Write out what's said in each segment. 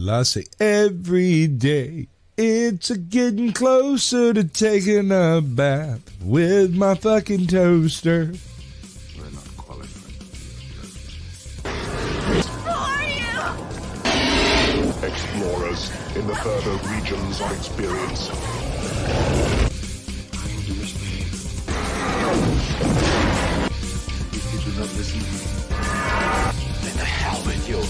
Well, I say every day. It's a getting closer to taking a bath with my fucking toaster. We're not qualified. Who are you? Explorers in the further regions of experience. I understand. If you do not listen, then the hell with you.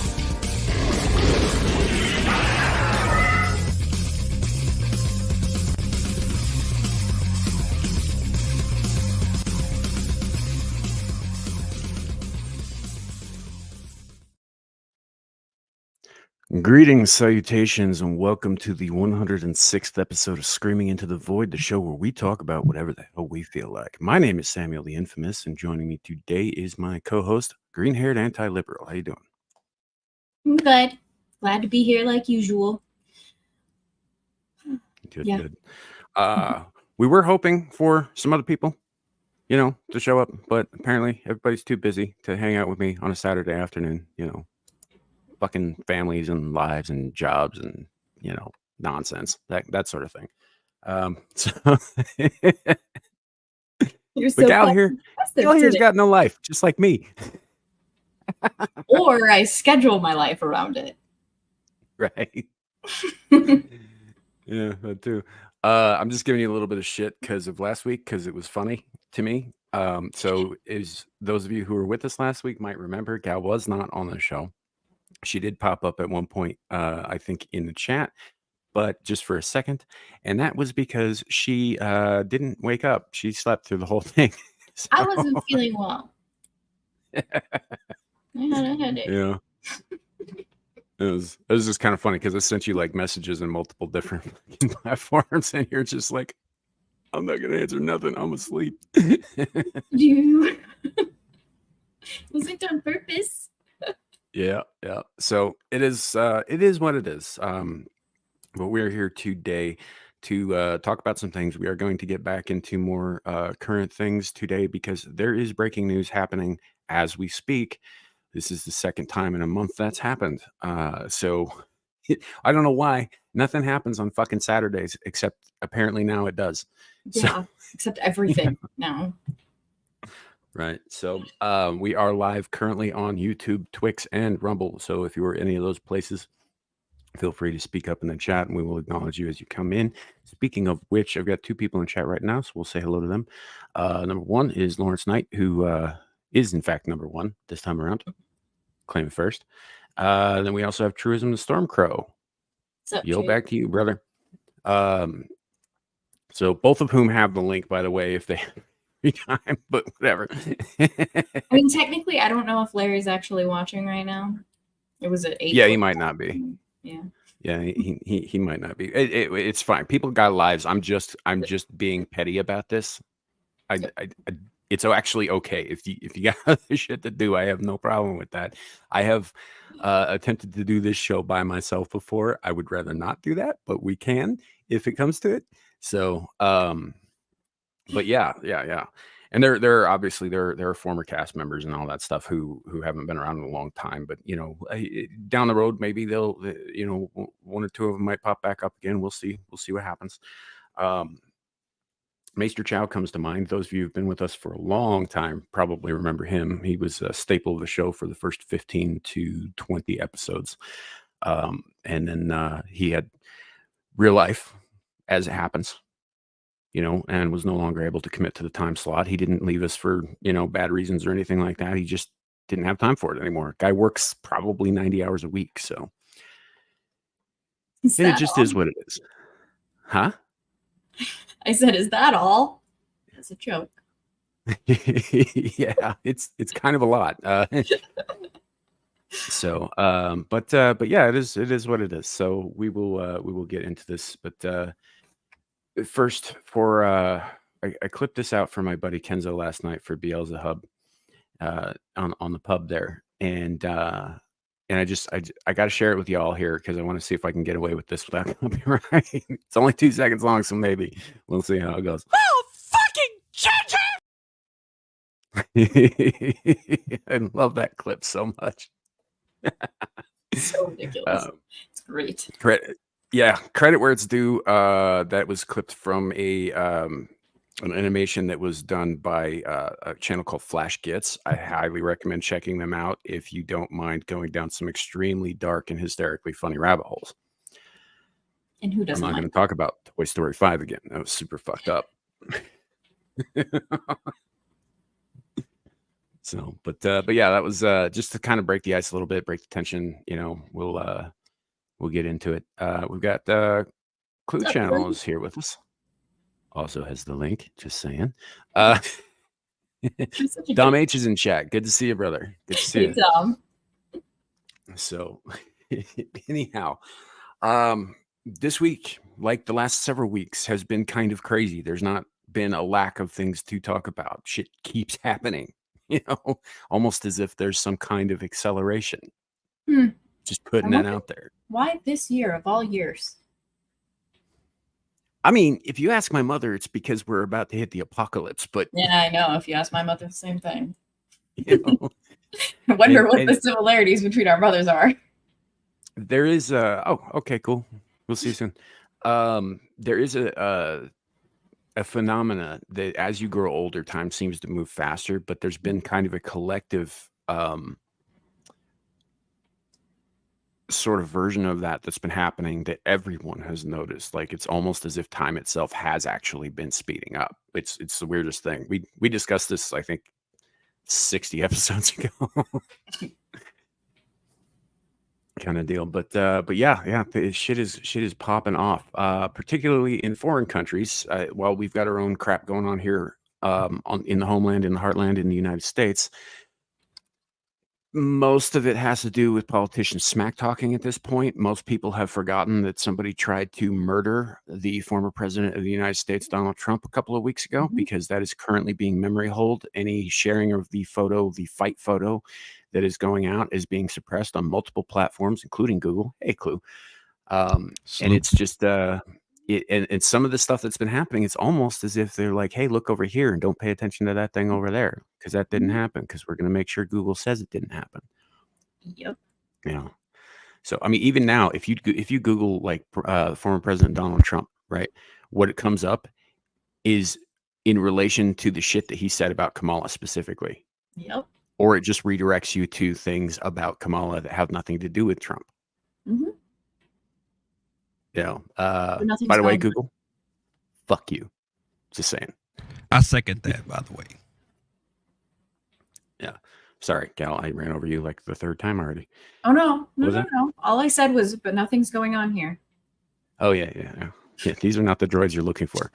Greetings, salutations, and welcome to the 106th episode of Screaming Into the Void, the show where we talk about whatever the hell we feel like. My name is Samuel the Infamous, and joining me today is my co-host, green-haired anti-liberal. How you doing? I'm good. Glad to be here like usual. Good. We were hoping for some other people, to show up, but apparently everybody's too busy to hang out with me on a Saturday afternoon, fucking families and lives and jobs and nonsense, that sort of thing. So You're the gal here's got no life, just like me. Or I schedule my life around it. Right. Yeah, that too. I'm just giving you a little bit of shit because of last week, because it was funny to me. So is those of you who were with us last week might remember, gal was not on the show. She did pop up at one point, I think, in the chat, but just for a second. And that was because she didn't wake up. She slept through the whole thing. So, I wasn't feeling well. I had a headache. yeah. It was just kind of funny because I sent you like messages in multiple different platforms, and you're just like, I'm not going to answer nothing. I'm asleep. You wasn't on purpose. Yeah. So it is what it is. But we're here today to talk about some things. We are going to get back into more current things today because there is breaking news happening as we speak. This is the second time in a month that's happened. So I don't know why nothing happens on fucking Saturdays, except apparently now it does. Yeah, except everything now. Right. So we are live currently on YouTube, Twix, and Rumble. So if you are any of those places, feel free to speak up in the chat and we will acknowledge you as you come in. Speaking of which, I've got two people in chat right now, so we'll say hello to them. Number one is Lawrence Knight, who is in fact number one this time around. Claim it first. Then we also have Truism the Stormcrow. Yo, back to you, brother. So both of whom have the link, by the way, if they have free time, but whatever. I mean, technically, I don't know if Larry's actually watching right now. It was at 8. Yeah, he might not be. Yeah, he might not be. It's fine. People got lives. I'm just being petty about this. It's actually okay if you got other shit to do. I have no problem with that. I have attempted to do this show by myself before. I would rather not do that, but we can if it comes to it. So, but yeah. And there obviously there are former cast members and all that stuff who haven't been around in a long time, but down the road maybe they'll one or two of them might pop back up again. We'll see what happens. Maester Chow comes to mind. Those of you who've been with us for a long time probably remember him. He was a staple of the show for the first 15 to 20 episodes, and then he had real life, as it happens. And was no longer able to commit to the time slot. He didn't leave us for, bad reasons or anything like that. He just didn't have time for it anymore. Guy works probably 90 hours a week. So it just is what it is. Huh? I said, is that all? That's a joke. Yeah, it's kind of a lot. So, but yeah, it is what it is. So we will get into this, but first, I clipped this out for my buddy Kenzo last night for Beelzehub on the pub there, and I got to share it with y'all here because I want to see if I can get away with this without copyright. It's only 2 seconds long, so maybe we'll see how it goes. Oh, fucking I love that clip so much. so ridiculous. It's Great. Credit where it's due. That was clipped from an animation that was done by a channel called Flash Gets. I highly recommend checking them out if you don't mind going down some extremely dark and hysterically funny rabbit holes. And who I'm doesn't not like going to talk about Toy Story 5 again. That was super fucked up. So, but yeah, that was just to kind of break the ice a little bit, break the tension. We'll get into it. We've got Clue What's up, Channel Clue? is here with us. Also has the link. Just saying. He's such a Dom good H is in chat. Good to see you, brother. Good to see Hey, you. Dom. So, anyhow, this week, like the last several weeks, has been kind of crazy. There's not been a lack of things to talk about. Shit keeps happening, almost as if there's some kind of acceleration. Just putting that out there. Why this year of all years? I mean, if you ask my mother, it's because we're about to hit the apocalypse. But Yeah, I know. If you ask my mother the same thing. I wonder what the similarities between our mothers are. There is okay, cool. We'll see you soon. There is a phenomena that as you grow older, time seems to move faster, but there's been kind of a collective sort of version of that's been happening that everyone has noticed. Like it's almost as if time itself has actually been speeding up. It's the weirdest thing. We discussed this, I think, 60 episodes ago. Kind of deal, but yeah, shit is popping off, particularly in foreign countries. While we've got our own crap going on here, in the homeland, in the heartland, in the United States, most of it has to do with politicians smack talking at this point. Most people have forgotten that somebody tried to murder the former president of the United States, Donald Trump, a couple of weeks ago, because that is currently being memory holed. Any sharing of the photo, the fight photo that is going out, is being suppressed on multiple platforms, including Google. Hey, Clue. And it's just and some of the stuff that's been happening, it's almost as if they're like, hey, look over here and don't pay attention to that thing over there, because that didn't happen, because we're going to make sure Google says it didn't happen. Yep. So I mean, even now, if you Google like former President Donald Trump, right, what it comes up is in relation to the shit that he said about Kamala specifically. Yep. Or it just redirects you to things about Kamala that have nothing to do with Trump. By the way, Google, fuck you. Just saying. I second that, by the way. Yeah. Sorry, Gal, I ran over you like the third time already. Oh, no. All I said was, but nothing's going on here. Oh, yeah. These are not the droids you're looking for.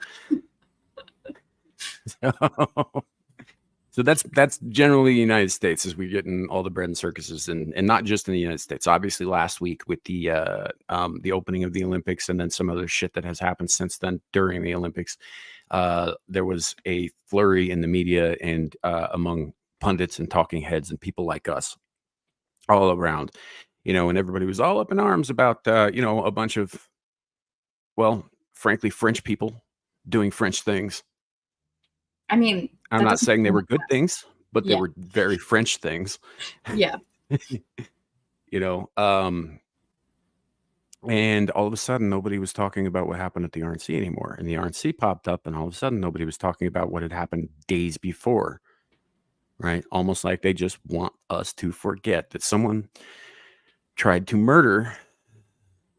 So that's generally the United States, as we get in all the bread and circuses, and not just in the United States. Obviously, last week with the opening of the Olympics, and then some other shit that has happened since then during the Olympics, there was a flurry in the media and among pundits and talking heads and people like us all around, and everybody was all up in arms about a bunch of, well, frankly, French people doing French things. I mean, I'm not saying they were good things, but they were very French things. Yeah. And all of a sudden, nobody was talking about what happened at the RNC anymore. And the RNC popped up, and all of a sudden, nobody was talking about what had happened days before, right? Almost like they just want us to forget that someone tried to murder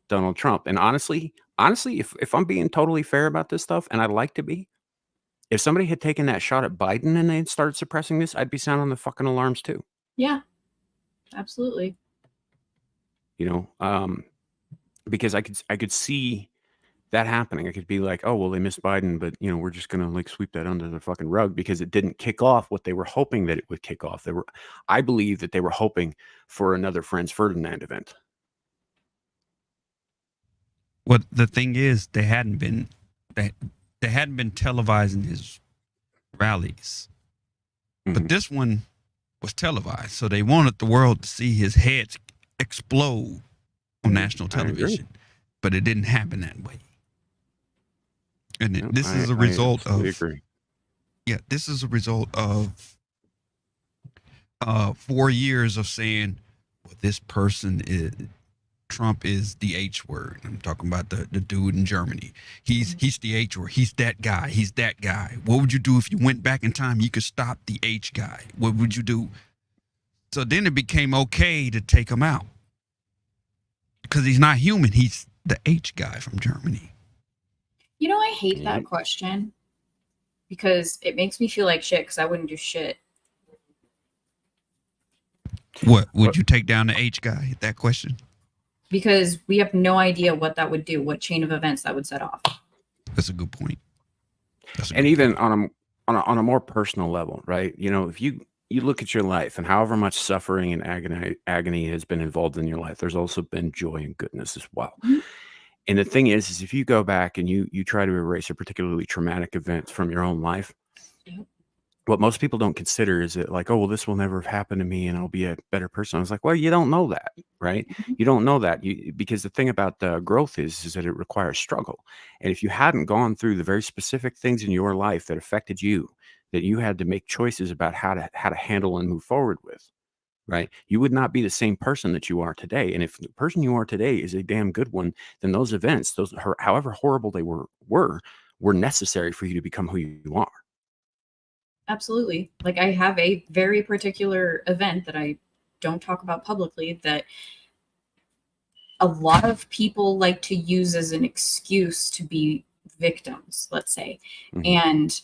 Donald Trump. And honestly, if I'm being totally fair about this stuff, and I'd like to be, if somebody had taken that shot at Biden and they had started suppressing this, I'd be sounding the fucking alarms too. Yeah, absolutely. Because I could see that happening. I could be like, oh, well, they missed Biden, but we're just gonna like sweep that under the fucking rug because it didn't kick off what they were hoping that it would kick off. I believe that they were hoping for another Franz Ferdinand event. Well, the thing is, they hadn't been televising his rallies, but this one was televised, so they wanted the world to see his head explode on national television, but it didn't happen that way. And this is a result of this is a result of 4 years of saying, well, this person Trump is the H word. I'm talking about the dude in Germany. He's the H word. He's that guy. He's that guy. What would you do if you went back in time? You could stop the H guy. What would you do? So then it became okay to take him out because he's not human. He's the H guy from Germany. You know, I hate that Yep. question because it makes me feel like shit because I wouldn't do shit. What would you take down the H guy? That question. Because we have no idea what that would do, what chain of events that would set off. That's a good point. That's a And good even point. on a more personal level, right? You know, if you look at your life and however much suffering and agony has been involved in your life, there's also been joy and goodness as well. Mhm. And the thing is if you go back and you try to erase a particularly traumatic event from your own life, Yep. what most people don't consider is that like, oh, well, this will never happen to me and I'll be a better person. I was like, well, you don't know that, right? Mhm. You don't know that because the thing about growth is that it requires struggle. And if you hadn't gone through the very specific things in your life that affected you, that you had to make choices about how to handle and move forward with, right? You would not be the same person that you are today. And if the person you are today is a damn good one, then those events, however horrible they were necessary for you to become who you are. Absolutely. Like I have a very particular event that I don't talk about publicly that a lot of people like to use as an excuse to be victims, let's say. Mhm. And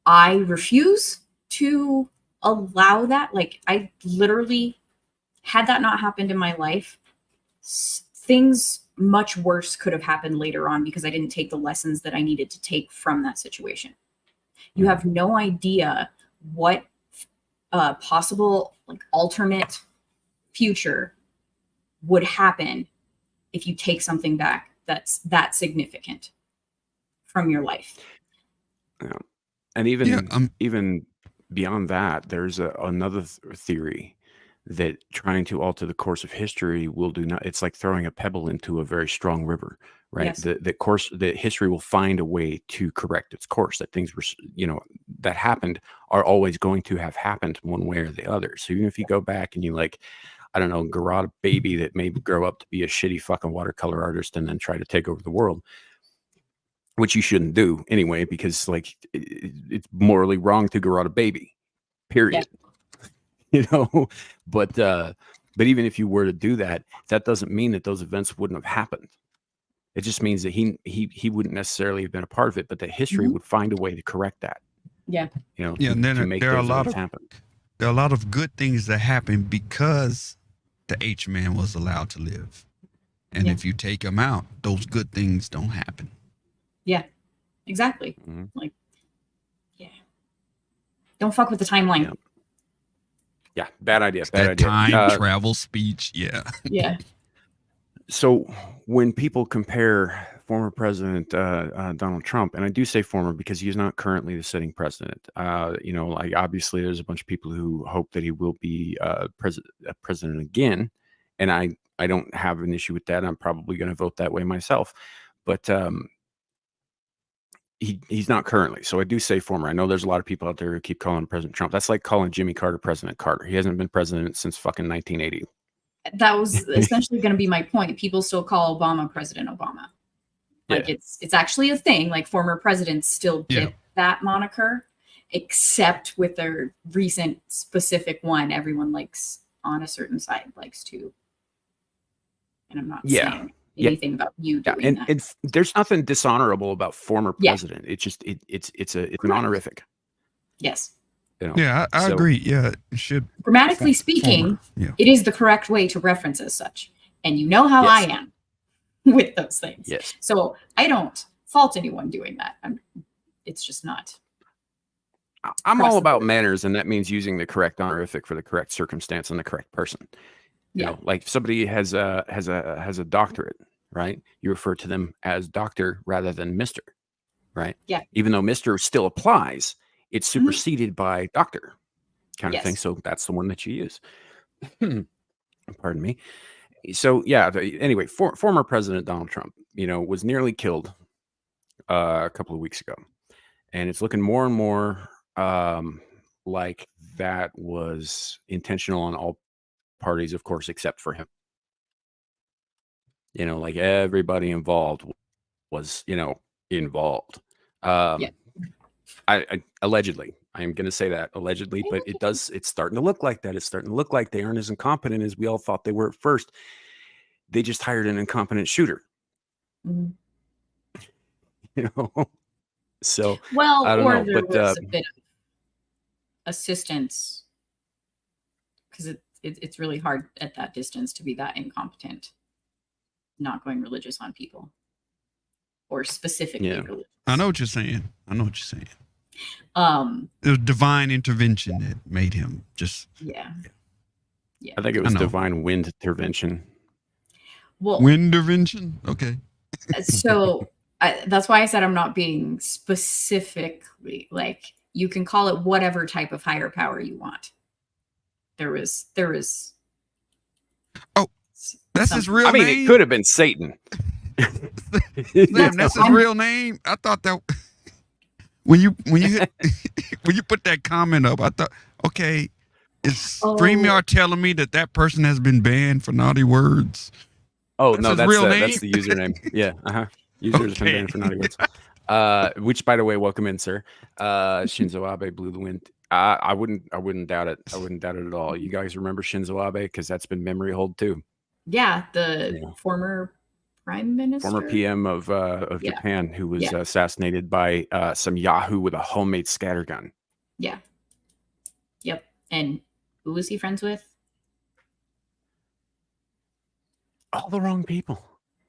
I refuse to allow that. Like I literally, had that not happened in my life, things much worse could have happened later on because I didn't take the lessons that I needed to take from that situation. You have no idea what possible like alternate future would happen if you take something back that's that significant from your life. Yeah. And Yeah, even beyond that, there's another theory that trying to alter the course of history will do not. It's like throwing a pebble into a very strong river, right? Yes. The history will find a way to correct its course. That things were, that happened are always going to have happened one way or the other. So even if you go back and you like, I don't know, garrote a baby that may grow up to be a shitty fucking watercolor artist and then try to take over the world, which you shouldn't do anyway, because like it's morally wrong to garrote a baby, period. But even if you were to do that, that doesn't mean that those events wouldn't have happened. It just means that he wouldn't necessarily have been a part of it, but that history would find a way to correct that. Yeah. and To then make there are a those lot events of happen. there are a lot of good things that happen because the H man was allowed to live. And Yeah. if you take him out, those good things don't happen. Yeah. Exactly. Mhm. Like, yeah. Don't fuck with the timeline. Yeah. Yeah, bad idea. It's Bad that idea. time travel speech. Yeah. Yeah. So when people compare former President Donald Trump, and I do say former because he is not currently the sitting president. Like obviously there's a bunch of people who hope that he will be president again, and I don't have an issue with that. I'm probably going to vote that way myself, but he's not currently. So I do say former. I know there's a lot of people out there who keep calling President Trump. That's like calling Jimmy Carter President Carter. He hasn't been president since fucking 1980. That was essentially going to be my point. People still call Obama President Obama. Like Yeah. it's actually a thing. Like former presidents still get that moniker, except with their recent specific one. Everyone likes on a certain side likes to. And I'm not saying anything about you doing that. And there's nothing dishonorable about former president. It's just it's an honorific. Yes. Yeah, I agree. Yeah, it should. Grammatically speaking, it is the correct way to reference as such. And you know how I am with those things. Yes. So I don't fault anyone doing that. It's just not. I'm all about manners, and that means using the correct honorific for the correct circumstance and the correct person. You know, like if somebody has a doctorate, right? You refer to them as doctor rather than Mr., right? Yeah. Even though Mr. still applies, it's superseded by doctor kind of thing. So that's the one that you use. Pardon me. So yeah, anyway, former President Donald Trump, was nearly killed a couple of weeks ago. And it's looking more and more like that was intentional on all parties, of course, except for him. Like everybody involved was, involved. Yeah. I allegedly, I am going to say that allegedly, but it's starting to look like that. It's starting to look like they aren't as incompetent as we all thought they were at first. They just hired an incompetent shooter, Mhm. So Well, I don't or know, there but was a bit of assistance because it's really hard at that distance to be that incompetent, not going religious on people or specifically Yeah. religious. I know what you're saying. Um, It was divine intervention that made him just. yeah. I think it was divine wind intervention. Well, Wind intervention. Okay. So that's why I said I'm not being specifically like, you can call it whatever type of higher power you want. There was. Oh, that's his real I mean, name. it could have been Satan. Damn, that's his real name. I thought that when you when you put that comment up, I thought, okay, is StreamYard telling me that person has been banned for naughty words? Oh, That's no, his that's real that's name? the username. Yeah. User's been banned for naughty words. Which, by the way, welcome in, sir. Shinzo Abe blew the wind. I wouldn't doubt it. I wouldn't doubt it at all. You guys remember Shinzo Abe? Because that's been memory hold too. Yeah, the former prime minister, former PM of Japan, who was assassinated by some Yahoo with a homemade scattergun. Yeah. Yep. And who was he friends with? All the wrong people.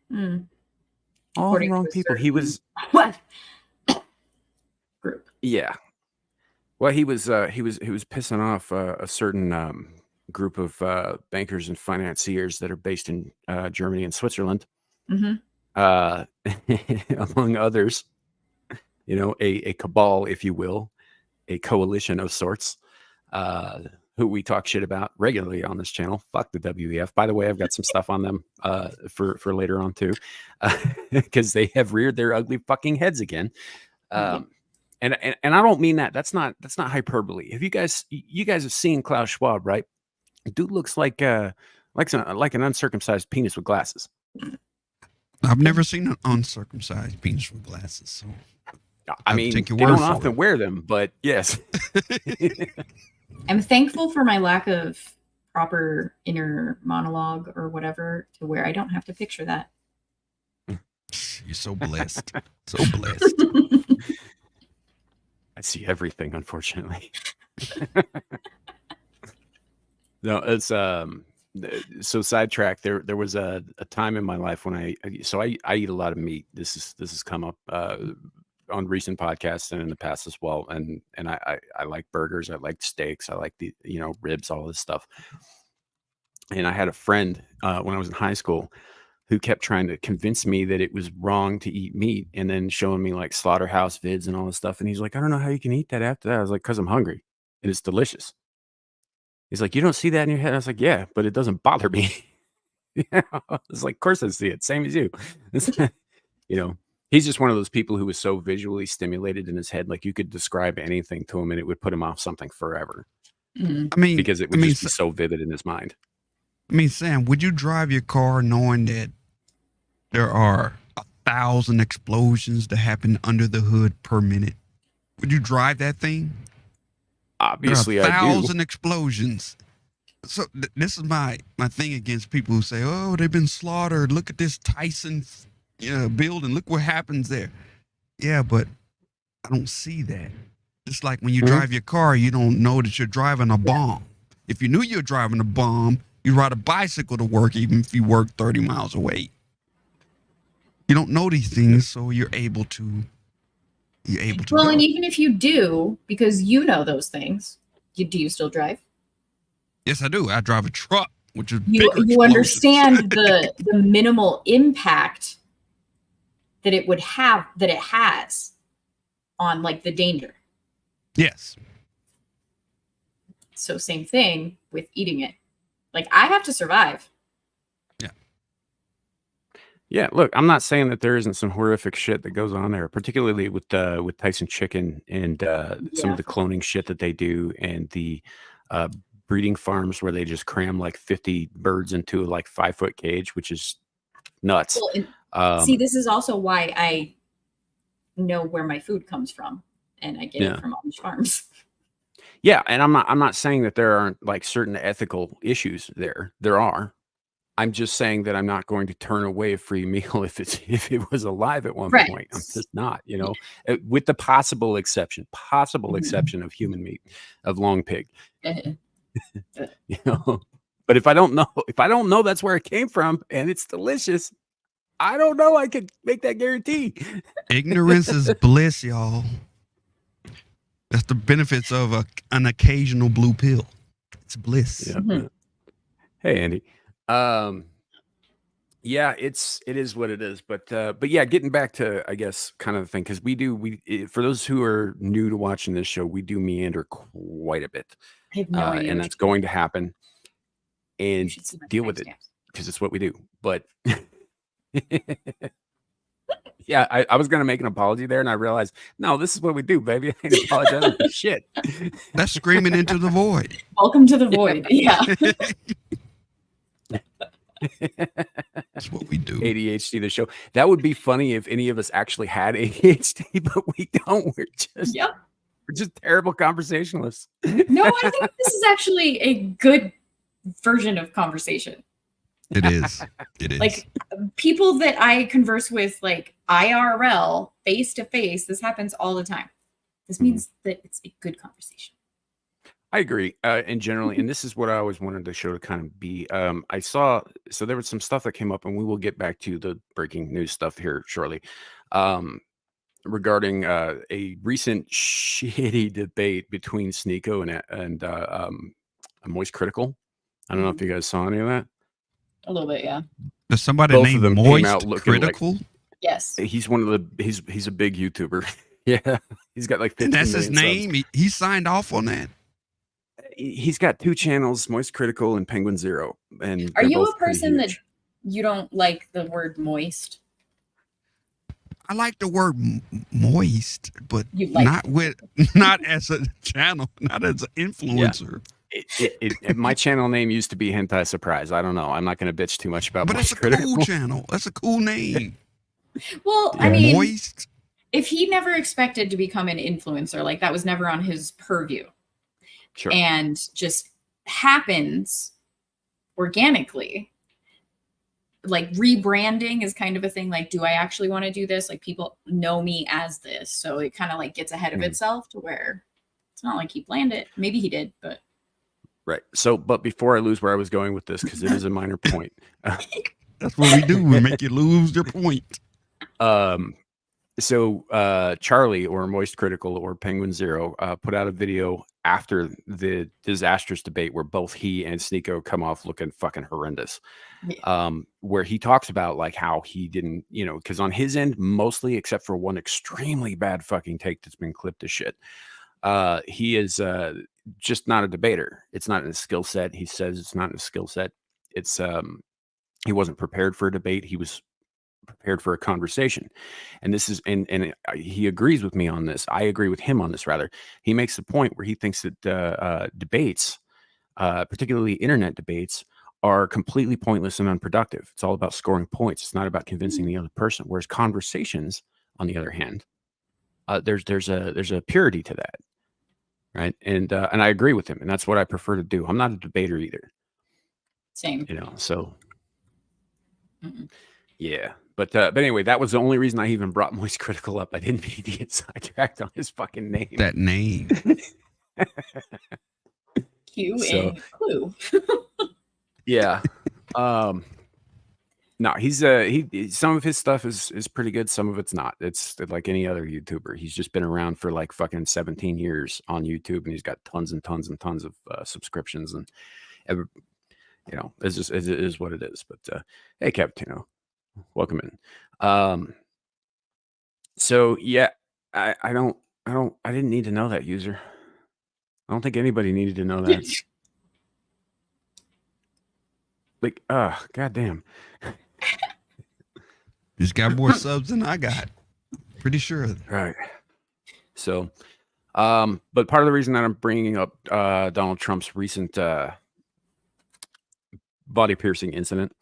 Mm. All According the to wrong a people. He certain was what group? Yeah. Well, he was pissing off a certain group of bankers and financiers that are based in Germany and Switzerland, Mm-hmm. among others. A cabal, if you will, a coalition of sorts, who we talk shit about regularly on this channel. Fuck the WEF. By the way, I've got some stuff on them for later on too, because they have reared their ugly fucking heads again. And I don't mean that. That's not hyperbole. If you guys have seen Klaus Schwab, right? Dude looks like an uncircumcised penis with glasses. I've never seen an uncircumcised penis with glasses. So I mean, they don't often wear them, but yes. I'm thankful for my lack of proper inner monologue or whatever, to where I don't have to picture that. You're so blessed. So blessed. I see everything, unfortunately. No, it's so sidetrack. There was a time in my life when I eat a lot of meat. This has come up on recent podcasts and in the past as well. And I like burgers, I like steaks, I like the ribs, all this stuff. And I had a friend when I was in high school who kept trying to convince me that it was wrong to eat meat, and then showing me like slaughterhouse vids and all this stuff. And he's like, I don't know how you can eat that after that. I was like, because I'm hungry and it's delicious. He's like, you don't see that in your head? I was like, yeah, but it doesn't bother me. It's like, of course I see it. Same as you. He's just one of those people who was so visually stimulated in his head. Like you could describe anything to him and it would put him off something forever. Mm-hmm. I mean, because it would just be so vivid in his mind. I mean, Sam, would you drive your car knowing that there are 1,000 explosions that happen under the hood per minute? Would you drive that thing? Obviously, there are 1,000 I do. explosions. So this is my thing against people who say, "Oh, they've been slaughtered. Look at this Tyson building. Look what happens there." Yeah, but I don't see that. Just like when you drive your car, you don't know that you're driving a bomb. If you knew you were driving a bomb, you ride a bicycle to work, even if you work 30 miles away. You don't know these things, so you're able to. Well, and even if you do, because you know those things, do you still drive? Yes, I do. I drive a truck, which is you understand the minimal impact that it has on like the danger. Yes. So same thing with eating it. Like I have to survive. Yeah, look, I'm not saying that there isn't some horrific shit that goes on there, particularly with Tyson Chicken and some of the cloning shit that they do, and the breeding farms where they just cram like 50 birds into like 5-foot cage, which is nuts. Well, and see, this is also why I know where my food comes from, and I get it from Amish farms. Yeah, and I'm not saying that there aren't like certain ethical issues there. There are. I'm just saying that I'm not going to turn away a free meal if it was alive at one Right. point. I'm just not, you know, with the possible exception of human meat, of long pig. You know, but if I don't know that's where it came from and it's delicious, I don't know. I could make that guarantee. Ignorance is bliss, y'all. That's the benefits of an occasional blue pill. It's bliss. Yeah. Mm-hmm. Hey, Andy. Yeah, it is what it is. But yeah, getting back to, I guess, kind of the thing, because for those who are new to watching this show, we do meander quite a bit. I have no idea. And that's going to happen. And deal with it because it's what we do. But yeah, I was gonna make an apology there, and I realized, no, this is what we do, baby. I ain't apologizing for shit. That's screaming into the void. Welcome to the void. Yeah. That's what we do. ADHD, the show. That would be funny if any of us actually had ADHD, but we don't. We're just terrible conversationalists. No, I think this is actually a good version of conversation. It is. It is. Like people that I converse with, like IRL, face to face, this happens all the time. This means that it's a good conversation. I agree. And generally, and this is what I always wanted the show to kind of be. I saw, so there was some stuff that came up, and we will get back to the breaking news stuff here shortly. Regarding a recent shitty debate between Sneeko and Moist Critical. I don't know if you guys saw any of that. A little bit, yeah. Does somebody Both named of them Moist came out looking Critical? Yes. He's one of the he's a big YouTuber. Yeah. He's got like 15 and that's his million name. He signed off on that. He's got 2 channels, Moist Critical and Penguin Zero. And are you a person that you don't like the word moist? I like the word moist, but like not as a channel, not as an influencer. Yeah. My channel name used to be Hentai Surprise. I don't know. I'm not going to bitch too much about. But it's a cool channel. That's a cool name. Well, I mean, Moist. If he never expected to become an influencer, like that was never on his purview, and just happens organically. Like rebranding is kind of a thing. Like, do I actually want to do this? Like, people know me as this, so it kind of like gets ahead of itself to where it's not like he planned it. Maybe he did, but right. So, but before I lose where I was going with this, because it is a minor point. That's what we do. We make you lose your point. So Charlie or Moist Critical or Penguin Zero put out a video after the disastrous debate where both he and Sneeko come off looking fucking horrendous. Where he talks about like how he didn't, you know, because on his end, mostly except for one extremely bad fucking take that's been clipped to shit. He is just not a debater. It's not in his skill set. He says it's not in his skill set. It's he wasn't prepared for a debate. He was prepared for a conversation. And this is and he agrees with me on this. I agree with him on this rather. He makes the point where he thinks that debates, particularly internet debates, are completely pointless and unproductive. It's all about scoring points. It's not about convincing the other person. Whereas conversations, on the other hand, there's a purity to that, right? And I agree with him, and that's what I prefer to do. I'm not a debater either. Same, you know. So, yeah. But anyway, that was the only reason I even brought Moist Critical up. I didn't mean to get sidetracked on his fucking name. That name. Q and Clue. Yeah. No, he's some of his stuff is pretty good. Some of it's not. It's like any other YouTuber. He's just been around for like fucking 17 years on YouTube, and he's got tons and tons and tons of subscriptions, and you know, it is what it is. But hey, Cappuccino, welcome in. So yeah, I didn't need to know that, user. I don't think anybody needed to know that. Like, goddamn. He's got more subs than I got. Pretty sure. Right. So, but part of the reason that I'm bringing up Donald Trump's recent body piercing incident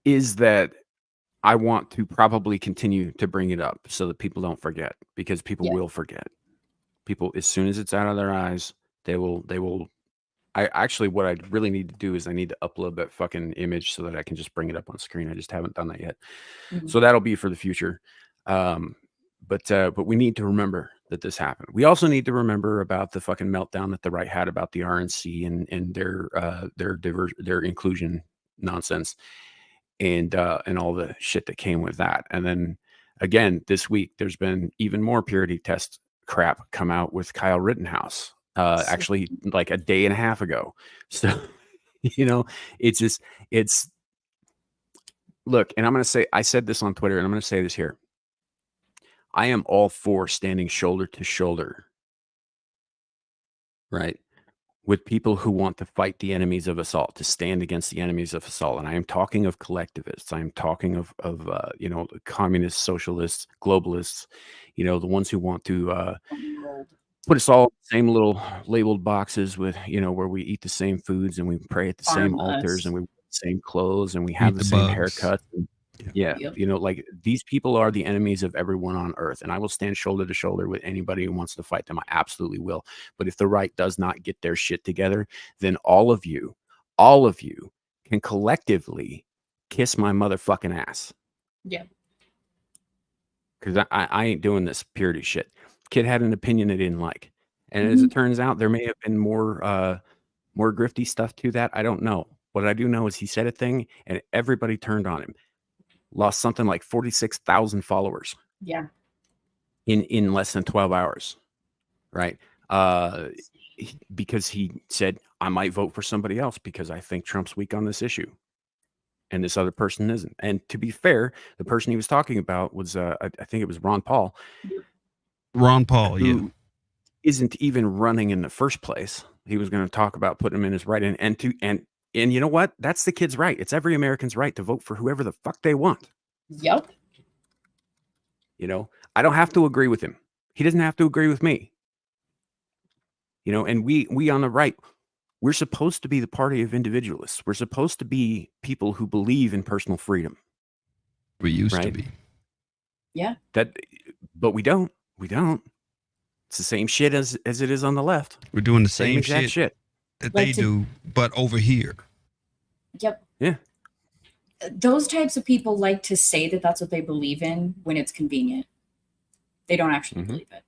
is that I want to probably continue to bring it up so that people don't forget, because people will forget. People, as soon as it's out of their eyes, they will. I actually, what I really need to do is I need to upload that fucking image so that I can just bring it up on screen. I just haven't done that yet. So that'll be for the future. But we need to remember that this happened. We also need to remember about the fucking meltdown that the right had about the RNC and their inclusion nonsense and all the shit that came with that. And then again, this week there's been even more purity test crap come out with Kyle Rittenhouse. Actually, like a day and a half ago. So, it's look, and I'm going to say, I said this on Twitter and I'm going to say this here. I am all for standing shoulder to shoulder, right, with people who want to fight the enemies of us all, to stand against the enemies of us all. And I am talking of collectivists. I am talking of communists, socialists, globalists, the ones who want to put us all in the same little labeled boxes with, where we eat the same foods and we pray at the same altars and we wear the same clothes and we have the same haircuts. Like these people are the enemies of everyone on earth, and I will stand shoulder to shoulder with anybody who wants to fight them. I absolutely will. But if the right does not get their shit together, then all of you can collectively kiss my motherfucking ass. Yeah. Because I ain't doing this purity shit. Kid had an opinion they didn't like, and as it turns out, there may have been more grifty stuff to that. I don't know. What I do know is he said a thing, and everybody turned on him. Lost something like 46,000 followers. Yeah. In less than 12 hours. Right. Because he said, I might vote for somebody else because I think Trump's weak on this issue. And this other person isn't. And to be fair, the person he was talking about was, I think it was Ron Paul. Ron Paul, who isn't even running in the first place. He was going to talk about putting him in his right. And you know what? That's the kid's right. It's every American's right to vote for whoever the fuck they want. Yep. I don't have to agree with him. He doesn't have to agree with me. And we on the right, we're supposed to be the party of individualists. We're supposed to be people who believe in personal freedom. We used to be. Yeah. But we don't. We don't. It's the same shit as it is on the left. We're doing the same exact shit that they do, but over here. Yep. Yeah. Those types of people like to say that that's what they believe in when it's convenient. They don't actually believe it.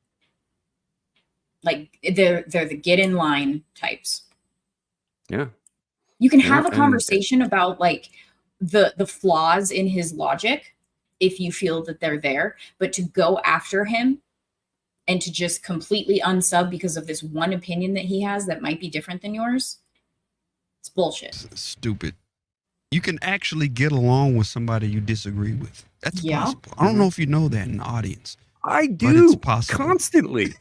Like they're the get in line types. Yeah. You can have a conversation about like the flaws in his logic if you feel that they're there, but to go after him and to just completely unsub because of this one opinion that he has that might be different than yours, it's bullshit. It's stupid. You can actually get along with somebody you disagree with. That's possible. I don't know if you know that in the audience. I do. It's possible. Constantly.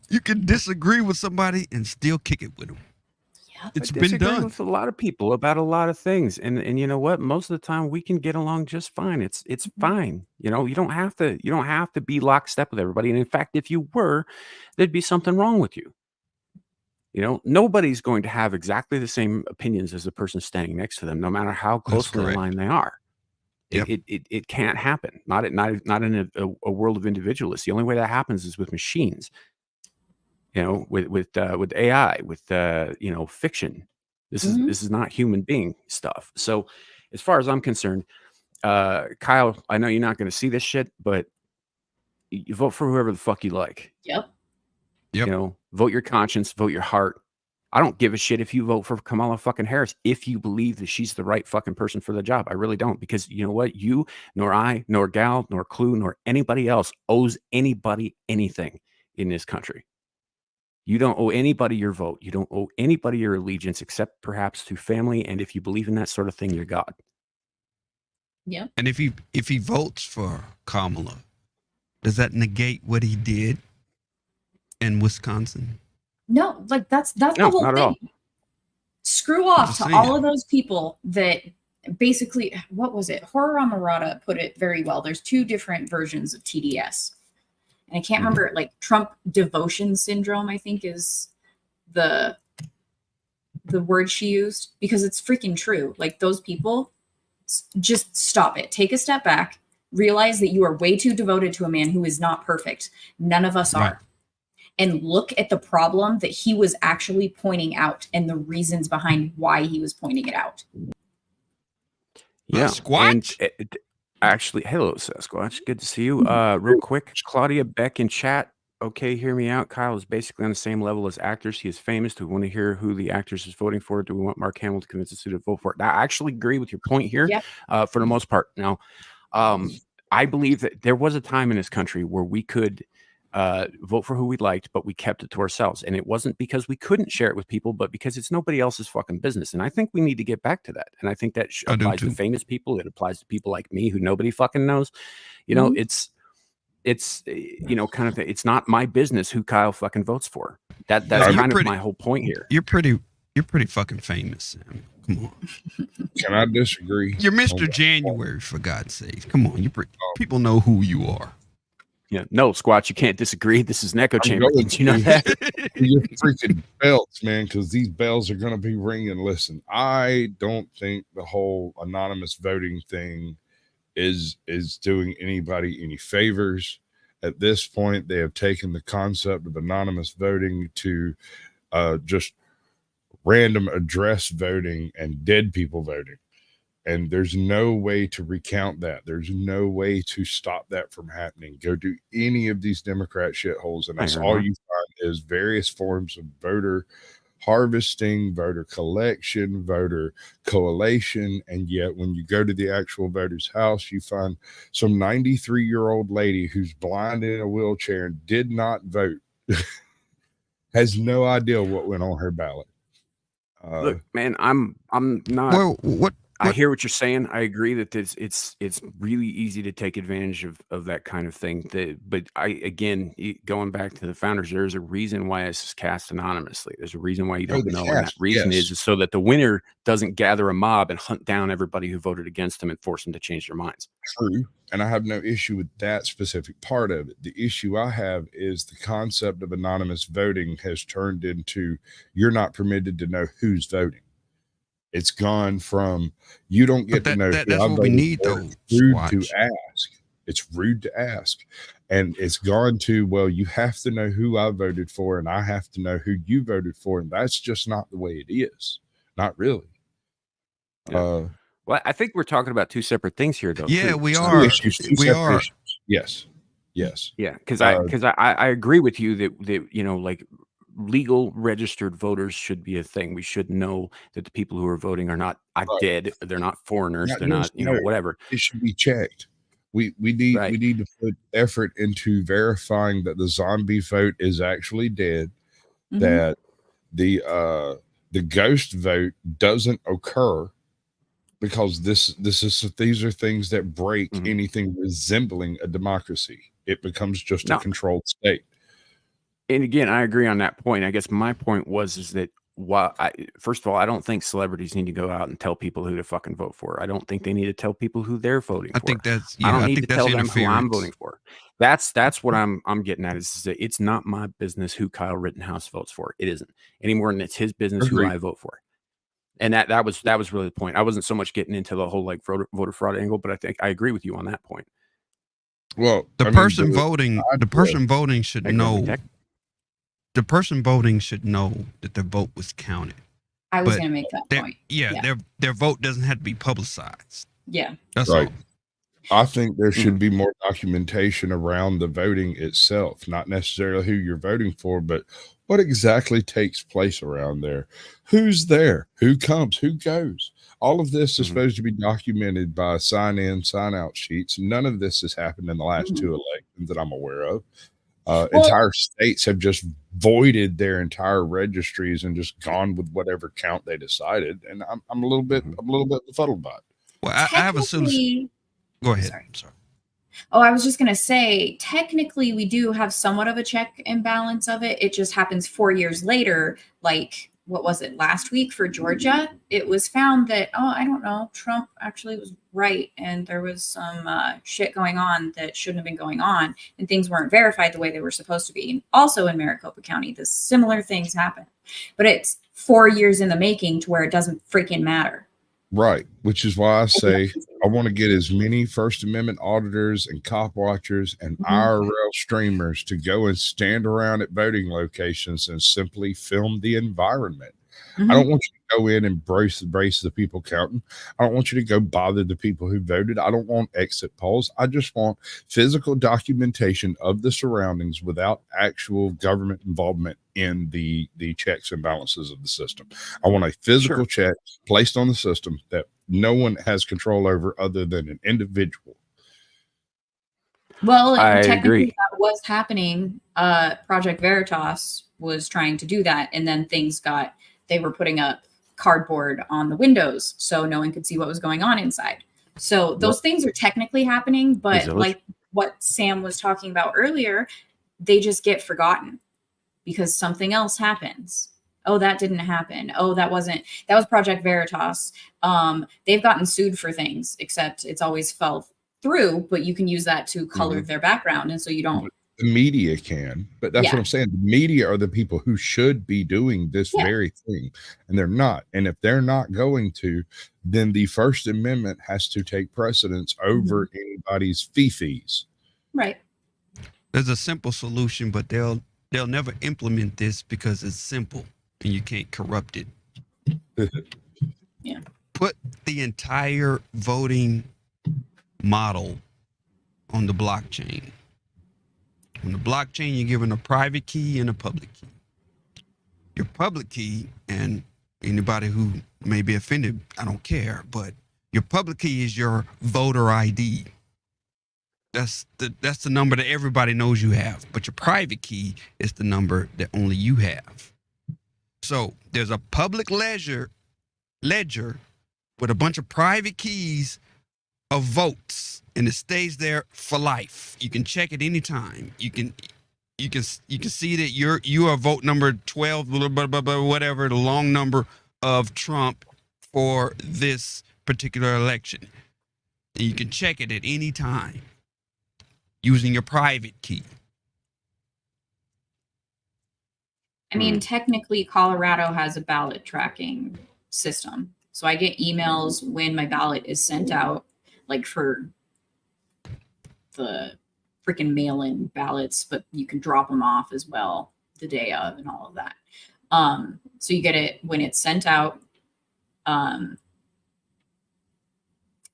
You can disagree with somebody and still kick it with them. Yeah, it's been done with a lot of people about a lot of things, and you know what? Most of the time we can get along just fine. It's fine. You don't have to be lockstep with everybody. And in fact, if you were, there'd be something wrong with you. Nobody's going to have exactly the same opinions as the person standing next to them, no matter how closely aligned they are. Yep. It can't happen. Not in a world of individualists. The only way that happens is with machines. With AI, with fiction. This is not human being stuff. So, as far as I'm concerned, Kyle, I know you're not going to see this shit, but you vote for whoever the fuck you like. Yep. Vote your conscience, vote your heart. I don't give a shit if you vote for Kamala fucking Harris if you believe that she's the right fucking person for the job. I really don't, because you know what? You, nor I, nor Gal, nor Clue, nor anybody else owes anybody anything in this country. You don't owe anybody your vote. You don't owe anybody your allegiance, except perhaps to family. And if you believe in that sort of thing, you're God. Yeah. And if he votes for Kamala, does that negate what he did in Wisconsin? No, like that's the whole not thing. At all. Screw off to all of those people that basically, what was it? Horror Amarada put it very well. There's two different versions of TDS. And I can't remember, like Trump devotion syndrome, I think is the word she used, because it's freaking true. Like those people just stop it. Take a step back. Realize that you are way too devoted to a man who is not perfect. None of us Right. are. And look at the problem that he was actually pointing out and the reasons behind why he was pointing it out. Yeah. Squatch? And actually, hello, Sasquatch. Good to see you. Real quick, Claudia Beck in chat. Okay, hear me out. Kyle is basically on the same level as actors. He is famous. Do we want to hear who the actors is voting for? Do we want Mark Hamill to convince us to vote for it? Now, I actually agree with your point here, Yep. for the most part. Now, I believe that there was a time in this country where we could vote for who we liked, but we kept it to ourselves. And it wasn't because we couldn't share it with people, but because it's nobody else's fucking business. And I think we need to get back to that. And I think that I do applies to too. famous people. It applies to people like me who nobody fucking knows. You know, it's you know, kind of, it's not my business who Kyle fucking votes for. That's kind of my whole point here. You're pretty fucking famous. Sam. Come on. Can I disagree? You're Mr. January, for God's sake. Come on. People know who you are. Yeah, no, Squatch, you can't disagree. This is an echo chamber. going Did you know that? Your freaking belts, man, because these bells are going to be ringing. Listen, I don't think the whole anonymous voting thing is doing anybody any favors. At this point, they have taken the concept of anonymous voting to just random address voting and dead people voting. And there's no way to recount that. There's no way to stop that from happening. Go to any of these Democrat shitholes, and that's all you find is various forms of voter harvesting, voter collection, voter collation. And yet when you go to the actual voter's house, you find some 93-year-old lady who's blind in a wheelchair and did not vote, has no idea what went on her ballot. Look, man, I'm not. Well, what? I hear what you're saying. I agree that it's really easy to take advantage of that kind of thing. But going back to the founders, there's a reason why this is cast anonymously. There's a reason why you don't know, and that reason is so that the winner doesn't gather a mob and hunt down everybody who voted against them and force them to change their minds. True, and I have no issue with that specific part of it. The issue I have is the concept of anonymous voting has turned into you're not permitted to know who's voting. It's gone from you don't get to know. That's what we need, though. It's rude to ask. It's rude to ask. And it's gone to, well, you have to know who I voted for, and I have to know who you voted for. And that's just not the way it is. Not really. Yeah. Well, I think we're talking about two separate things here, though. Yeah, too. we are. We are. Yes. Yes. Yeah, because I agree with you that you know, like, legal registered voters should be a thing. We should know that the people who are voting are not dead. They're not foreigners. They're not, you know, whatever. It should be checked. We need to put effort into verifying that the zombie vote is actually dead, that the ghost vote doesn't occur, because these are things that break anything resembling a democracy. It becomes just a controlled state. And again, I agree on that point. I guess my point is that first of all, I don't think celebrities need to go out and tell people who to fucking vote for. I don't think they need to tell people who they're voting for. I don't need to tell them who I'm voting for. That's what I'm getting at. Is that it's not my business who Kyle Rittenhouse votes for. It isn't any more than it's his business who I vote for. And that was really the point. I wasn't so much getting into the whole like voter fraud angle, but I think I agree with you on that point. Well, the person voting should know. The person voting should know that their vote was counted. I was going to make that point. Yeah, their vote doesn't have to be publicized. Yeah. That's all. I think there should be more documentation around the voting itself, not necessarily who you're voting for, but what exactly takes place around there. Who's there? Who comes? Who goes? All of this is supposed to be documented by sign-in, sign-out sheets. None of this has happened in the last two elections that I'm aware of. Entire states have just voided their entire registries and just gone with whatever count they decided, and I'm a little bit befuddled by it. Well, I have a solution. Go ahead. Sorry. Oh, I was just going to say, technically, we do have somewhat of a check and balance of it. It just happens 4 years later. Like, what was it, last week for Georgia? It was found that, I don't know, Trump actually was right. And there was some shit going on that shouldn't have been going on. And things weren't verified the way they were supposed to be. And also in Maricopa County, the similar things happen. But it's 4 years in the making to where it doesn't freaking matter. Right. Which is why I say I want to get as many First Amendment auditors and cop watchers and IRL streamers to go and stand around at voting locations and simply film the environment. I don't want you to go in and brace the people counting. I don't want you to go bother the people who voted. I don't want exit polls. I just want physical documentation of the surroundings without actual government involvement in the checks and balances of the system. I want a physical check placed on the system that no one has control over other than an individual. Well, I technically agree. that was happening. Project Veritas was trying to do that, and then they were putting up cardboard on the windows so no one could see what was going on inside. So those things are technically happening, but like what Sam was talking about earlier, they just get forgotten because something else happens. Oh, that didn't happen. Oh, that was Project Veritas. They've gotten sued for things, except it's always fell through, but you can use that to color their background. And so you don't. The media can, but that's what I'm saying. The media are the people who should be doing this very thing, and they're not. And if they're not going to, then the First Amendment has to take precedence over anybody's fees. Right. There's a simple solution, but they'll never implement this because it's simple and you can't corrupt it. Put the entire voting model on the blockchain. On the blockchain, you're given a private key and a public key. Your public key, and anybody who may be offended, I don't care, but your public key is your voter ID. That's the number that everybody knows you have. But your private key is the number that only you have. So there's a public ledger with a bunch of private keys of votes, and it stays there for life. You can check it anytime. You can see that you are vote number 12, whatever, the long number of Trump for this particular election. And you can check it at any time using your private key. I mean, technically, Colorado has a ballot tracking system. So I get emails when my ballot is sent out, like for the freaking mail-in ballots, but you can drop them off as well the day of and all of that. So you get it when it's sent out, and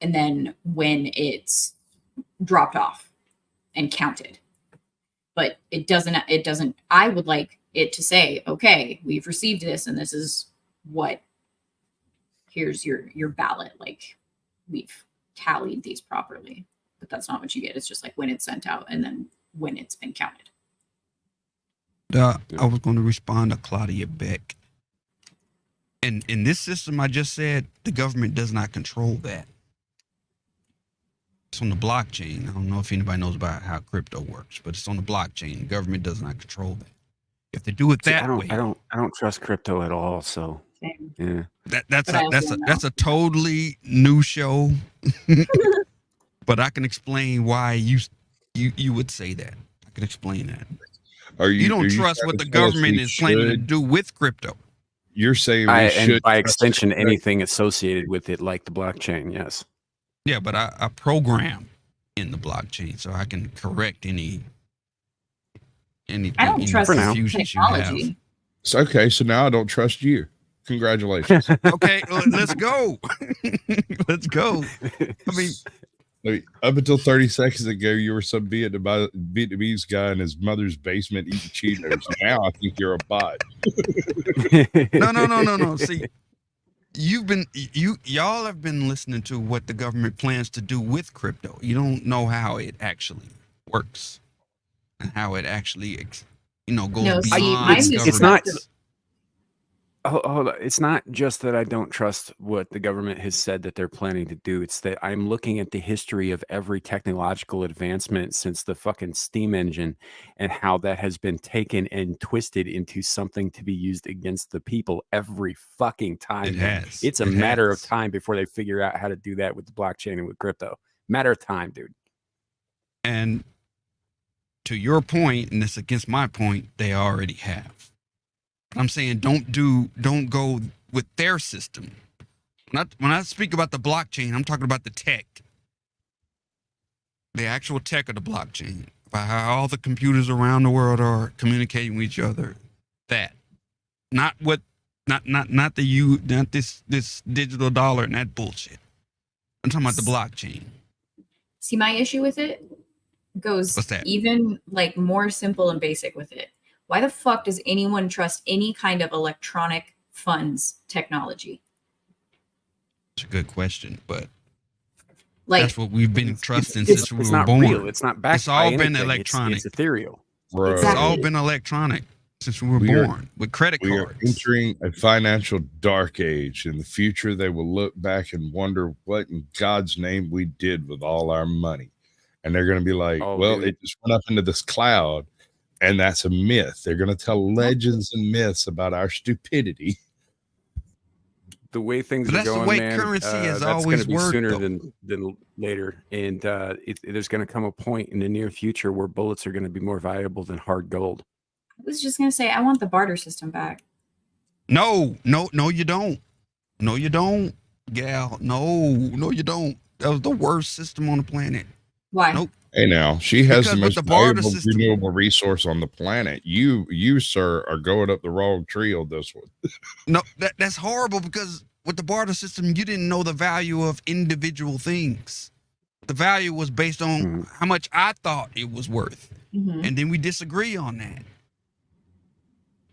then when it's dropped off and counted. But it doesn't, I would like it to say, okay, we've received this and this is here's your ballot. Like, we've tallied these properly. But that's not what you get. It's just like when it's sent out and then when it's been counted. I was going to respond to Claudia Beck. And in this system I just said, the government does not control that. It's on the blockchain. I don't know if anybody knows about how crypto works, but it's on the blockchain. The government does not control that. If they do it that way, I don't trust crypto at all. So yeah, that's a totally new show. But I can explain why you would say that. I can explain that. You don't trust what the government is planning to do with crypto. You're saying and by extension, anything associated with it, like the blockchain. Yes. Yeah, but I program in the blockchain, so I can correct anything. I don't trust technology. So, okay, so now I don't trust you. Congratulations. Okay, let's go. Let's go. I mean, up until 30 seconds ago, you were some Vietnamese guy in his mother's basement eating Cheetos. Now I think you're a bot. No. See, y'all have been listening to what the government plans to do with crypto. You don't know how it actually works and how it actually, goes beyond government. It's not. Hold on. It's not just that I don't trust what the government has said that they're planning to do. It's that I'm looking at the history of every technological advancement since the fucking steam engine and how that has been taken and twisted into something to be used against the people every fucking time. It's a matter of time before they figure out how to do that with the blockchain and with crypto. Matter of time, dude. And to your point, and it's against my point, they already have. I'm saying don't go with their system. When I speak about the blockchain, I'm talking about the tech, the actual tech of the blockchain, about how all the computers around the world are communicating with each other. That, not this digital dollar and that bullshit. I'm talking about the blockchain. See, my issue with it goes What's that? even like more simple and basic with it. Why the fuck does anyone trust any kind of electronic funds technology? It's a good question, but Like, that's what we've been trusting it's- since we It's were not born. real. It's not backed It's all by been anything. electronic. It's ethereal. Bro, It's all Exactly. been electronic since we were We are- born with credit we are cards. entering a financial dark age. In the future, they will look back and wonder what in God's name we did with all our money. And they're going to be like, Oh, well, dude. it just went up into this cloud. And that's a myth. They're going to tell legends and myths about our stupidity. The way things But are that's the going, way man, currency has that's going always to be worked, sooner though. than later. And there's going to come a point in the near future where bullets are going to be more valuable than hard gold. I was just gonna say, I want the barter system back. No, you don't. No, you don't, gal. No, you don't. That was the worst system on the planet. Why? Nope. Hey, now she has Because the with most the barter valuable system- renewable resource on the planet. You, sir, are going up the wrong tree on this one. No, that's horrible because with the barter system, you didn't know the value of individual things. The value was based on how much I thought it was worth. Mhm. And then we disagree on that.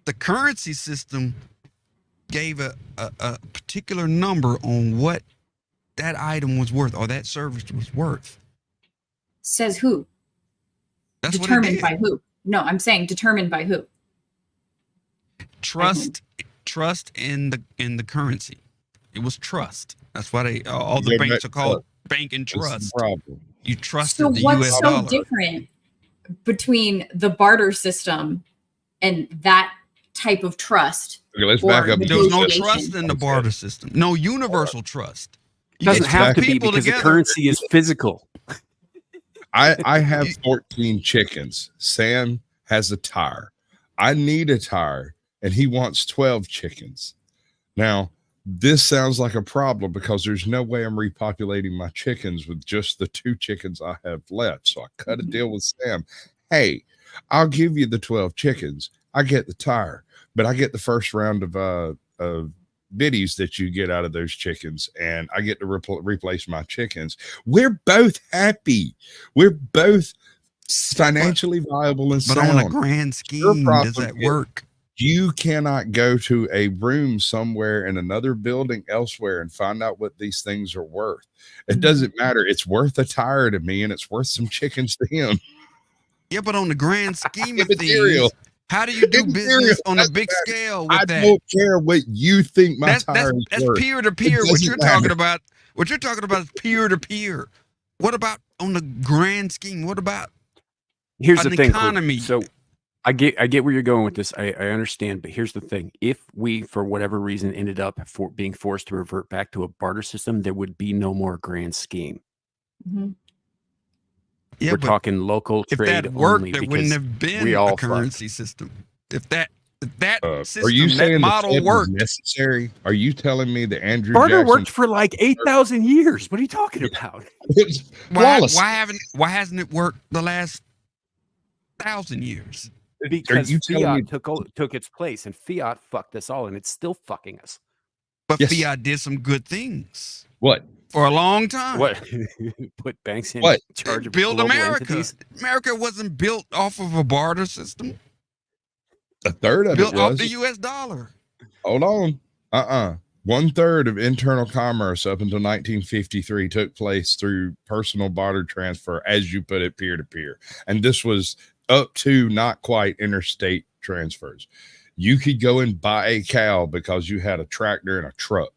The currency system gave a particular number on what that item was worth or that service was worth. Says who? That's what it Determined did. by who? No, I'm saying determined by who? Trust in the currency. It was trust. That's why they all the Yeah, banks but, are called bank and That's the trust. problem. You trusted So the what's US so dollar. different between the barter system and that type of trust? Okay, let's Or back up. the There was no negotiation. trust in the barter system. No universal trust. It doesn't Let's have back to up. be people because the together. currency is physical. I have 14 chickens. Sam has a tire. I need a tire, and he wants 12 chickens. Now, this sounds like a problem because there's no way I'm repopulating my chickens with just the 2 chickens I have left. So I cut a deal with Sam. Hey, I'll give you the 12 chickens. I get the tire, but I get the first round of biddies that you get out of those chickens, and I get to replace my chickens. We're both happy. We're both financially viable and But sound. on a grand scheme, does that work? You cannot go to a room somewhere in another building elsewhere and find out what these things are worth. It doesn't matter. It's worth a tire to me, and it's worth some chickens to him. Yeah, but on the grand scheme of Immaterial. things, how do you do Immaterial. business on a Doesn't big matter. scale with I that? don't care what you think my tire is That's worth. peer to peer. It What doesn't you're matter. talking about, is peer to peer. What about on the grand scheme? What about Here's an the thing, economy? So I get where you're going with this. I understand, but here's the thing: if we, for whatever reason, ended up being forced to revert back to a barter system, there would be no more grand scheme. Mhm. Yeah, We're but talking local if trade that worked, only there because wouldn't have been we all a currency system. If that system, Are you saying that model the Fed was worked, necessary? Are you telling me that Andrew barter Jackson worked for like 8,000 years. What are you talking about? was why flawless? why hasn't it worked the last 1,000 years? Because you telling fiat took its place, and fiat fucked us all, and it's still fucking us. But Yes. fiat did some good things What? for a long time. What? Put banks in What? charge of Build global America. entities? America wasn't built off of a barter system. A third of Built it off was. the U.S. dollar. Hold on. 1/3 of internal commerce up until 1953 took place through personal barter transfer, as you put it, peer to peer. And this was up to not quite interstate transfers. You could go and buy a cow because you had a tractor and a truck.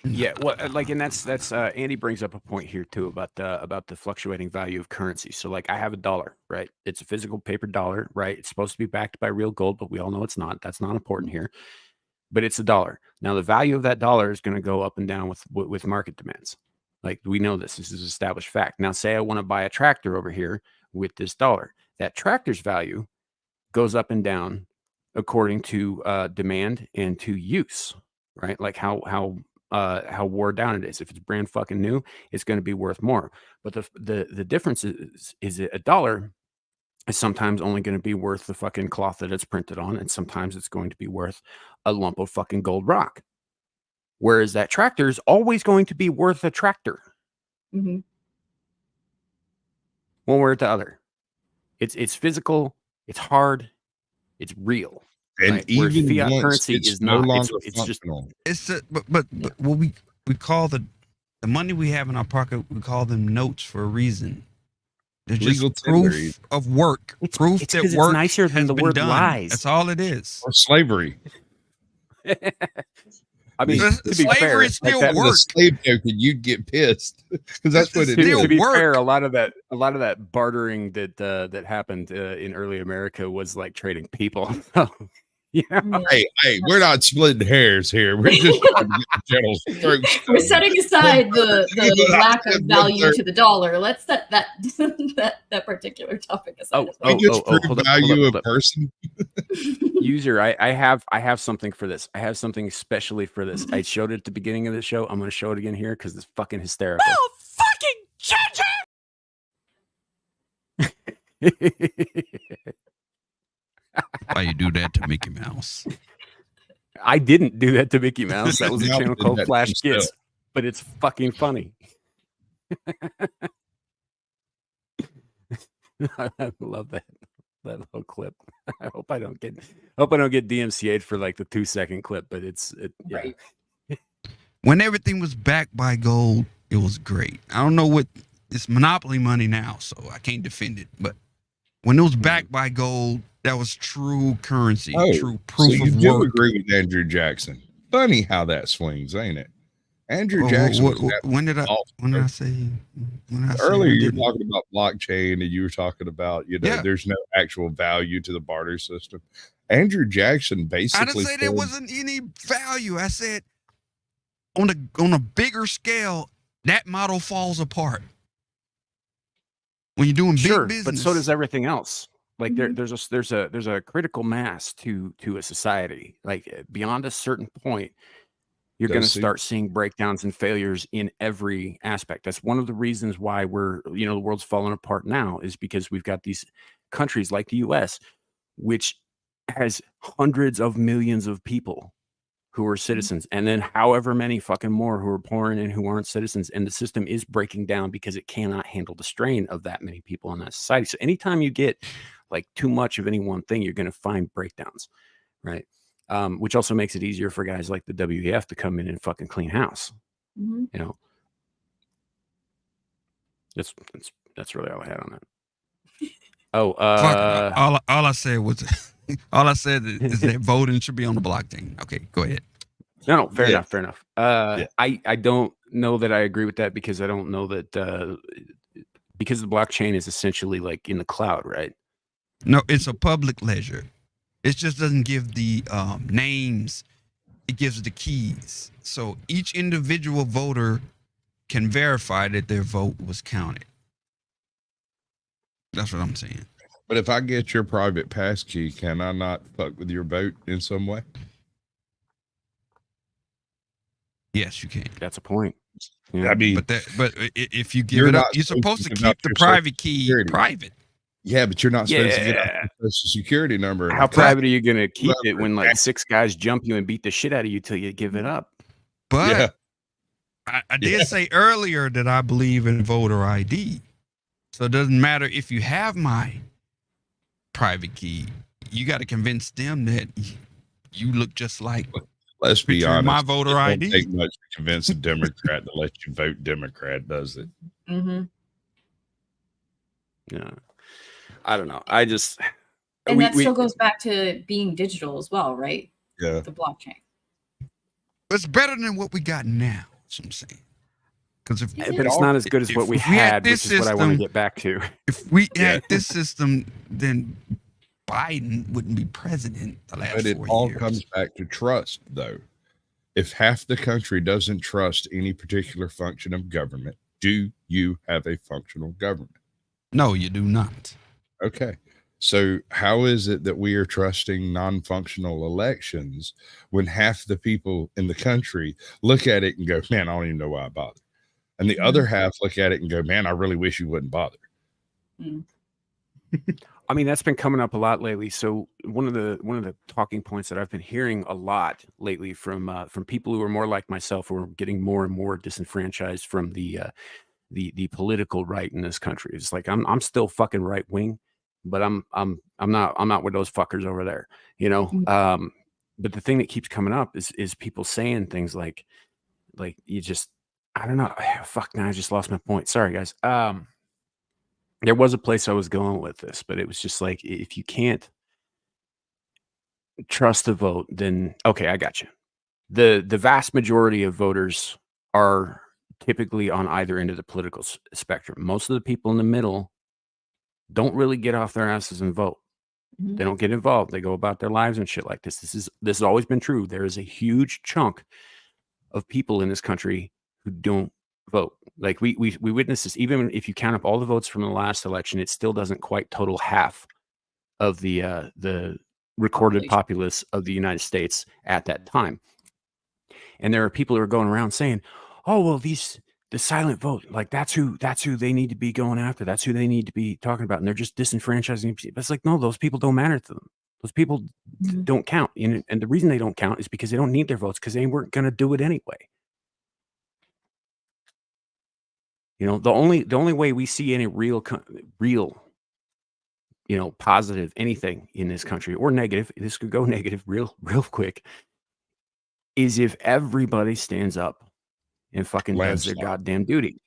Yeah, well, and that's Andy brings up a point here too about the fluctuating value of currency. So, like, I have a dollar, right? It's a physical paper dollar, right? It's supposed to be backed by real gold, but we all know it's not. That's not important here. But it's a dollar. Now, the value of that dollar is going to go up and down with market demands. Like, we know this. This is established fact. Now, say I want to buy a tractor over here with this dollar. That tractor's value goes up and down according to demand and to use, right? Like how wore down it is. If it's brand fucking new, it's going to be worth more. But the difference is a dollar is sometimes only going to be worth the fucking cloth that it's printed on, and sometimes it's going to be worth a lump of fucking gold rock. Whereas that tractor is always going to be worth a tractor. Mhm. One way or the other. It's physical, it's hard, it's real. And right? Whereas even fiat once currency it's is no not. longer It's just functional. It's but what we call the money we have in our pocket, we call them notes for a reason. They're just Legal tender, proof of work. Proof it's that 'cause it's work nicer than has the been word done. lies. That's all it is. or slavery. I mean, The to be slavery fair, is still like that, With a work. slave token, you'd get pissed because that's what it Still is. to be work. fair, a lot of that bartering that happened in early America was like trading people. So, yeah, Yeah. Hey, we're not splitting hairs here. We're just trying to get the general's throat. We're setting aside the lack of value to the dollar. Let's set that that particular topic aside. We just prove hold value up. of person. User, I have something for this. I have something especially for this. I showed it at the beginning of the show. I'm going to show it again here because it's fucking hysterical. Oh, fucking Why you do that to Mickey Mouse? I didn't do that to Mickey Mouse. That was a Mouse channel did called that to Flash himself. Kids, but it's fucking funny. I love that little clip. I hope I don't get DMCA'd for like the 2-second clip, but yeah. Right. When everything was backed by gold, it was great. I don't know what it's monopoly money now, so I can't defend it. But when it was backed by gold, that was true currency, true proof so you of do work. agree with Andrew Jackson. Funny how that swings, ain't it? Andrew Jackson. When did I say? Earlier, you were talking about blockchain, and you were talking about there's no actual value to the barter system. Andrew Jackson basically. I didn't say there wasn't any value. I said on a bigger scale, that model falls apart. When you're doing big business, but so does everything else. Like there's a critical mass to a society. Like beyond a certain point, you're going to start seeing breakdowns and failures in every aspect. That's one of the reasons why the world's falling apart now, is because we've got these countries like the US, which has hundreds of millions of people who are citizens, and then however many fucking more who are pouring in who aren't citizens, and the system is breaking down because it cannot handle the strain of that many people in that society. So anytime you get like too much of any one thing, you're going to find breakdowns, right? Which also makes it easier for guys like the WEF to come in and fucking clean house. Mm-hmm. You know, that's really all I had on that. Oh, all I said was, all I said is that voting should be on the blockchain. Okay, go ahead. No, fair enough. I don't know that I agree with that, because I don't know that because the blockchain is essentially like in the cloud, right? No, it's a public ledger. It just doesn't give the names. It gives the keys. So each individual voter can verify that their vote was counted. That's what I'm saying. But if I get your private pass key, can I not fuck with your vote in some way? Yes, you can. That's a point. Yeah. I mean, but if you give it up, you're supposed to keep the private key private. Yeah, but you're not supposed to get a social security number. How private are you going to keep it when like 6 guys jump you and beat the shit out of you till you give it up? But I did say earlier that I believe in voter ID. So it doesn't matter if you have my private key. You got to convince them that you look just like. Let's be honest. My voter ID. It doesn't take much to convince a Democrat to let you vote Democrat, does it? Mm-hmm. Yeah. I don't know. I just. And that still goes back to being digital as well, right? Yeah. The blockchain. It's better than what we got now. That's what I'm saying. Because but it's not as good as what we had, which is what I want to get back to. If we had this system, then Biden wouldn't be president the last 4 years. But it all comes back to trust, though. If half the country doesn't trust any particular function of government, do you have a functional government? No, you do not. Okay. So how is it that we are trusting non-functional elections when half the people in the country look at it and go, man, I don't even know why I bother. And the other half look at it and go, man, I really wish you wouldn't bother. I mean, that's been coming up a lot lately. So one of the talking points that I've been hearing a lot lately from people who are more like myself, who are getting more and more disenfranchised from the political right in this country. It's like I'm still fucking right wing, but I'm not with those fuckers over there, you know. But the thing that keeps coming up is people saying things like you just, I don't know. Fuck, now I just lost my point. Sorry, guys. There was a place I was going with this, but it was just like, if you can't trust the vote, then okay, I got you. The vast majority of voters are typically on either end of the political spectrum. Most of the people in the middle don't really get off their asses and vote. They don't get involved. They go about their lives and shit like this. This has always been true. There is a huge chunk of people in this country who don't vote. Like we witnessed this. Even if you count up all the votes from the last election, it still doesn't quite total half of the recorded populace of the United States at that time. And there are people who are going around saying, "Oh, well, the silent vote, like that's who they need to be going after. That's who they need to be talking about." And they're just disenfranchising people. It's like, no, those people don't matter to them. Those people don't count. And the reason they don't count is because they don't need their votes, because they weren't going to do it anyway. You know, the only way we see any real, you know, positive anything in this country, or negative, this could go negative real quick, is if everybody stands up and fucking does their goddamn duty.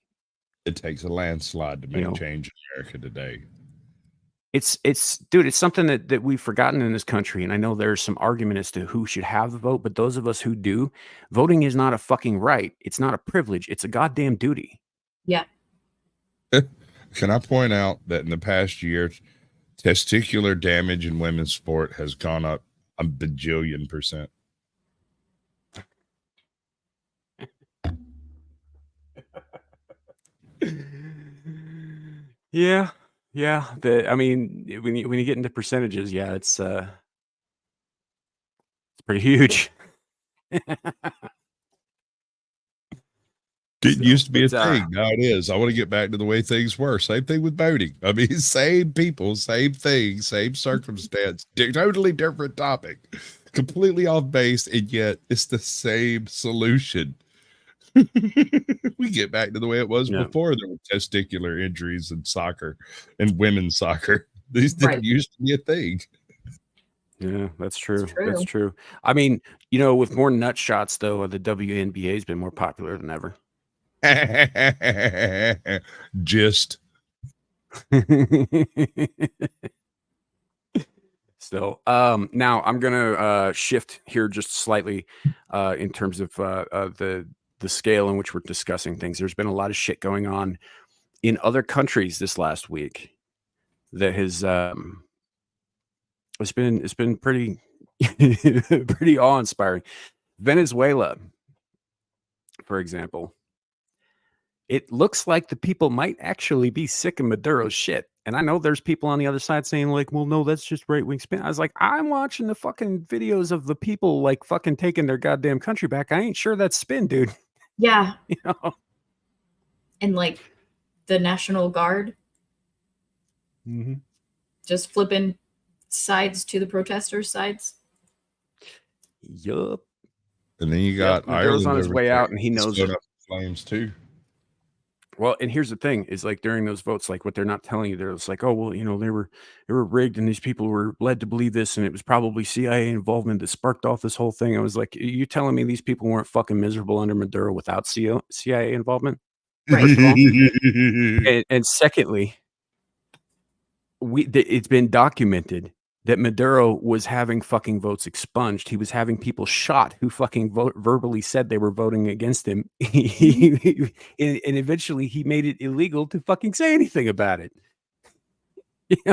It takes a landslide to make change in America today. It's dude, it's something that we've forgotten in this country. And I know there's some argument as to who should have the vote, but those of us who do, voting is not a fucking right. It's not a privilege. It's a goddamn duty. Yeah. Can I point out that in the past year, testicular damage in women's sport has gone up a bajillion %? Yeah. I mean, when you get into percentages, yeah, it's pretty huge. It used to be a thing. Now it is. I want to get back to the way things were. Same thing with voting. I mean, same people, same thing, same circumstance, totally different topic, completely off base, and yet it's the same solution. We get back to the way it was before there were testicular injuries in soccer and women's soccer. These didn't used to be a thing. Yeah, that's true. That's true. I mean, you know, with more nut shots, though, the WNBA has been more popular than ever. Just still now I'm gonna shift here just slightly in terms of the scale in which we're discussing things. There's been a lot of shit going on in other countries this last week that has it's been pretty pretty awe-inspiring. Venezuela, for example. It looks like the people might actually be sick of Maduro's shit. And I know there's people on the other side saying like, well, no, that's just right-wing spin. I was like, I'm watching the fucking videos of the people like fucking taking their goddamn country back. I ain't sure that's spin, dude. Yeah. You know? And like the National Guard just flipping sides to the protesters' sides. Yup. And then you got Maduro's on his way out, and he knows it. Flames too. Well, and here's the thing: is like during those votes, like what they're not telling you, they're just like, oh, well, you know, they were rigged, and these people were led to believe this, and it was probably CIA involvement that sparked off this whole thing. I was like, you telling me these people weren't fucking miserable under Maduro without CIA involvement? First of all, and secondly, it's been documented that Maduro was having fucking votes expunged. He was having people shot who fucking verbally said they were voting against him. And eventually he made it illegal to fucking say anything about it. Yeah.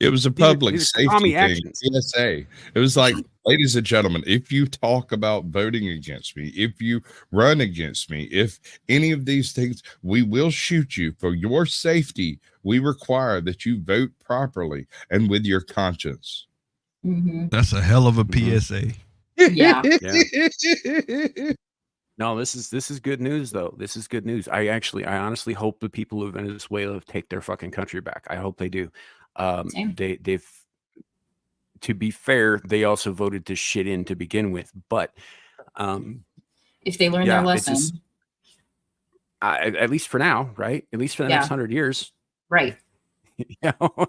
It was a public safety thing. PSA. It was like, ladies and gentlemen, if you talk about voting against me, if you run against me, if any of these things, we will shoot you. For your safety, we require that you vote properly and with your conscience. Mm-hmm. That's a hell of a PSA. Yeah. No, this is good news though. This is good news. I honestly hope the people of Venezuela take their fucking country back. I hope they do. Same. They've, to be fair, they also voted this shit in to begin with. But if they learn their lesson, at least for now, right? At least for the next 100 years, right? You know?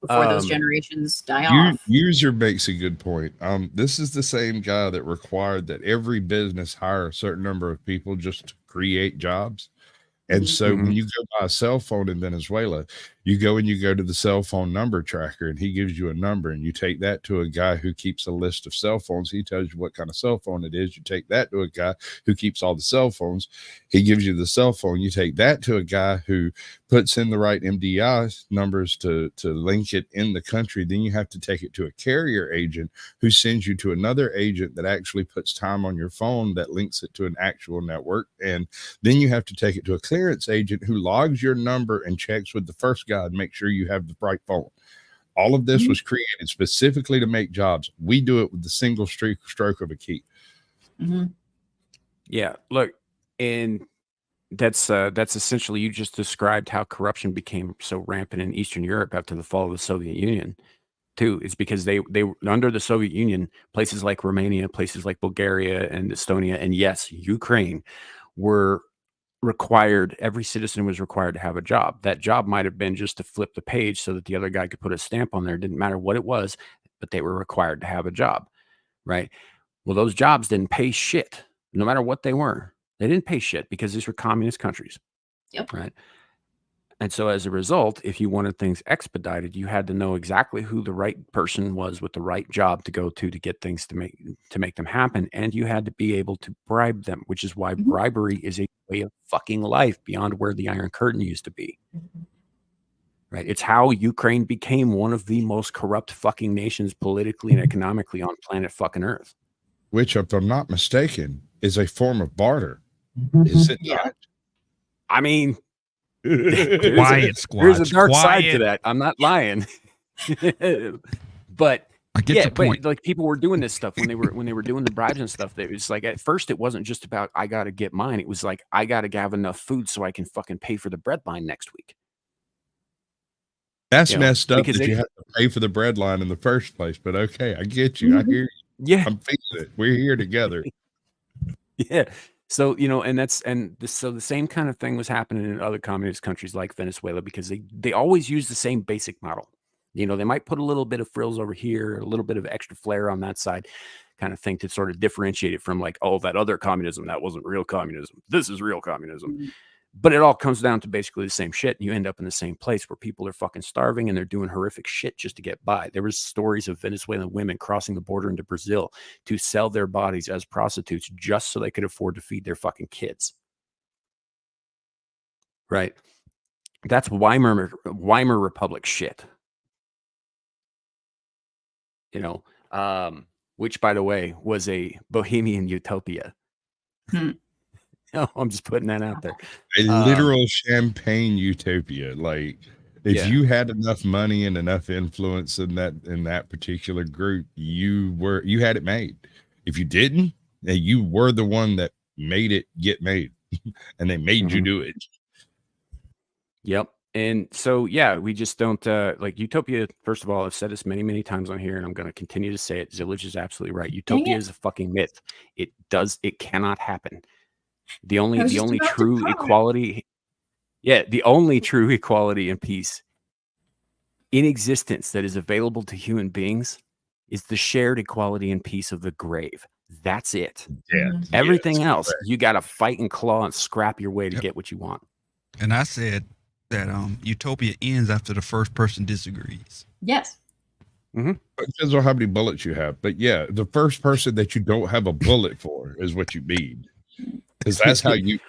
Before those generations die off. User makes a good point. This is the same guy that required that every business hire a certain number of people just to create jobs. And so when you go buy a cell phone in Venezuela, you go to the cell phone number tracker and he gives you a number and you take that to a guy who keeps a list of cell phones. He tells you what kind of cell phone it is. You take that to a guy who keeps all the cell phones. He gives you the cell phone. You take that to a guy who puts in the right MDI numbers to link it in the country. Then you have to take it to a carrier agent who sends you to another agent that actually puts time on your phone that links it to an actual network. And then you have to take it to a clearance agent who logs your number and checks with the first guy and make sure you have the right phone. All of this was created specifically to make jobs. We do it with the single stroke of a key. Yeah, look, and that's essentially, you just described how corruption became so rampant in Eastern Europe after the fall of the Soviet Union. Too, it's because they under the Soviet Union, places like Romania, places like Bulgaria and Estonia, and yes, Ukraine, were required, every citizen was required to have a job. That job might have been just to flip the page so that the other guy could put a stamp on there. It didn't matter what it was, but they were required to have a job, right? Well, those jobs didn't pay shit, no matter what they were. They didn't pay shit because these were communist countries. Yep. Right. And so as a result, if you wanted things expedited, you had to know exactly who the right person was with the right job to go to get things to make them happen. And you had to be able to bribe them, which is why bribery is a way of fucking life beyond where the Iron Curtain used to be. Right? It's how Ukraine became one of the most corrupt fucking nations politically and economically on planet fucking Earth. Which, if I'm not mistaken, is a form of barter. Is it not? I mean, Quiet, squad. There's a dark side to that. I'm not lying. But I get the point. But like, people were doing this stuff when they were doing the bribes and stuff. It was like, at first it wasn't just about I got to get mine. It was like, I got to have enough food so I can fucking pay for the bread line next week. That's messed up because you have to pay for the bread line in the first place. But okay, I get you. I hear you. Yeah, I'm feeling it. We're here together. Yeah. So, so the same kind of thing was happening in other communist countries like Venezuela, because they always use the same basic model. They might put a little bit of frills over here, a little bit of extra flair on that side, kind of thing, to sort of differentiate it from like, oh, that other communism, that wasn't real communism. This is real communism. But it all comes down to basically the same shit. And you end up in the same place where people are fucking starving and they're doing horrific shit just to get by. There was stories of Venezuelan women crossing the border into Brazil to sell their bodies as prostitutes just so they could afford to feed their fucking kids. Right? That's Weimar Republic shit. Which, by the way, was a bohemian utopia. No, I'm just putting that out there. A literal champagne utopia. Like, if you had enough money and enough influence in that particular group, you had it made. If you didn't, you were the one that made it get made, and they made you do it. Yep. And so, yeah, we just don't like utopia. First of all, I've said this many, many times on here, and I'm going to continue to say it. Zillage is absolutely right. Utopia is a fucking myth. It cannot happen. The only true equality, the only true equality and peace in existence that is available to human beings is the shared equality and peace of the grave. That's it. Yeah. Everything else, you got to fight and claw and scrap your way to get what you want. And I said that utopia ends after the first person disagrees. Yes. It depends on how many bullets you have. But yeah, the first person that you don't have a bullet for is what you need. Because that's how you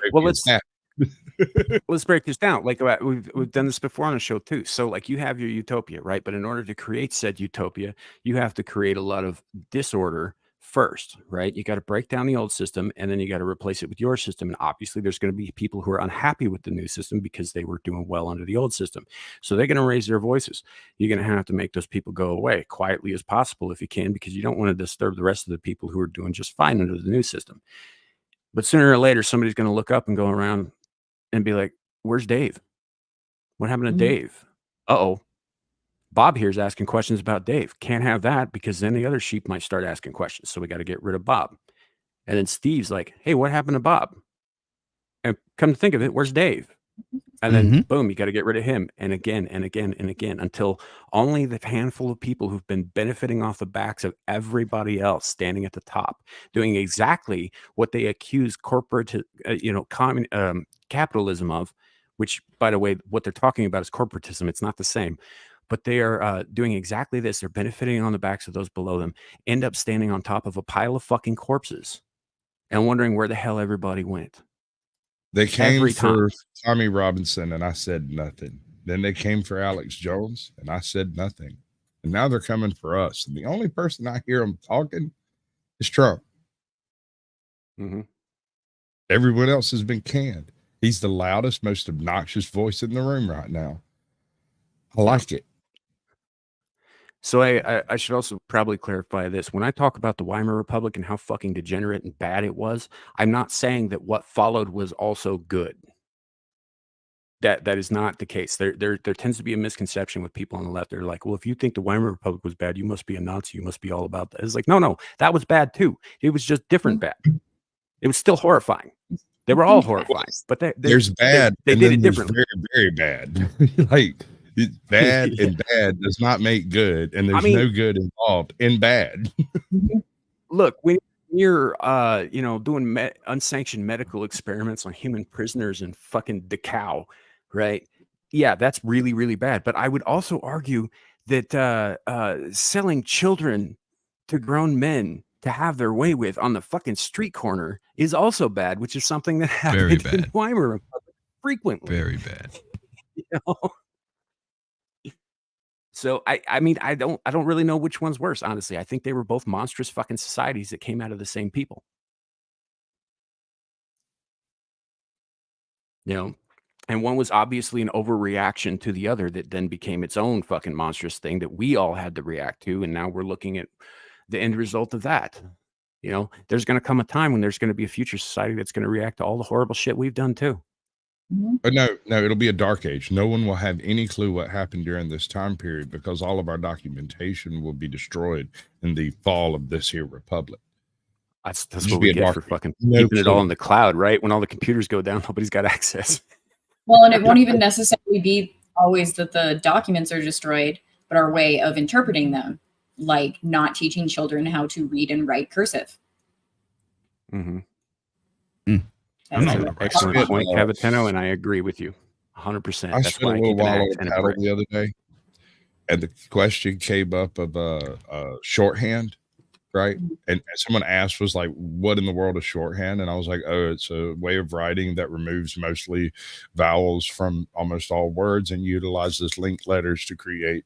Let's break this down. Like we've done this before on the show too. So like you have your utopia, right? But in order to create said utopia, you have to create a lot of disorder first, right? You got to break down the old system and then you got to replace it with your system. And obviously there's going to be people who are unhappy with the new system because they were doing well under the old system. So they're going to raise their voices. You're going to have to make those people go away quietly as possible if you can, because you don't want to disturb the rest of the people who are doing just fine under the new system. But sooner or later, somebody's going to look up and go around and be like, where's Dave? What happened to Dave? Uh-oh. Bob here's asking questions about Dave. Can't have that because then the other sheep might start asking questions. So we got to get rid of Bob. And then Steve's like, hey, what happened to Bob? And come to think of it, where's Dave? And then boom, you got to get rid of him. And again, and again, and again, until only the handful of people who've been benefiting off the backs of everybody else standing at the top, doing exactly what they accuse corporate, capitalism of, which, by the way, what they're talking about is corporatism. It's not the same. But they are doing exactly this. They're benefiting on the backs of those below them, end up standing on top of a pile of fucking corpses and wondering where the hell everybody went. They came for Tommy Robinson, and I said nothing. Then they came for Alex Jones, and I said nothing. And now they're coming for us. And the only person I hear them talking is Trump. Everyone else has been canned. He's the loudest, most obnoxious voice in the room right now. I like it. So I should also probably clarify this. When I talk about the Weimar Republic and how fucking degenerate and bad it was, I'm not saying that what followed was also good. That is not the case. There tends to be a misconception with people on the left. They're like, well, if you think the Weimar Republic was bad, you must be a Nazi. You must be all about that. It's like, no, that was bad too. It was just different bad. It was still horrifying. They were all horrifying, but there's bad. They did it differently. Very, very bad. Like, bad and bad does not make good, and there's no good involved in bad. Look, when you're doing unsanctioned medical experiments on human prisoners in fucking Dachau, right? Yeah, that's really, really bad. But I would also argue that selling children to grown men to have their way with on the fucking street corner is also bad, which is something that happened in Weimar Republic frequently. Very bad. You know? So I mean, I don't really know which one's worse, honestly. I think they were both monstrous fucking societies that came out of the same people. You know, and one was obviously an overreaction to the other that then became its own fucking monstrous thing that we all had to react to. And now we're looking at the end result of that. You know, there's going to come a time when there's going to be a future society that's going to react to all the horrible shit we've done too. But no, it'll be a dark age. No one will have any clue what happened during this time period because all of our documentation will be destroyed in the fall of this here republic. That's what we get for fucking keeping it all in the cloud, right? When all the computers go down, nobody's got access. Well, and it won't even necessarily be always that the documents are destroyed, but our way of interpreting them, like not teaching children how to read and write cursive. Excellent point, Cavitano, and I agree with you 100%. I spent a little while on a paddle the other day, and the question came up of shorthand, right? And someone asked, was like, what in the world is shorthand? And I was like, oh, it's a way of writing that removes mostly vowels from almost all words and utilizes linked letters to create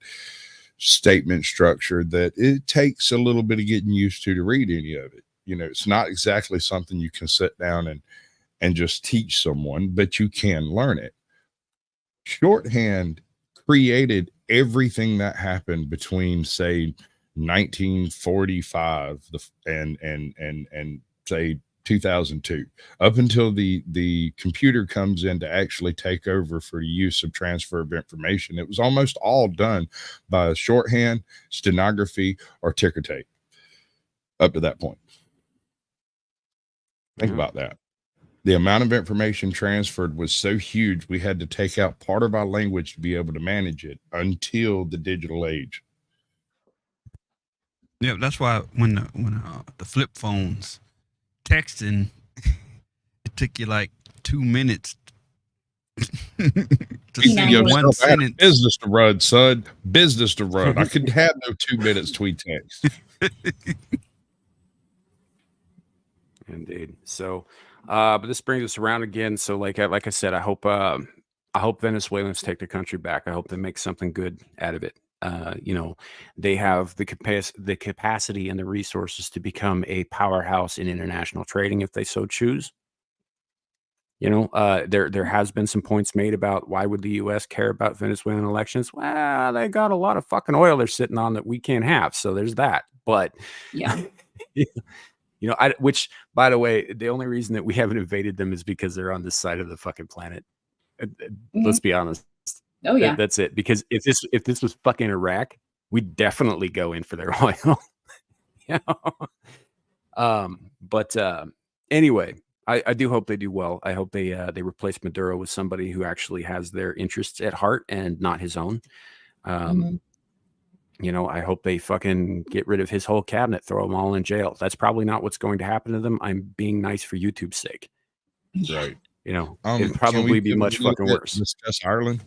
statement structure that it takes a little bit of getting used to read any of it. You know, it's not exactly something you can sit down and just teach someone, but you can learn it. Shorthand created everything that happened between, say, 1945 and say 2002, up until the computer comes in to actually take over for use of transfer of information. It was almost all done by shorthand, stenography, or ticker tape up to that point. Think about that. The amount of information transferred was so huge, we had to take out part of our language to be able to manage it until the digital age. Yeah, that's why when the flip phones texting, it took you like 2 minutes to see one sentence. Business to run, son. Business to run. I could have no 2 minutes tweet text. Indeed. So But this brings us around again. So like I said, I hope Venezuelans take the country back. I hope they make something good out of it. You know, they have the capacity and the resources to become a powerhouse in international trading if they so choose. You know, there has been some points made about why would the U.S. care about Venezuelan elections? Well, they got a lot of fucking oil they're sitting on that we can't have. So there's that. But Yeah. you know, which, by the way, the only reason that we haven't invaded them is because they're on this side of the fucking planet. Let's be honest. Oh yeah. That's it. Because if this was fucking Iraq, we'd definitely go in for their oil. You know? But anyway, I do hope they do well. I hope they replace Maduro with somebody who actually has their interests at heart and not his own. You know, I hope they fucking get rid of his whole cabinet, throw them all in jail. That's probably not what's going to happen to them. I'm being nice for YouTube's sake. Right. You know, Can it'd we probably be pivot much a little fucking bit worse. and discuss Ireland?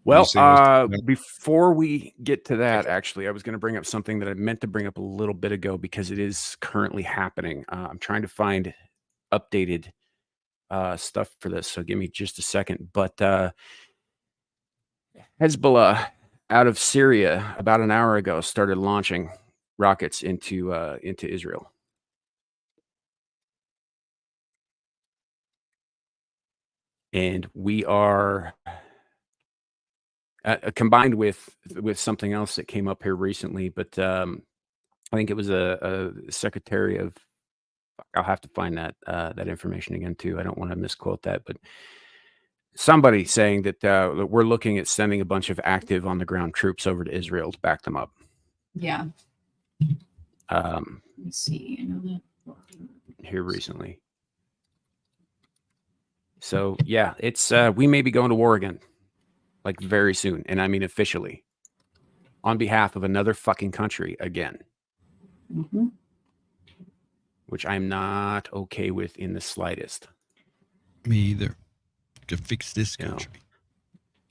Well, see what's- before we get to that, actually, I was going to bring up something that I meant to bring up a little bit ago because it is currently happening. I'm trying to find updated stuff for this, so give me just a second. But Hezbollah out of Syria about an hour ago started launching rockets into Israel. And we are combined with something else that came up here recently, but I think it was a secretary of. I'll have to find that information again too. I don't want to misquote that, but somebody saying that we're looking at sending a bunch of active on the ground troops over to Israel to back them up. Yeah. Let's see. I know that here recently. So yeah, it's we may be going to war again, like very soon, and I mean officially, on behalf of another fucking country again, which I'm not okay with in the slightest. Me either. To fix this country.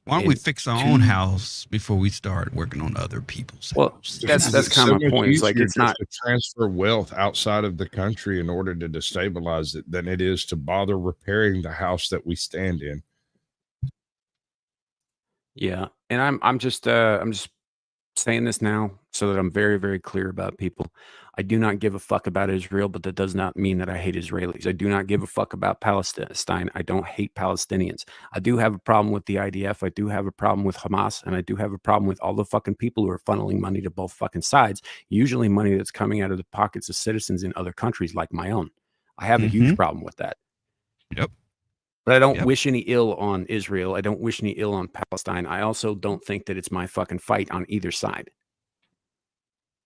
Why don't And we fix our own house before we start working on other people's house? That's kind of my point. It's like it's not to transfer wealth outside of the country in order to destabilize it than it is to bother repairing the house that we stand in. Yeah, and I'm just saying this now so that I'm very, very clear about people. I do not give a fuck about Israel, but that does not mean that I hate Israelis. I do not give a fuck about Palestine. I don't hate Palestinians. I do have a problem with the IDF. I do have a problem with Hamas, and I do have a problem with all the fucking people who are funneling money to both fucking sides, usually money that's coming out of the pockets of citizens in other countries like my own. I have a huge problem with that. Yep. But I don't wish any ill on Israel. I don't wish any ill on Palestine. I also don't think that it's my fucking fight on either side.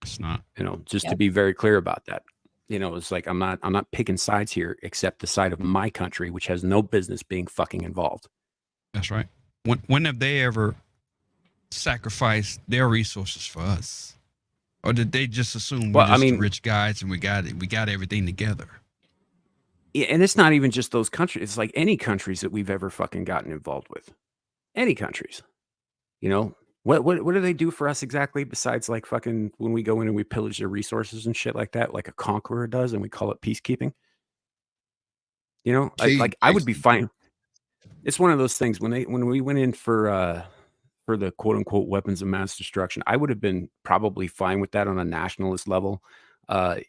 It's not. You know, just to be very clear about that. You know, it's like I'm not picking sides here except the side of my country, which has no business being fucking involved. That's right. When have they ever sacrificed their resources for us? Or did they just assume we're just the rich guys and we got everything together? Yeah, and it's not even just those countries. It's like any countries that we've ever fucking gotten involved with. Any countries. You know, what do they do for us exactly besides like fucking when we go in and we pillage their resources and shit like that, like a conqueror does, and we call it peacekeeping? You know, I would be fine. It's one of those things when we went in for the quote unquote weapons of mass destruction, I would have been probably fine with that on a nationalist level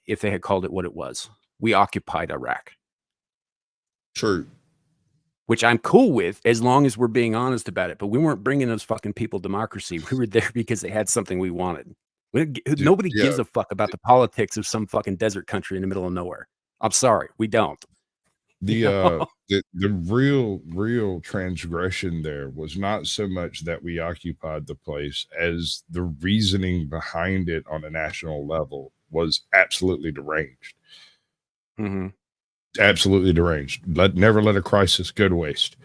if they had called it what it was. We occupied Iraq. True. Which I'm cool with as long as we're being honest about it. But we weren't bringing those fucking people democracy. We were there because they had something we wanted. Nobody gives a fuck about the politics of some fucking desert country in the middle of nowhere. I'm sorry, we don't. The real transgression there was not so much that we occupied the place as the reasoning behind it on a national level was absolutely deranged. Mm-hmm. Absolutely deranged. Never let a crisis go to waste.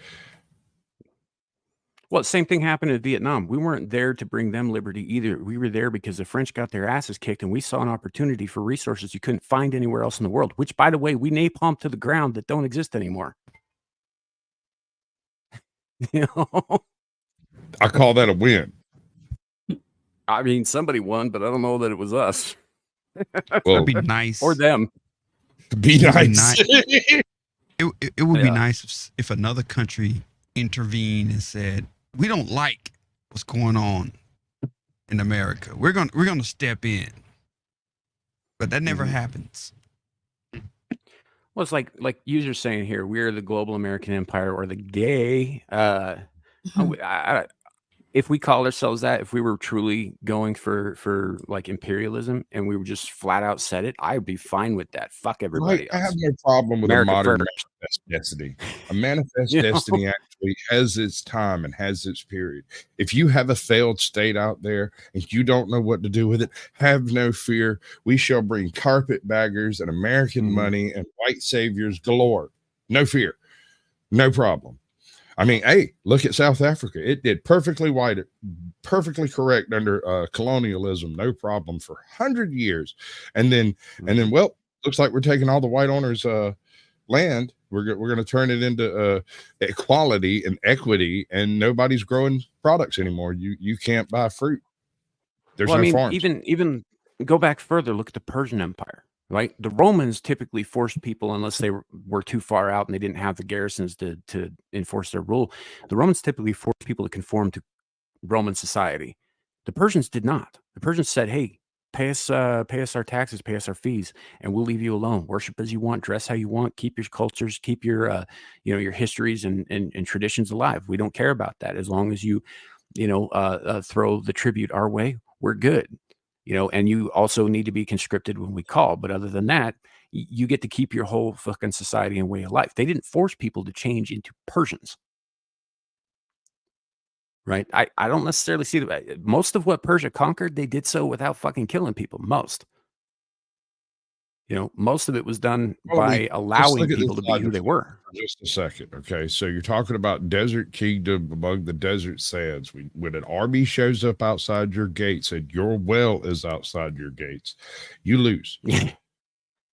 Well, same thing happened in Vietnam. We weren't there to bring them liberty either. We were there because the French got their asses kicked and we saw an opportunity for resources you couldn't find anywhere else in the world, which, by the way, we napalmed to the ground that don't exist anymore. You know? I call that a win. I mean, somebody won, but I don't know that it was us. Well, that'd be nice. Or them. Be It would be nice. it would be Yeah. nice if another country intervened and said, we don't like what's going on in America. We're gonna step in. But that never happens. Well, it's like you're saying here, we're the global American empire or the gay. If we call ourselves that, if we were truly going for like imperialism and we were just flat out said it, I'd be fine with that. Fuck everybody I have else. no problem with America a modern first. manifest destiny. A manifest You know? destiny actually has its time and has its period. If you have a failed state out there and you don't know what to do with it, have no fear. We shall bring carpetbaggers and American money and white saviors galore. No fear. No problem. I mean, hey, look at South Africa. It did perfectly white, perfectly correct under colonialism, no problem for 100 years. And then, well, looks like we're taking all the white owners' land. We're going to turn it into equality and equity, and nobody's growing products anymore. You can't buy fruit. There's no farms. Even go back further. Look at the Persian Empire. Right, the Romans typically forced people, unless they were too far out and they didn't have the garrisons to enforce their rule. The Romans typically forced people to conform to Roman society. The Persians did not. The Persians said, "Hey, pay us our taxes, pay us our fees, and we'll leave you alone. Worship as you want, dress how you want, keep your cultures, keep your your histories and traditions alive. We don't care about that as long as you throw the tribute our way. We're good." And you also need to be conscripted when we call. But other than that, you get to keep your whole fucking society and way of life. They didn't force people to change into Persians. Right? I don't necessarily see that. Most of what Persia conquered, they did so without fucking killing people. Most of it was done by allowing people to be who they were. For just a second, okay? So you're talking about desert kingdom among the desert sands. When an army shows up outside your gates and your well is outside your gates, you lose.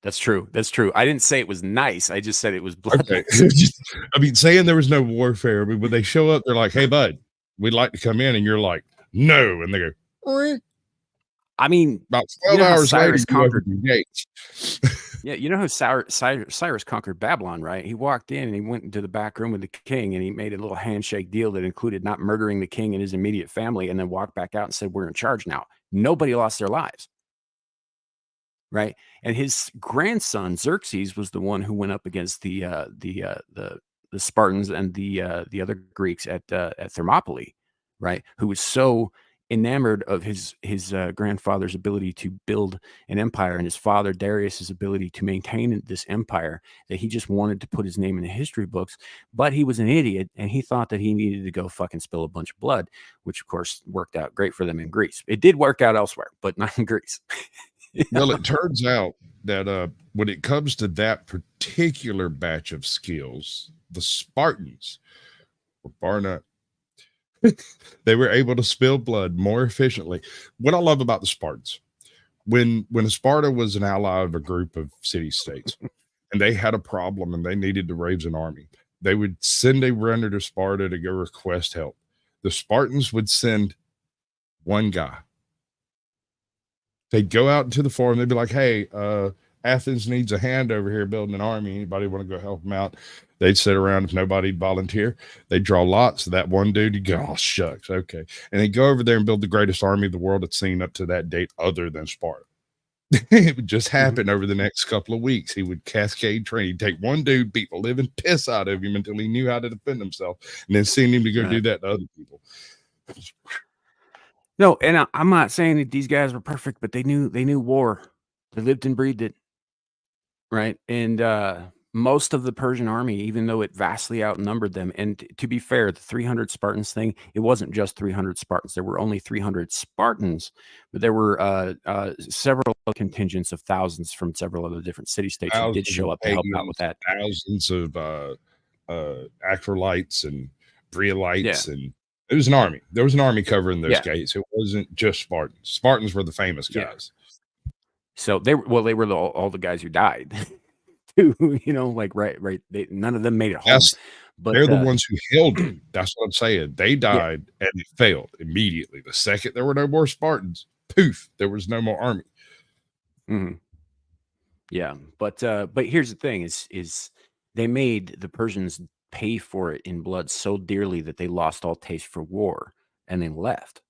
That's true. That's true. I didn't say it was nice. I just said it was bloodless. Okay. I mean, saying there was no warfare. I mean, when they show up, they're like, "Hey, bud, we'd like to come in," and you're like, "No," and they go, "Oink." I mean, about 12 hours later, Cyrus conquered the gates. Yeah, you know how Cyrus conquered Babylon, right? He walked in and he went into the back room with the king and he made a little handshake deal that included not murdering the king and his immediate family, and then walked back out and said, "We're in charge now." Nobody lost their lives, right? And his grandson Xerxes was the one who went up against the Spartans and the other Greeks at Thermopylae, right? Who was so enamored of his grandfather's ability to build an empire and his father Darius's ability to maintain this empire, that he just wanted to put his name in the history books. But he was an idiot and he thought that he needed to go fucking spill a bunch of blood, which of course worked out great for them in Greece. It did work out elsewhere, but not in Greece. Well, it turns out that when it comes to that particular batch of skills, the Spartans were bar none. They were able to spill blood more efficiently. What I love about the Spartans, when Sparta was an ally of a group of city-states and they had a problem and they needed to raise an army, they would send a runner to Sparta to go request help. The Spartans would send one guy. They'd go out into the forum. They'd be like, "Hey, Athens needs a hand over here building an army. Anybody want to go help them out?" They'd sit around. If nobody'd volunteer, they'd draw lots. That one dude, he'd go, "Oh, shucks, okay." And they'd go over there and build the greatest army the world had seen up to that date other than Sparta. It would just happen over the next couple of weeks. He would cascade train. He'd take one dude, beat the living piss out of him until he knew how to defend himself, and then send him to go do that to other people. No, and I'm not saying that these guys were perfect, but they knew war. They lived and breathed it, right? And most of the Persian army, even though it vastly outnumbered them, and to be fair, the 300 Spartans thing, it wasn't just 300 Spartans. There were only 300 Spartans, but there were several contingents of thousands from several other different city-states who did show up to help out with that. Thousands of acolytes and Briolites, and it was an army. There was an army covering those gates. It wasn't just Spartans. Spartans were the famous guys. So they were all the guys who died. Too, right. None of them made it home. But they're the ones who held it. That's what I'm saying. They died and it failed immediately. The second there were no more Spartans, poof, there was no more army. Mm-hmm. Yeah, but here's the thing: is they made the Persians pay for it in blood so dearly that they lost all taste for war and then left.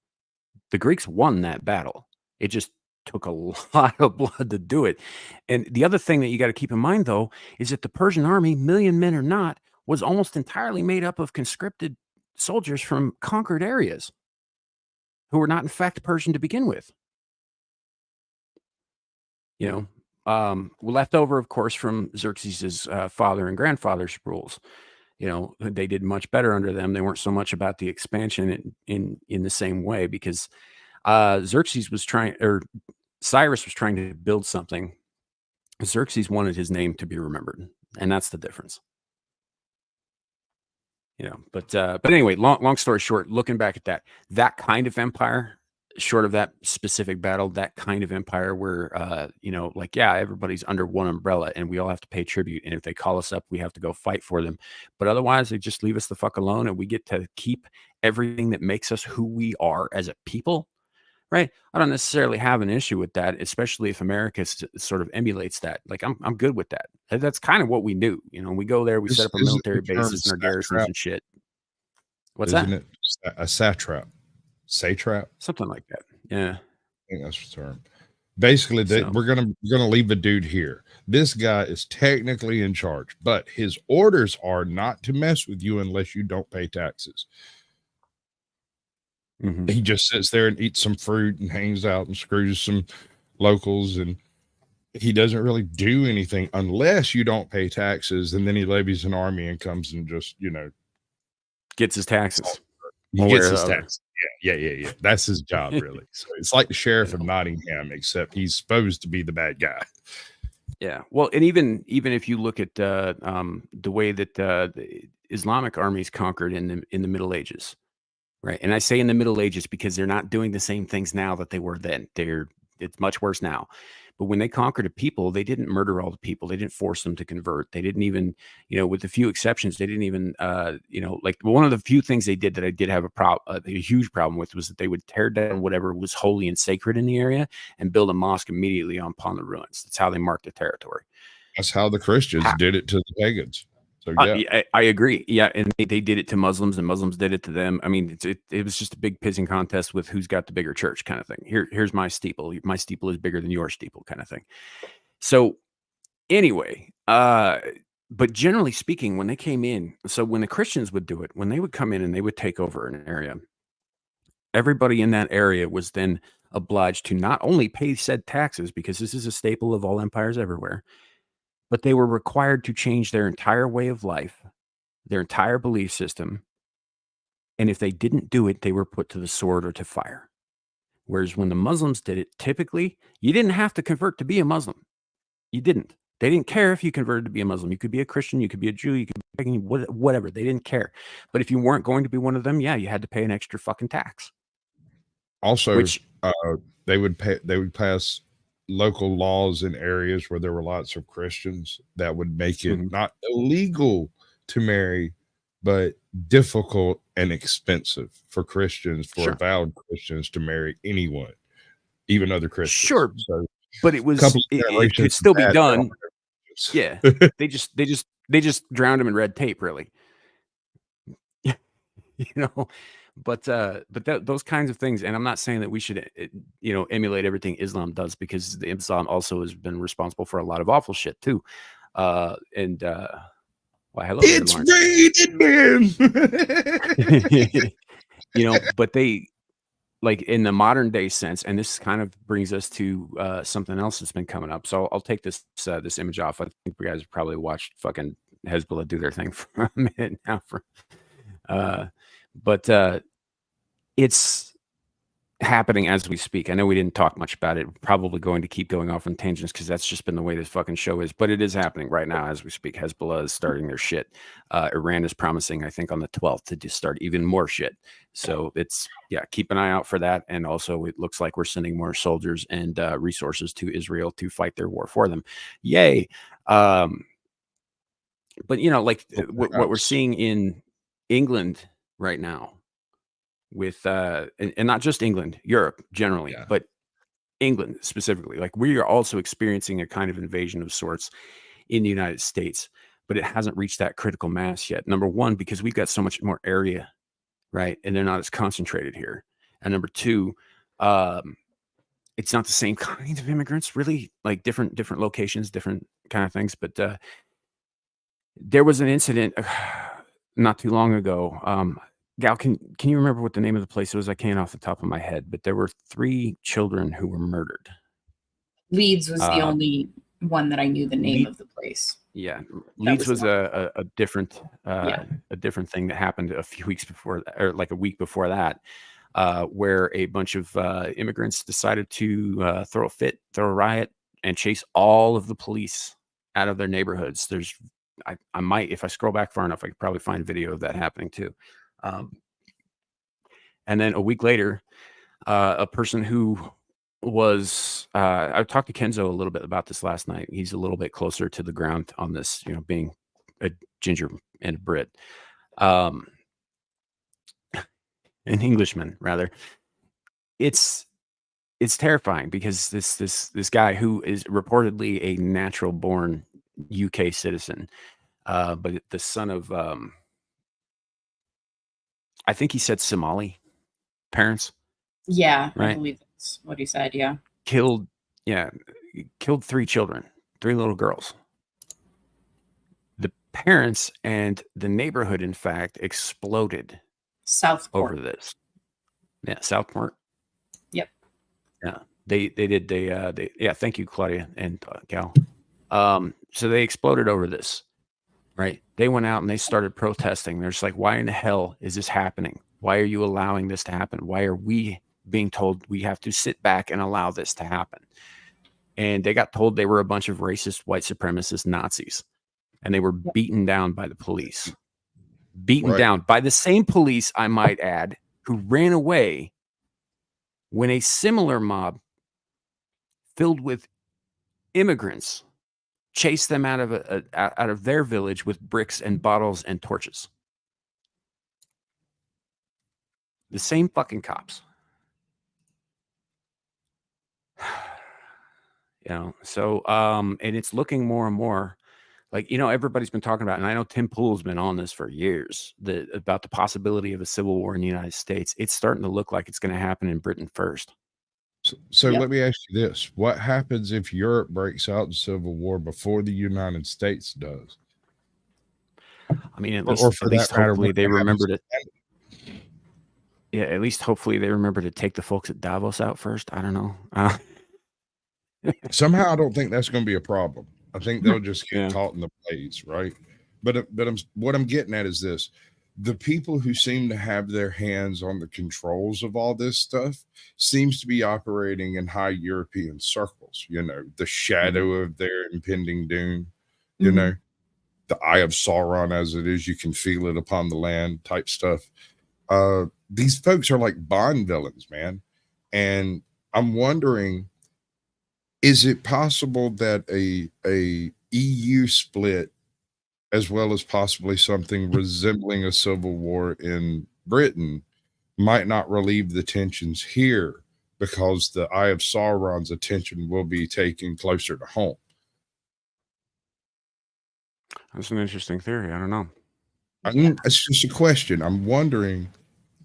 The Greeks won that battle. It just took a lot of blood to do it. And the other thing that you got to keep in mind, though, is that the Persian army, million men or not, was almost entirely made up of conscripted soldiers from conquered areas who were not, in fact, Persian to begin with. You know, left over, of course, from Xerxes' father and grandfather's rules. You know, they did much better under them. They weren't so much about the expansion in the same way, because Xerxes was trying, or Cyrus was trying to build something. Xerxes wanted his name to be remembered, and that's the difference. You know, but anyway, long story short, looking back at that kind of empire, short of that specific battle, that kind of empire where you know, like, yeah, everybody's under one umbrella and we all have to pay tribute, and if they call us up, we have to go fight for them. But otherwise, they just leave us the fuck alone, and we get to keep everything that makes us who we are as a people. Right. I don't necessarily have an issue with that, especially if America sort of emulates that. Like, I'm good with that. That's kind of what we do. You know, we go there, we set up our military bases and our garrisons and shit. What's that? Isn't it a satrap? Satrap? Something like that. Yeah. I think that's the term. Basically, we're gonna leave a dude here. This guy is technically in charge, but his orders are not to mess with you unless you don't pay taxes. Mm-hmm. He just sits there and eats some fruit and hangs out and screws some locals, and he doesn't really do anything unless you don't pay taxes. And then he levies an army and comes and just, you know, gets his taxes. He gets his taxes. Yeah. That's his job, really. So it's like the sheriff of Nottingham, except he's supposed to be the bad guy. Yeah. Well, and even if you look at the way that the Islamic armies conquered in the Middle Ages. Right. And I say in the Middle Ages because they're not doing the same things now that they were then. It's much worse now. But when they conquered a people, they didn't murder all the people. They didn't force them to convert. They didn't even, you know, with a few exceptions, they didn't even, you know, like one of the few things they did that I did have a huge problem with was that they would tear down whatever was holy and sacred in the area and build a mosque immediately upon the ruins. That's how they marked the territory. That's how the Christians did it to the pagans. So, yeah. I agree. Yeah, and they did it to Muslims, and Muslims did it to them. I mean, it was just a big pissing contest with who's got the bigger church kind of thing. Here's my steeple. My steeple is bigger than your steeple kind of thing. So anyway, but generally speaking, when they came in, so when the Christians would do it, when they would come in and they would take over an area, everybody in that area was then obliged to not only pay said taxes, because this is a staple of all empires everywhere, but they were required to change their entire way of life, their entire belief system. And if they didn't do it, they were put to the sword or to fire. Whereas when the Muslims did it, typically, you didn't have to convert to be a Muslim. You didn't. They didn't care if you converted to be a Muslim. You could be a Christian, you could be a Jew, you could be pagan, whatever. They didn't care. But if you weren't going to be one of them, yeah, you had to pay an extra fucking tax. Also, they would pass local laws in areas where there were lots of Christians that would make it not illegal to marry, but difficult and expensive for Christians, for avowed Christians to marry anyone, even other Christians. Sure. So, but it could still be done. Yeah. they just drowned him in red tape, really. You know, but those kinds of things, and I'm not saying that we should, you know, emulate everything Islam does, because the Islam also has been responsible for a lot of awful shit too. Why, hello, it's raining, man. You know, but they, like, in the modern day sense, and this kind of brings us to something else that's been coming up. So I'll take this image off. I think you guys have probably watched fucking Hezbollah do their thing for a minute now. But it's happening as we speak. I know we didn't talk much about it. We're probably going to keep going off on tangents because that's just been the way this fucking show is. But it is happening right now as we speak. Hezbollah is starting their shit. Iran is promising, I think, on the 12th to just start even more shit. So it's, yeah, keep an eye out for that. And also, it looks like we're sending more soldiers and resources to Israel to fight their war for them. Yay. But, you know, like what we're seeing in England right now with and not just England, Europe generally, but England specifically. Like, we are also experiencing a kind of invasion of sorts in the United States, but it hasn't reached that critical mass yet. Number one, because we've got so much more area, right? And they're not as concentrated here. And number two, it's not the same kind of immigrants, really, like different locations, different kind of things. But there was an incident not too long ago. Gal, can you remember what the name of the place was? I can't off the top of my head, but there were 3 children who were murdered. Leeds was the Uh, only one that I knew the name Le- of the place. Yeah, That Leeds was was not. a different Yeah. a different thing that happened a few weeks before, or like a week before that, where a bunch of immigrants decided to throw a fit, throw a riot, and chase all of the police out of their neighborhoods. I might, if I scroll back far enough, I could probably find a video of that happening too. And then a week later, a person who was I talked to Kenzo a little bit about this last night. He's a little bit closer to the ground on this, being a ginger and a Brit, an Englishman rather. It's terrifying because this guy who is reportedly a natural born UK citizen, but the son of I think he said Somali parents, Yeah, I right? believe that's what he said. Yeah. Killed 3 children, 3 little girls. The parents and the neighborhood, in fact, exploded Southport. over this. Yeah, Southport. Yep. Yeah, they did. Yeah. Thank you, Claudia and Gal. So they exploded over this, right? They went out and they started protesting. They're just like, why in the hell is this happening? Why are you allowing this to happen? Why are we being told we have to sit back and allow this to happen? And they got told they were a bunch of racist, white supremacist Nazis, and they were beaten down by the police. Beaten down by the same police, I might add, who ran away when a similar mob filled with immigrants chased them out of their village with bricks and bottles and torches. The same fucking cops. So and it's looking more and more like, everybody's been talking about, and I know Tim Pool's been on this for years, about the possibility of a civil war in the United States. It's starting to look like it's going to happen in Britain first. So let me ask you this. What happens if Europe breaks out in civil war before the United States does? I mean, at Or for least that matter, hopefully what they remember happens to. Yeah, at least hopefully they remember to take the folks at Davos out first. I don't know. Somehow I don't think that's going to be a problem. I think they'll just get Yeah. caught in the plays, right? But what I'm getting at is this. The people who seem to have their hands on the controls of all this stuff seems to be operating in high European circles, the shadow of their impending doom, the eye of Sauron as it is, you can feel it upon the land type stuff. These folks are like Bond villains, man. And I'm wondering, is it possible that a EU split, as well as possibly something resembling a civil war in Britain, might not relieve the tensions here because the Eye of Sauron's attention will be taken closer to home? That's an interesting theory. I don't know. It's just a question. I'm wondering,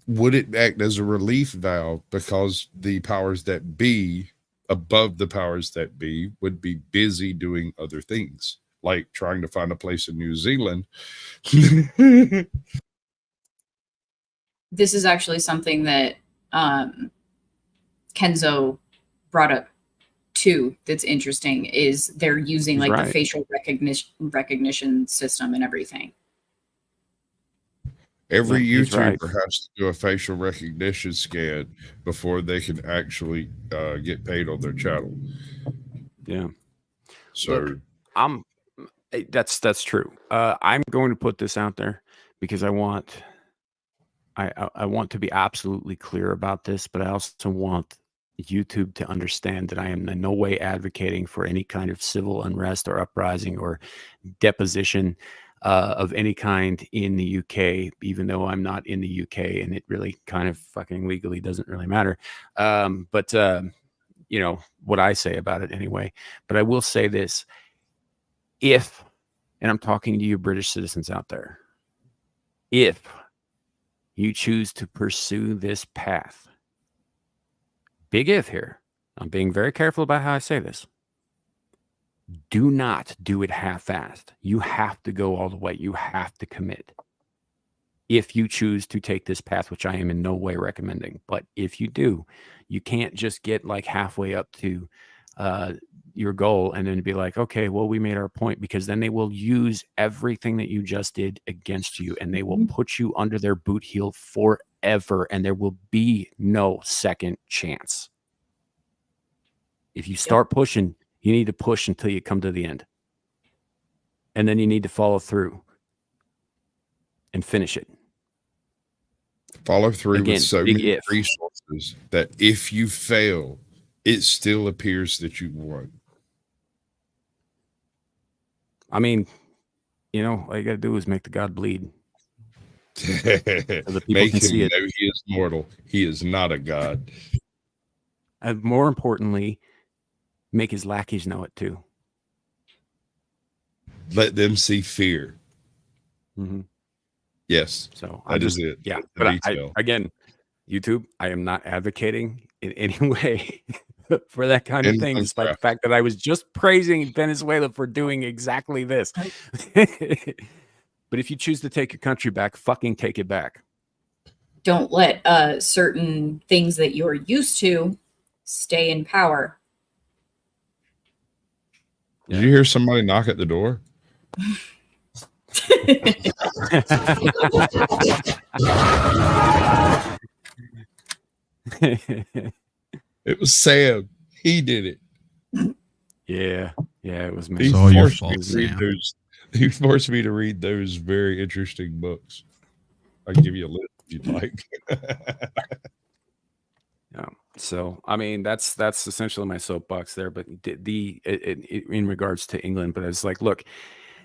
would it act as a relief valve because the powers that be, above the powers that be, would be busy doing other things, like trying to find a place in New Zealand? This is actually something that Kenzo brought up too. That's interesting. Is they're using He's like right. the facial recognition system and everything. Every He's right. YouTuber has to do a facial recognition scan before they can actually get paid on their channel. Yeah. So Look, that's true. I'm going to put this out there because I want to be absolutely clear about this, but I also want YouTube to understand that I am in no way advocating for any kind of civil unrest or uprising or deposition of any kind in the UK, even though I'm not in the UK and it really kind of fucking legally doesn't really matter. But you know, what I say about it anyway. But I will say this: if, and I'm talking to you British citizens out there, if you choose to pursue this path, big if here, I'm being very careful about how I say this. Do not do it half-assed. You have to go all the way. You have to commit. If you choose to take this path, which I am in no way recommending, but if you do, you can't just get like halfway up to your goal and then be like, okay, well, we made our point, because then they will use everything that you just did against you, and they will put you under their boot heel forever, and there will be no second chance. If you start pushing, you need to push until you come to the end. And then you need to follow through and finish it. Follow through Again, with so big many if. resources that if you fail, it still appears that you won. I mean, you know, all you got to do is make the god bleed. So the people Make can him see it. know he is mortal. He is not a god. And more importantly, make his lackeys know it too. Let them see fear. Mm-hmm. Yes. So that is it. Yeah. The But detail. again, YouTube, I am not advocating in any way for that kind of thing, despite the fact that I was just praising Venezuela for doing exactly this. But if you choose to take your country back, fucking take it back. Don't let certain things that you're used to stay in power. Did you hear somebody knock at the door? It was Sam. He did it. Yeah, it was me. It's all your fault, Sam. He forced me to read those very interesting books. I can give you a list if you'd like. Yeah. So, I mean, that's essentially my soapbox there. But in regards to England, but it's like, look,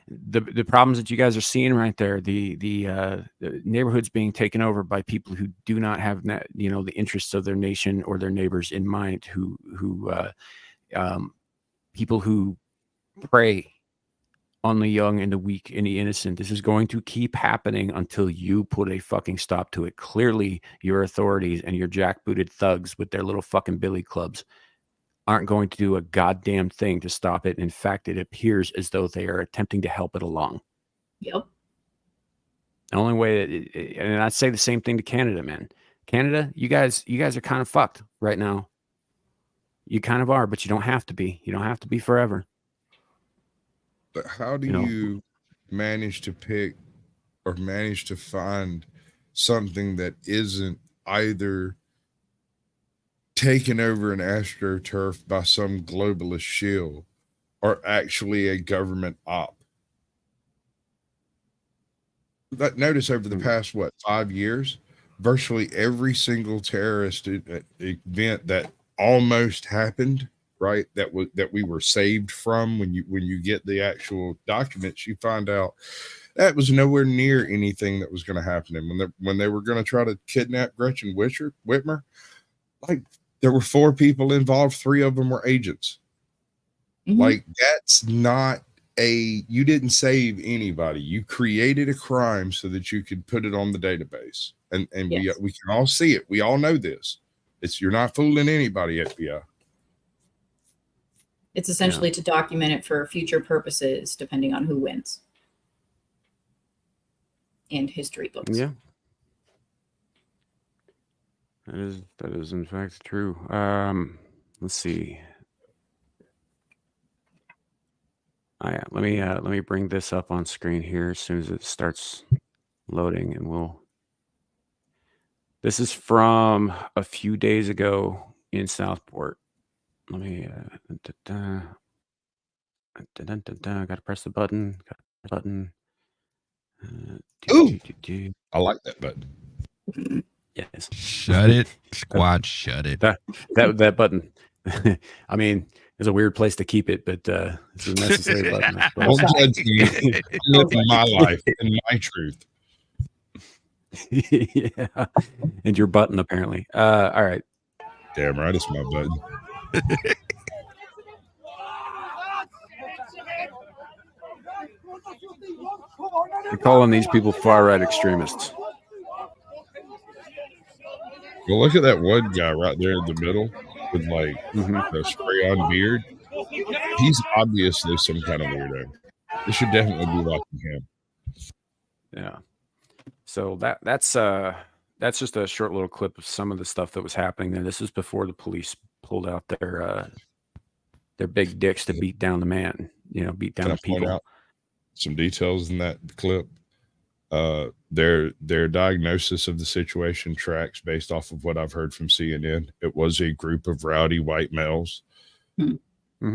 the problems that you guys are seeing right there, the neighborhoods being taken over by people who do not have the interests of their nation or their neighbors in mind, who people who prey on the young and the weak and the innocent. This is going to keep happening until you put a fucking stop to it. Clearly, your authorities and your jackbooted thugs with their little fucking billy clubs aren't going to do a goddamn thing to stop it. In fact, it appears as though they are attempting to help it along. Yep. The only way and I'd say the same thing to Canada, man. Canada, you guys are kind of fucked right now. You kind of are, but you don't have to be. You don't have to be forever. But how do you manage to pick or manage to find something that isn't either taken over an astroturf by some globalist shill or actually a government op? But notice over the past, 5 years, virtually every single terrorist event that almost happened, right, that we were saved from, when you get the actual documents, you find out that was nowhere near anything that was going to happen. And when they were going to try to kidnap Gretchen Whitmer, like, there were 4 people involved, 3 of them were agents. Mm-hmm. Like, that's not you didn't save anybody. You created a crime so that you could put it on the database. And yes, we can all see it. We all know this. You're not fooling anybody, FBI. It's essentially to document it for future purposes, depending on who wins. And history books. Yeah. That is in fact true. Let's see. Let me bring this up on screen here as soon as it starts loading, and this is from a few days ago in Southport. Let me gotta press the button. Ooh, I like that button. Yes. Shut it, squad. Shut it. That button. I mean, it's a weird place to keep it, but it's a necessary button. Don't judge me. I live in my life and my truth. Yeah, and your button apparently. All right. Damn right, it's my button. They're calling these people far right extremists. Well, look at that one guy right there in the middle with like Mhm. the spray on beard. He's obviously some kind of weirdo. They should definitely be watching him. Yeah. So that's just a short little clip of some of the stuff that was happening there. This is before the police pulled out their big dicks to beat down the man, beat down Can I the point people. out some details in that clip? Their diagnosis of the situation tracks based off of what I've heard from CNN. It was a group of rowdy white males. Mhm.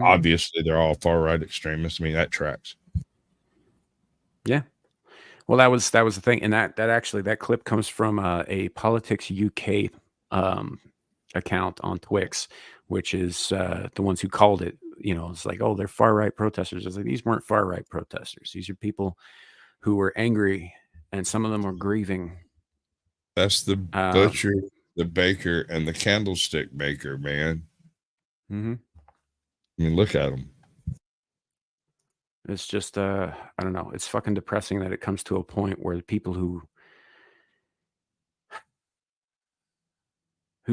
Obviously, they're all far right extremists. I mean, that tracks. Yeah. Well, that was the thing, and that clip comes from a Politics UK account on Twix, which is the ones who called it. It's like, oh, they're far right protesters. It's like, these weren't far right protesters. These are people who were angry, and some of them were grieving. That's the butcher, the baker, and the candlestick maker, man. Mm-hmm. I mean, look at them. It's just, I don't know. It's fucking depressing that it comes to a point where the people who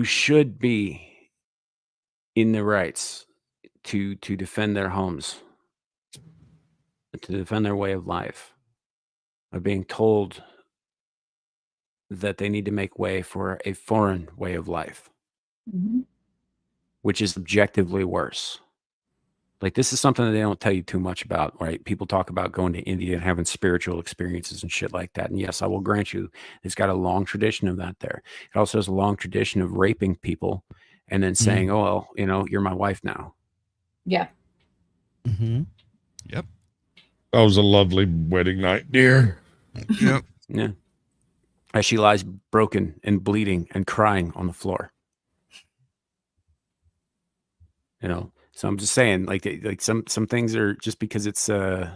should be in the rights to defend their homes, to defend their way of life, are being told that they need to make way for a foreign way of life, which is objectively worse. Like, this is something that they don't tell you too much about, right? People talk about going to India and having spiritual experiences and shit like that. And yes, I will grant you, it's got a long tradition of that there. It also has a long tradition of raping people and then saying, oh, well, you're my wife now. Yeah. Mm-hmm. Yep. That was a lovely wedding night, dear. Yep. Yeah. As she lies broken and bleeding and crying on the floor. So I'm just saying, like some things are just because it's not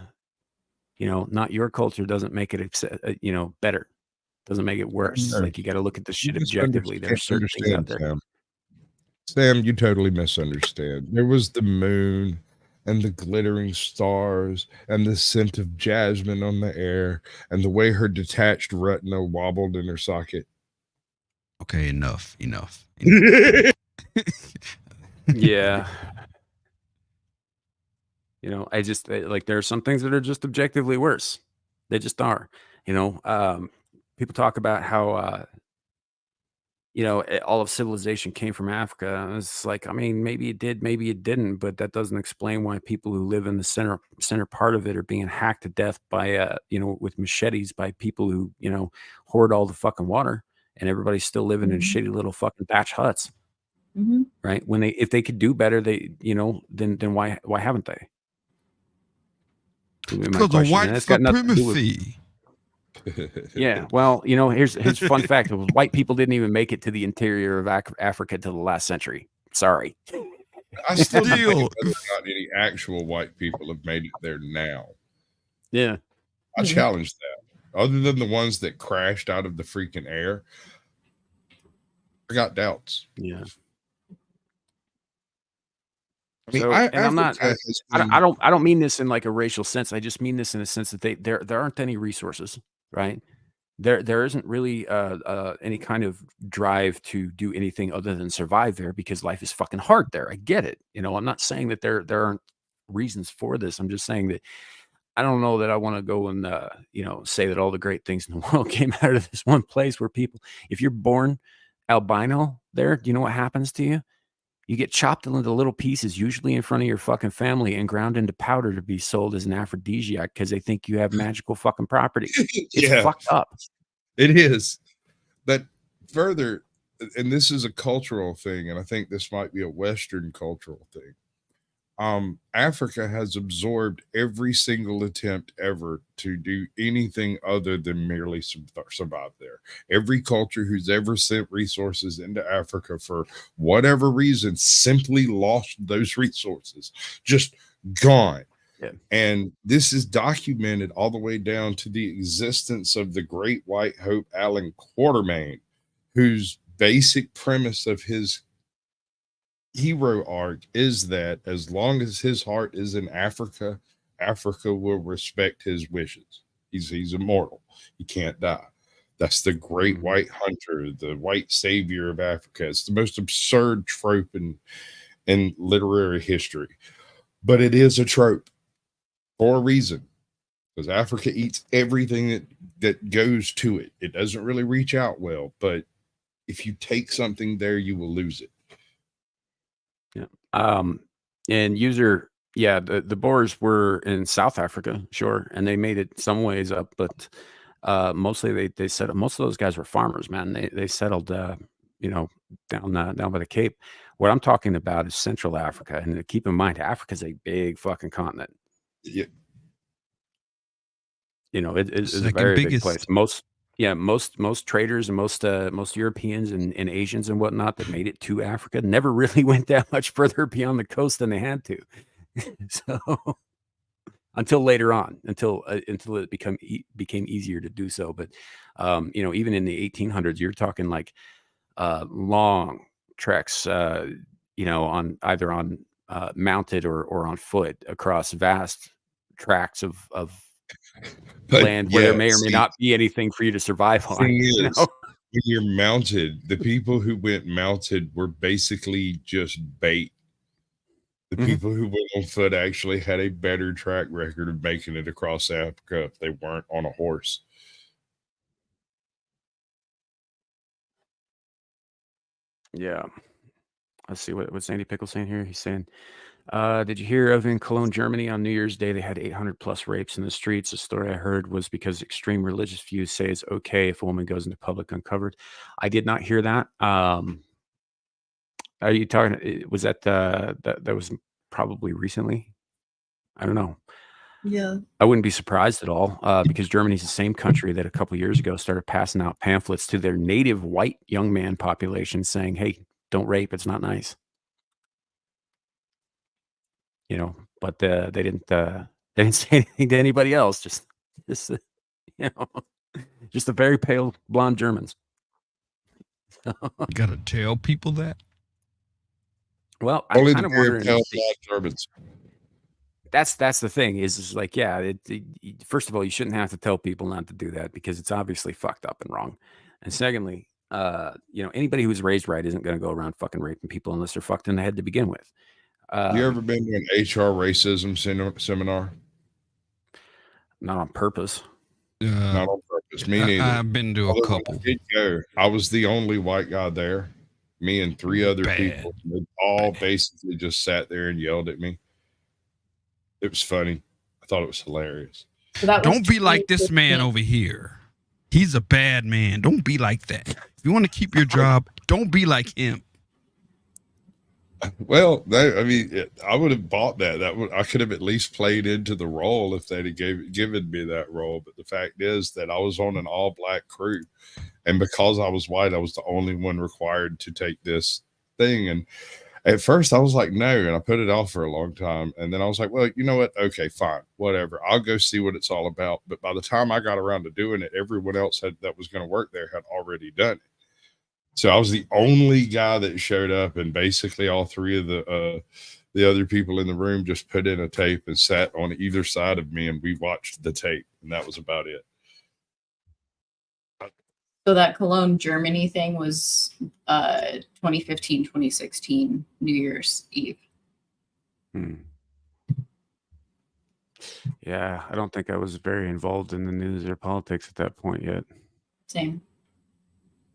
your culture doesn't make it better. Doesn't make it worse. No. Like, you got to look at this shit You objectively. There are certain things out there. Sam, you totally misunderstand. There was the moon and the glittering stars and the scent of jasmine on the air and the way her detached retina wobbled in her socket. Okay, enough. Yeah. I just like, there are some things that are just objectively worse. They just are. People talk about how all of civilization came from Africa. And it's like, I mean, maybe it did, maybe it didn't, but that doesn't explain why people who live in the center part of it are being hacked to death by with machetes by people who hoard all the fucking water, and everybody's still living in shitty little fucking thatch huts. Right? If they could do better, then why haven't they? Because of white supremacy. Yeah, well, here's fun fact: white people didn't even make it to the interior of Africa till the last century. Sorry. I still don't think whether or not any actual white people have made it there now. Yeah, I challenge that. Other than the ones that crashed out of the freaking air, I got doubts. Yeah. I mean, So, and I'm not. I don't mean this in like a racial sense. I just mean this in a sense that there aren't any resources, right? There isn't really any kind of drive to do anything other than survive there, because life is fucking hard there. I get it. I'm not saying that there aren't reasons for this. I'm just saying that I don't know that I want to go and say that all the great things in the world came out of this one place where people, if you're born albino there, do you know what happens to you? You get chopped into little pieces, usually in front of your fucking family, and ground into powder to be sold as an aphrodisiac because they think you have magical fucking properties. It's fucked up. It is. But further, and this is a cultural thing, and I think this might be a Western cultural thing. Africa has absorbed every single attempt ever to do anything other than merely survive there. Every culture who's ever sent resources into Africa for whatever reason simply lost those resources, just gone. Yeah. And this is documented all the way down to the existence of the Great White Hope Allan Quatermain, whose basic premise of his hero arc is that as long as his heart is in Africa, Africa will respect his wishes. He's immortal. He can't die. That's the great white hunter, the white savior of Africa. It's the most absurd trope in literary history. But it is a trope for a reason. Because Africa eats everything that goes to it. It doesn't really reach out well, but if you take something there, you will lose it. Yeah. And user, yeah, the Boers were in South Africa, sure, and they made it some ways up, but mostly they settled. Most of those guys were farmers, man. They settled, down by the Cape. What I'm talking about is Central Africa, and keep in mind, Africa's a big fucking continent. Yeah. It's a Second very big biggest. place. Most traders and most Europeans and Asians and whatnot that made it to Africa never really went that much further beyond the coast than they had to. So until later on, until it became easier to do so. But even in the 1800s, you're talking like long treks, on either on mounted or on foot across vast tracts of land where there may or may not be anything for you to survive on. Thing is, when you're mounted, the people who went mounted were basically just bait. The people who went on foot actually had a better track record of making it across Africa if they weren't on a horse. Yeah. Let's see what's Sandy Pickle saying here. He's saying, did you hear of in Cologne, Germany on New Year's Day, they had 800 plus rapes in the streets? The story I heard was because extreme religious views say it's okay if a woman goes into public uncovered. I did not hear that. Are you talking, was that was probably recently? I don't know. Yeah. I wouldn't be surprised at all because Germany's the same country that a couple years ago started passing out pamphlets to their native white young man population saying, hey, don't rape. It's not nice. But they didn't say anything to anybody else. Just just the very pale blonde Germans. You gotta tell people that. Well, I'm Only kind the of very wondering. pale blonde Germans. That's the thing is like, yeah. First of all, you shouldn't have to tell people not to do that because it's obviously fucked up and wrong. And secondly, anybody who's raised right isn't going to go around fucking raping people unless they're fucked in the head to begin with. You ever been to an HR racism seminar? Not on purpose. Not on purpose. Me neither. I've been to a couple. I did go. I was the only white guy there. Me and three other people. They all basically just sat there and yelled at me. It was funny. I thought it was hilarious. So that was Don't be like this man over here. He's a bad man. Don't be like that. If you want to keep your job, don't be like him. Well, I would have bought that. I could have at least played into the role if they'd have given me that role. But the fact is that I was on an all-black crew, and because I was white, I was the only one required to take this thing. And at first, I was like, no, and I put it off for a long time. And then I was like, well, you know what? Okay, fine, whatever. I'll go see what it's all about. But by the time I got around to doing it, everyone else that was going to work there had already done it. So I was the only guy that showed up, and basically all three of the other people in the room just put in a tape and sat on either side of me, and we watched the tape, and that was about it. So that Cologne, Germany thing was 2015, 2016 New Year's Eve. Yeah, I don't think I was very involved in the news or politics at that point yet. Same.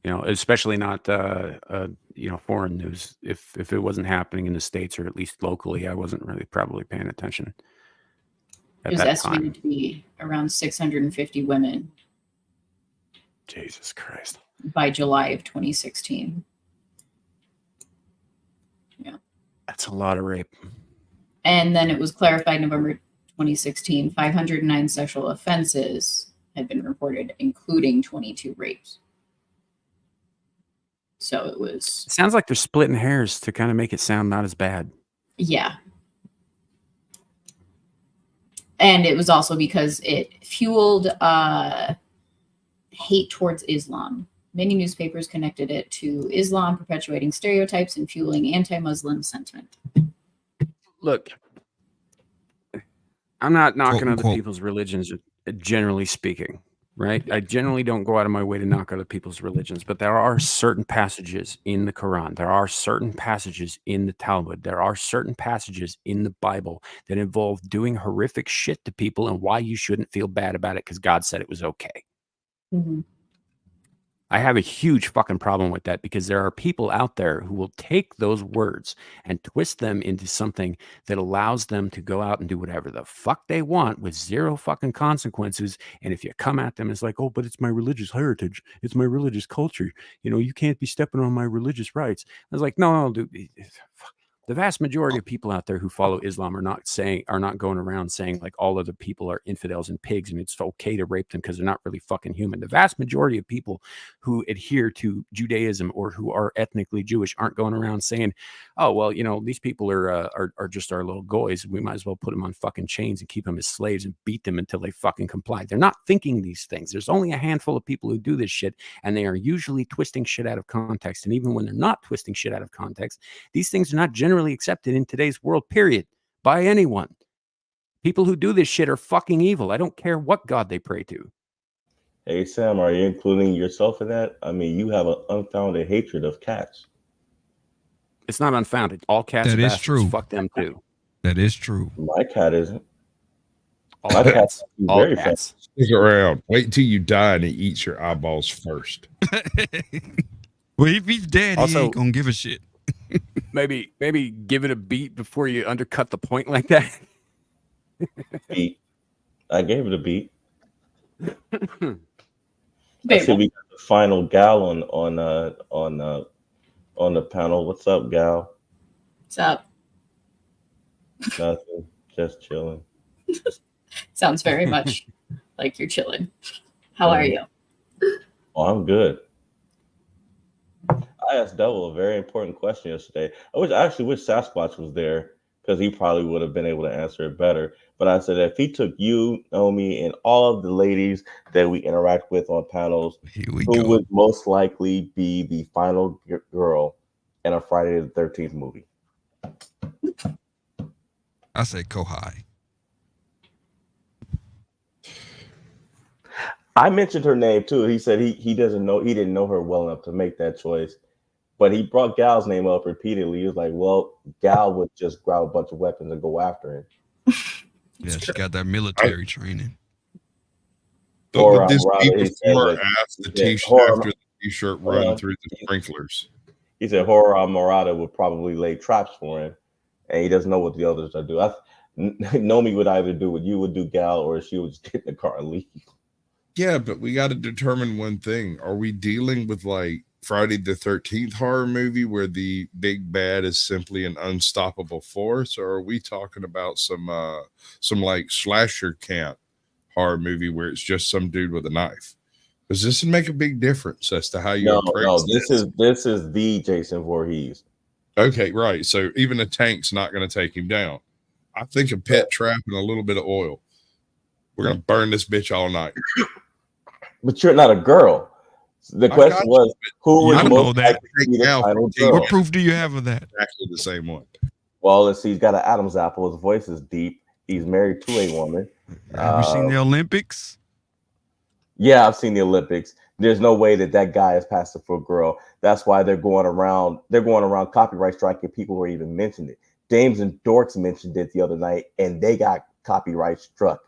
Especially not foreign news. If it wasn't happening in the States or at least locally, I wasn't really probably paying attention. It was estimated to be around 650 women. Jesus Christ. By July of 2016. Yeah. That's a lot of rape. And then it was clarified November 2016, 509 sexual offenses had been reported, including 22 rapes. So it was... It sounds like they're splitting hairs to kind of make it sound not as bad. Yeah. And it was also because it fueled hate towards Islam Many newspapers connected it to Islam, perpetuating stereotypes and fueling anti-Muslim sentiment. Look, I'm not knocking Quote, other unquote. people's religions, generally speaking, right? I generally don't go out of my way to knock other people's religions, but there are certain passages in the Quran, there are certain passages in the Talmud, there are certain passages in the Bible that involve doing horrific shit to people and why you shouldn't feel bad about it because God said it was okay. Mm-hmm. I have a huge fucking problem with that because there are people out there who will take those words and twist them into something that allows them to go out and do whatever the fuck they want with zero fucking consequences. And if you come at them, it's like, oh, but it's my religious heritage. It's my religious culture. You know, you can't be stepping on my religious rights. I was like, no, dude. The vast majority of people out there who follow Islam are not going around saying like all other people are infidels and pigs and it's okay to rape them because they're not really fucking human. The vast majority of people who adhere to Judaism or who are ethnically Jewish aren't going around saying, oh, well, you know, these people are just our little goys. We might as well put them on fucking chains and keep them as slaves and beat them until they fucking comply. They're not thinking these things. There's only a handful of people who do this shit, and they are usually twisting shit out of context. And even when they're not twisting shit out of context, these things are not generally accepted in today's world, period, by anyone. People who do this shit are fucking evil. I don't care what God they pray to. Hey, Sam, are you including yourself in that? I mean, you have an unfounded hatred of cats. It's not unfounded. All cats That are is bastards. true. Fuck them too. That is true. My cat isn't. All My cats. cat's All very cats. Stick around. Wait till you die and he eats your eyeballs first. Well, if he's dead, Also- he ain't gonna give a shit. Maybe give it a beat before you undercut the point like that. beat. I gave it a beat. I see Babel. we got the final gal on the panel. What's up, gal? What's up? Nothing. Just chilling. Sounds very much like you're chilling. How are you? Oh, I'm good. I asked Devil a very important question yesterday. I actually wish Sasquatch was there because he probably would have been able to answer it better. But I said, if he took you, Naomi, and all of the ladies that we interact with on panels, Here we who go. would most likely be the final girl in a Friday the 13th movie? I say Kohai. I mentioned her name too. He said he didn't know her well enough to make that choice. But he brought Gal's name up repeatedly. He was like, well, Gal would just grab a bunch of weapons and go after him. Yeah, she got that military training. But Or, would this be Robert, he said before or that- after the he said, t-shirt, horror- after the t-shirt Hold run on. through the sprinklers? He said Horror Murata would probably lay traps for him, and he doesn't know what the others are doing. Nomi would either do what you would do, Gal, or she would just get in the car and leave. Yeah, but we got to determine one thing. Are we dealing with like Friday the 13th horror movie where the big bad is simply an unstoppable force, or are we talking about some like slasher camp horror movie where it's just some dude with a knife? Because this would make a big difference as to how you approach This is the Jason Voorhees. Okay, right. So even a tank's not going to take him down. I think a pet trap and a little bit of oil. We're going to burn this bitch all night. But you're not a girl. The question was, who I was know most that. likely to be the final girl? What proof do you have of that? Exactly the same one. Well, let's see. He's got an Adam's apple. His voice is deep. He's married to a woman. Have you seen the Olympics? Yeah, I've seen the Olympics. There's no way that guy is passing for a girl. That's why they're going around. They're going around copyright striking people who are even mentioned it. Dames and Dorks mentioned it the other night, and they got copyright struck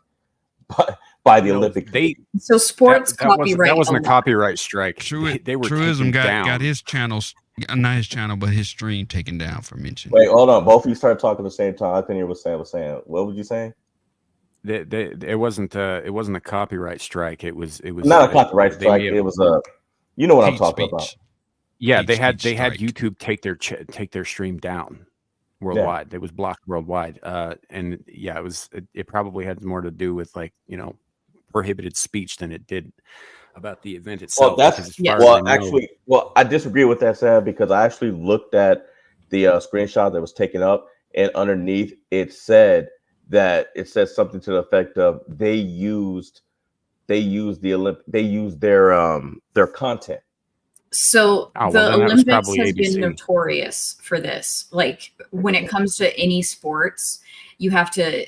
by the Olympic. So sports that copyright. wasn't a copyright strike. They were Truism taken down. got his channels, not his channel, but his stream taken down for mentioning. Wait, hold on. Both of you started talking at the same time. I couldn't hear what Sam was saying. What was you saying? It wasn't a copyright strike. It was not a copyright strike. It was a, you know what I'm talking about. Yeah, Hate they had speech strike. YouTube take their stream down worldwide. Yeah. It was blocked worldwide. And yeah, it probably had more to do with like, you know, prohibited speech than it did about the event itself. Well, I disagree with that, Sam, because I actually looked at the screenshot that was taken up, and underneath it said something to the effect of they used their content. So Oh, well, the then that was Olympics probably has been ABC. notorious for this. Like when it comes to any sports, you have to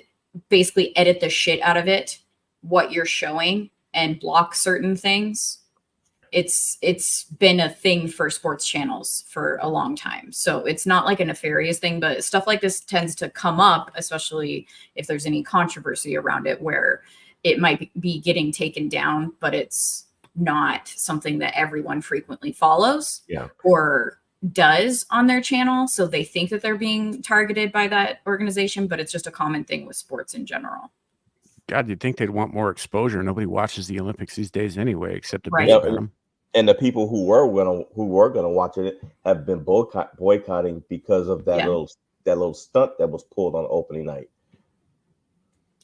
basically edit the shit out of it, what you're showing, and block certain things. It's been a thing for sports channels for a long time. So it's not like a nefarious thing, but stuff like this tends to come up, especially if there's any controversy around it where it might be getting taken down, but it's not something that everyone frequently follows or does on their channel. So they think that they're being targeted by that organization, but it's just a common thing with sports in general. God, you'd think they'd want more exposure. Nobody watches the Olympics these days anyway, except to Right. bitch about them. And the people who were gonna watch it have been boycotting because of that little stunt that was pulled on opening night.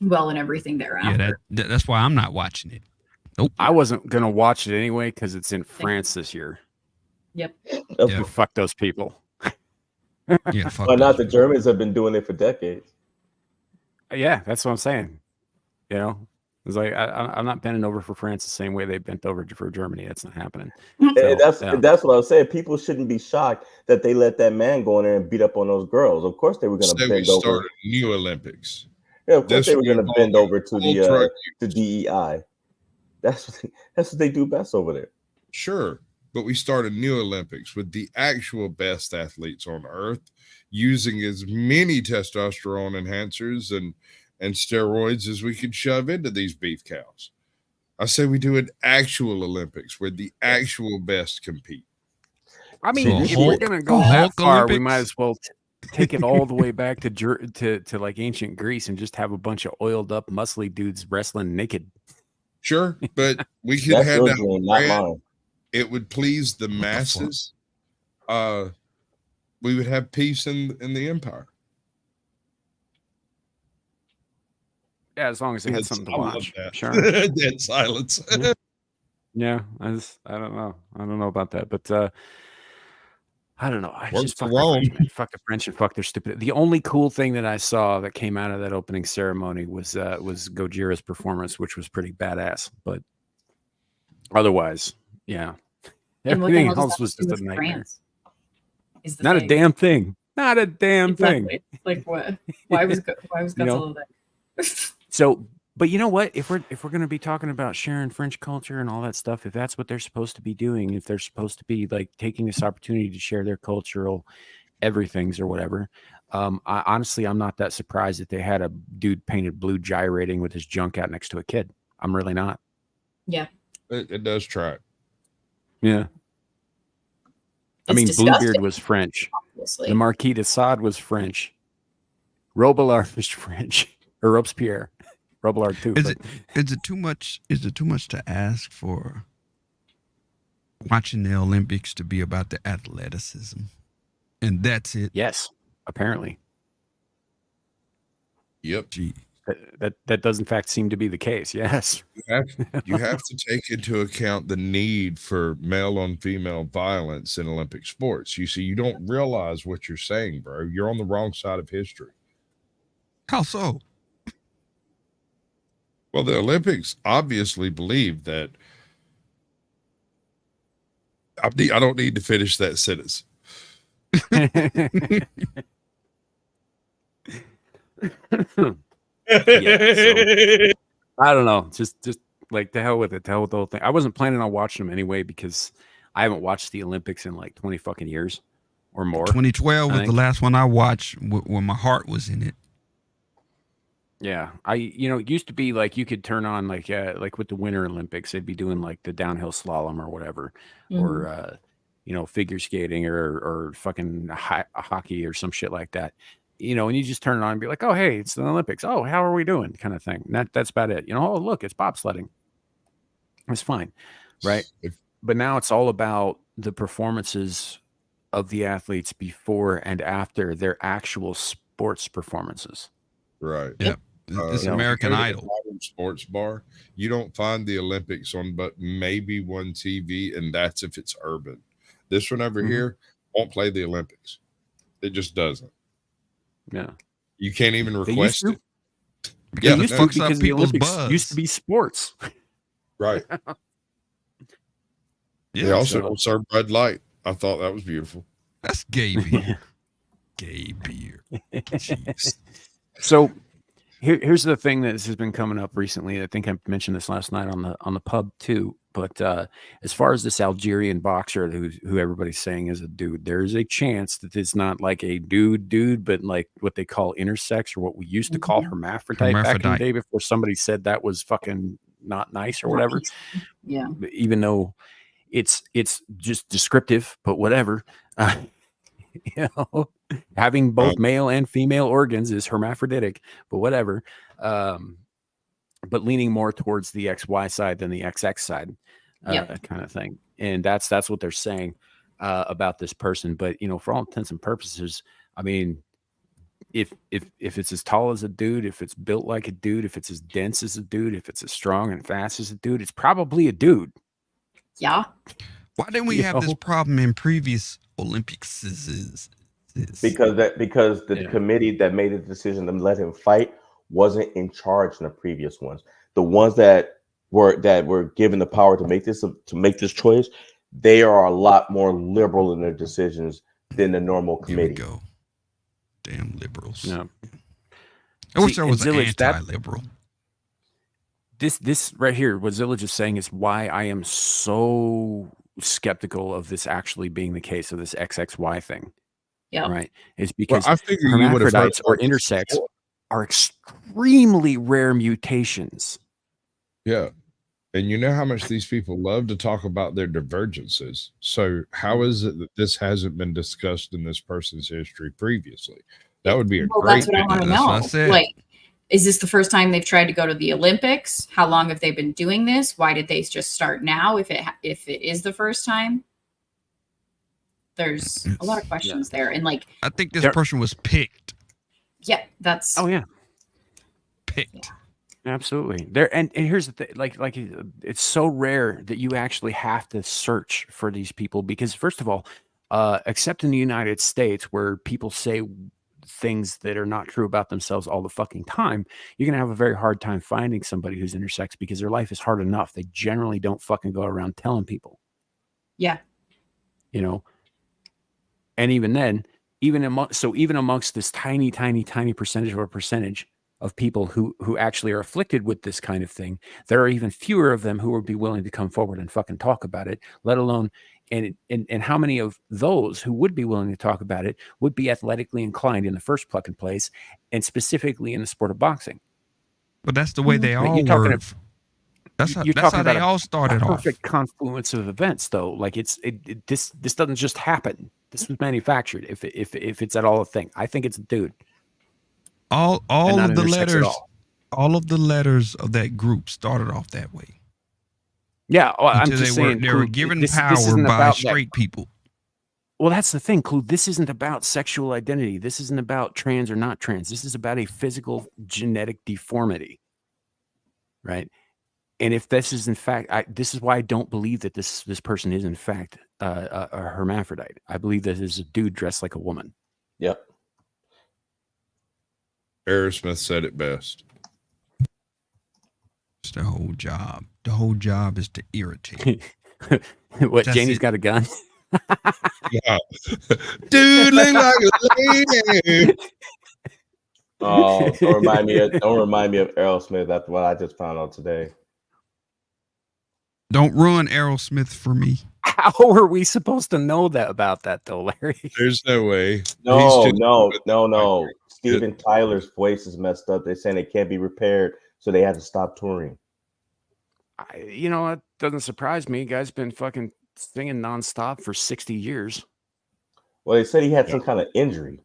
Well, and everything thereafter. Yeah, that's why I'm not watching it. Nope. I wasn't gonna watch it anyway because it's in France this year. Yep. Yeah. Fuck those people. Yeah, fuck. Why not? those The Germans have been doing it for decades. Yeah, that's what I'm saying. You know, it's like I'm not bending over for France the same way they bent over for Germany. That's not happening. And that's what I was saying. People shouldn't be shocked that they let that man go in there and beat up on those girls. Of course, they were going to bend over. Started new Olympics. Yeah, of course, they were going to bend over to the DEI. That's what they do best over there. Sure, but we started new Olympics with the actual best athletes on earth using as many testosterone enhancers and steroids as we could shove into these beef cows. I say we do an actual Olympics where the actual best compete. I mean, if we're gonna go that far, we might as well take it all the way back to like ancient Greece and just have a bunch of oiled up, muscly dudes wrestling naked. Sure, but we could have that. Not mine. It would please the masses. We would have peace in the empire. Yeah, as long as they had something to watch. Sure. Dead silence. Yeah, I don't know. I don't know about that, but I don't know. I just fuck the French and fuck their stupid. The only cool thing that I saw that came out of that opening ceremony was Gojira's performance, which was pretty badass. But otherwise, yeah, everything else was just a nightmare. Not a damn thing. Not a damn thing. Like what? Why was Godzilla there? So, but you know what? If we're going to be talking about sharing French culture and all that stuff, if that's what they're supposed to be doing, if they're supposed to be like taking this opportunity to share their cultural everythings or whatever, I'm not that surprised that they had a dude painted blue gyrating with his junk out next to a kid. I'm really not. Yeah, it does track. Yeah, I mean, Bluebeard was French. Obviously. The Marquis de Sade was French. Robillard was French. Or Robespierre. Robillard too. Is it too much? Is it too much to ask for watching the Olympics to be about the athleticism, and that's it? Yes, apparently. Yep. Gee. That does in fact seem to be the case. Yes. You have to take into account the need for male on female violence in Olympic sports. You see, you don't realize what you're saying, bro. You're on the wrong side of history. How so? Well, the Olympics obviously believe that. I don't need to finish that sentence. Yeah, so, I don't know. Just like the hell with it. The hell with the whole thing. I wasn't planning on watching them anyway because I haven't watched the Olympics in like 20 fucking years or more. 2012 was the last one I watched when my heart was in it. Yeah, it used to be like you could turn on like with the Winter Olympics, they'd be doing like the downhill slalom or whatever, or figure skating or fucking hockey or some shit like that. And you just turn it on and be like, oh hey, it's the Olympics. Oh, how are we doing? Kind of thing. That's about it. Oh look, it's bobsledding. It's fine, right? But now it's all about the performances of the athletes before and after their actual sports performances. Right. Yep. This American Idol sports bar, you don't find the Olympics on but maybe one TV, and that's if it's urban. This one over here won't play the Olympics. It just doesn't. Yeah. You can't even request it. Yeah, because the Olympics used to be sports. Right. They Yeah, also So- don't serve Bud Light. I thought that was beautiful. that's gay beer. Gay beer. Jeez. So here's the thing that has been coming up recently. I think I mentioned this last night on the pub too. But as far as this Algerian boxer who everybody's saying is a dude, there is a chance that it's not like a dude, but like what they call intersex, or what we used to call hermaphrodite back in the Hermaphrodite. day, before somebody said that was fucking not nice or whatever. Yeah. Even though it's just descriptive, but whatever. You know, having both male and female organs is hermaphroditic, but whatever. But leaning more towards the XY side than the XX side, Yep. kind of thing. And that's what they're saying about this person. But you know, for all intents and purposes, I mean, if it's as tall as a dude, if it's built like a dude, if it's as dense as a dude, if it's as strong and fast as a dude, it's probably a dude. Yeah. Why didn't we You have this know? problem in previous Olympics? Because the Yeah. committee that made the decision to let him fight wasn't in charge in the previous ones. The ones that were given the power to make this choice, they are a lot more liberal in their decisions than the normal Here we committee. go. Damn liberals. No. I wish See, I was an and Zillage, that- anti-liberal. This right here, what Zillage is saying, is why I am so skeptical of this actually being the case of this XXY thing. Yep. Right? It's Well, because I figure you would have heard hermaphrodites or about this intersex before. are extremely rare mutations. Yeah. And you know how much these people love to talk about their divergences. So how is it that this hasn't been discussed in this person's history previously? That would be a Well, great that's what I want to That's what I know. said. Like, is this the first time they've tried to go to the Olympics? How long have they been doing this? Why did they just start now? If it is the first time, there's a lot of questions there. And like, I think this There- person was picked. yeah, that's Oh yeah, Picked. absolutely. There and here's the thing, like it's so rare that you actually have to search for these people, because first of all, except in the United States, where people say things that are not true about themselves all the fucking time, you're gonna have a very hard time finding somebody who's intersex, because their life is hard enough. They generally don't fucking go around telling people, yeah. you know. And even then, even amongst this tiny percentage of people who actually are afflicted with this kind of thing, there are even fewer of them who would be willing to come forward and fucking talk about it, let alone and how many of those who would be willing to talk about it would be athletically inclined in the first fucking place, and specifically in the sport of boxing. But that's the way they I mean, all you're talking were. That's how, you're that's talking how they about all started off. perfect confluence of events, though. Like this doesn't just happen. This was manufactured. If it's at all a thing, I think it's a dude. All and not of the intersex at letters, all of the letters of that group started off that way. Yeah, well, I'm Until just they were saying they were Clue, given this power isn't by about straight people. Well, that's the thing, Clue. This isn't about sexual identity. This isn't about trans or not trans. This is about a physical genetic deformity, right? And if this is in fact, this is why I don't believe that this person is in fact a hermaphrodite. I believe that is a dude dressed like a woman. Yep. Aerosmith said it best. It's the whole job. The whole job is to irritate. What? That's Janie's it. got a gun. Yeah. Dude, look like a lady. Oh, don't remind me of Aerosmith. That's what I just found out today. Don't ruin Aerosmith for me. How are we supposed to know that about that, though, Larry? There's no way. No, He's just- no. Steven Tyler's voice is messed up. They're saying it can't be repaired, so they had to stop touring. You know, it doesn't surprise me. Guy's been fucking singing nonstop for 60 years. Well, they said he had some kind of injury.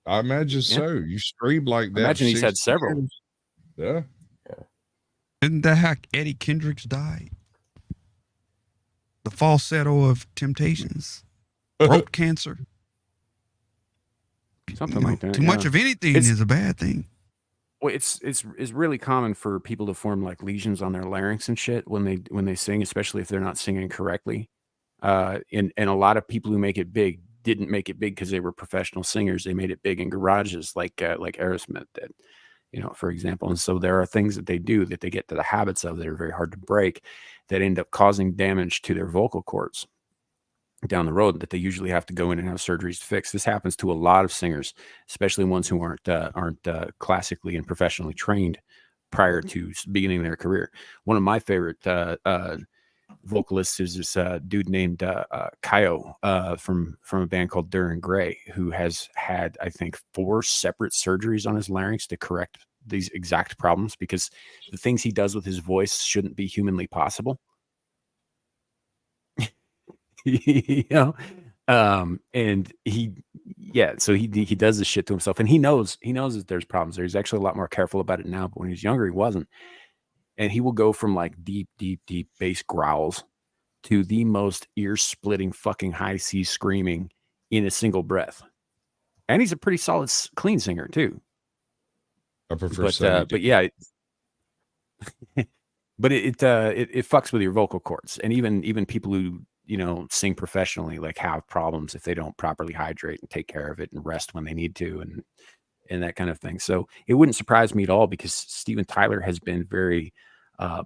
I imagine Yeah. so. You scream like that. Imagine he's had 60 several. years. Yeah. Isn't that how Eddie Kendricks died? The falsetto of Temptations. Throat cancer. Something You know, like that. Too much yeah. of anything It's- is a bad thing. Well, it's really common for people to form like lesions on their larynx and shit when they sing, especially if they're not singing correctly. And a lot of people who make it big didn't make it big because they were professional singers. They made it big in garages, like Aerosmith did, you know, for example. And so there are things that they do that they get to the habits of that are very hard to break. that end up causing damage to their vocal cords down the road that they usually have to go in and have surgeries to fix. This happens to a lot of singers, especially ones who aren't classically and professionally trained prior to beginning their career. One of my favorite vocalists is this dude named Kaio from a band called Duran Gray, who has had, I think, 4 separate surgeries on his larynx to correct these exact problems, because the things he does with his voice shouldn't be humanly possible. You know, and so he does this shit to himself, and he knows that there's problems there. He's actually a lot more careful about it now, but when he was younger, he wasn't. And he will go from like deep bass growls to the most ear-splitting fucking high C screaming in a single breath. And he's a pretty solid, clean singer too. I prefer, but yeah, but it fucks with your vocal cords, and even people who sing professionally like have problems if they don't properly hydrate and take care of it and rest when they need to and that kind of thing. So it wouldn't surprise me at all, because Steven Tyler has been very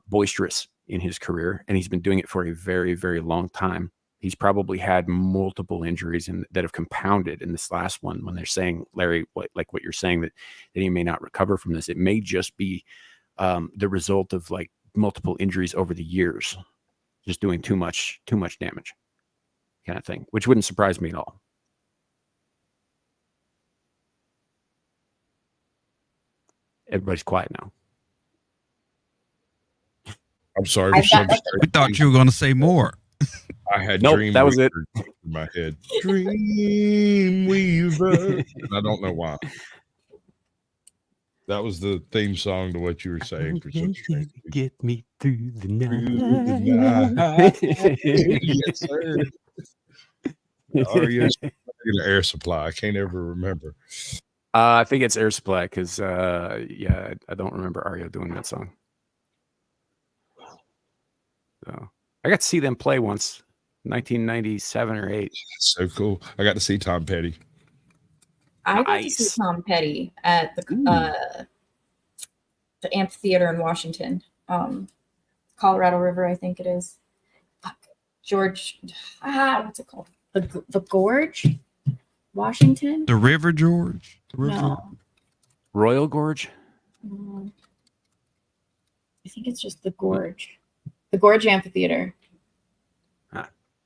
boisterous in his career, and he's been doing it for a very, very long time. He's probably had multiple injuries that have compounded in this last one, when they're saying, Larry, what you're saying, that he may not recover from this. It may just be the result of like multiple injuries over the years, just doing too much damage, kind of thing, which wouldn't surprise me at all. Everybody's quiet now. I'm sorry. We thought you were going to say more. I had Nope, that was it. In my head. Dreamweaver. I don't know why. That was the theme song to what you were saying. Get me through the night. Yes, sir. REO's Air Supply. I can't ever remember. I think it's Air Supply, because I don't remember REO doing that song. So I got to see them play once, 1997 or 8. So cool. I got to see Tom Petty. I got to see Tom Petty at the amphitheater in Washington, Colorado River, I think it is. George, what's it called? The Gorge, Washington. The River George. Royal Gorge. I think it's just the Gorge. The Gorge Amphitheater.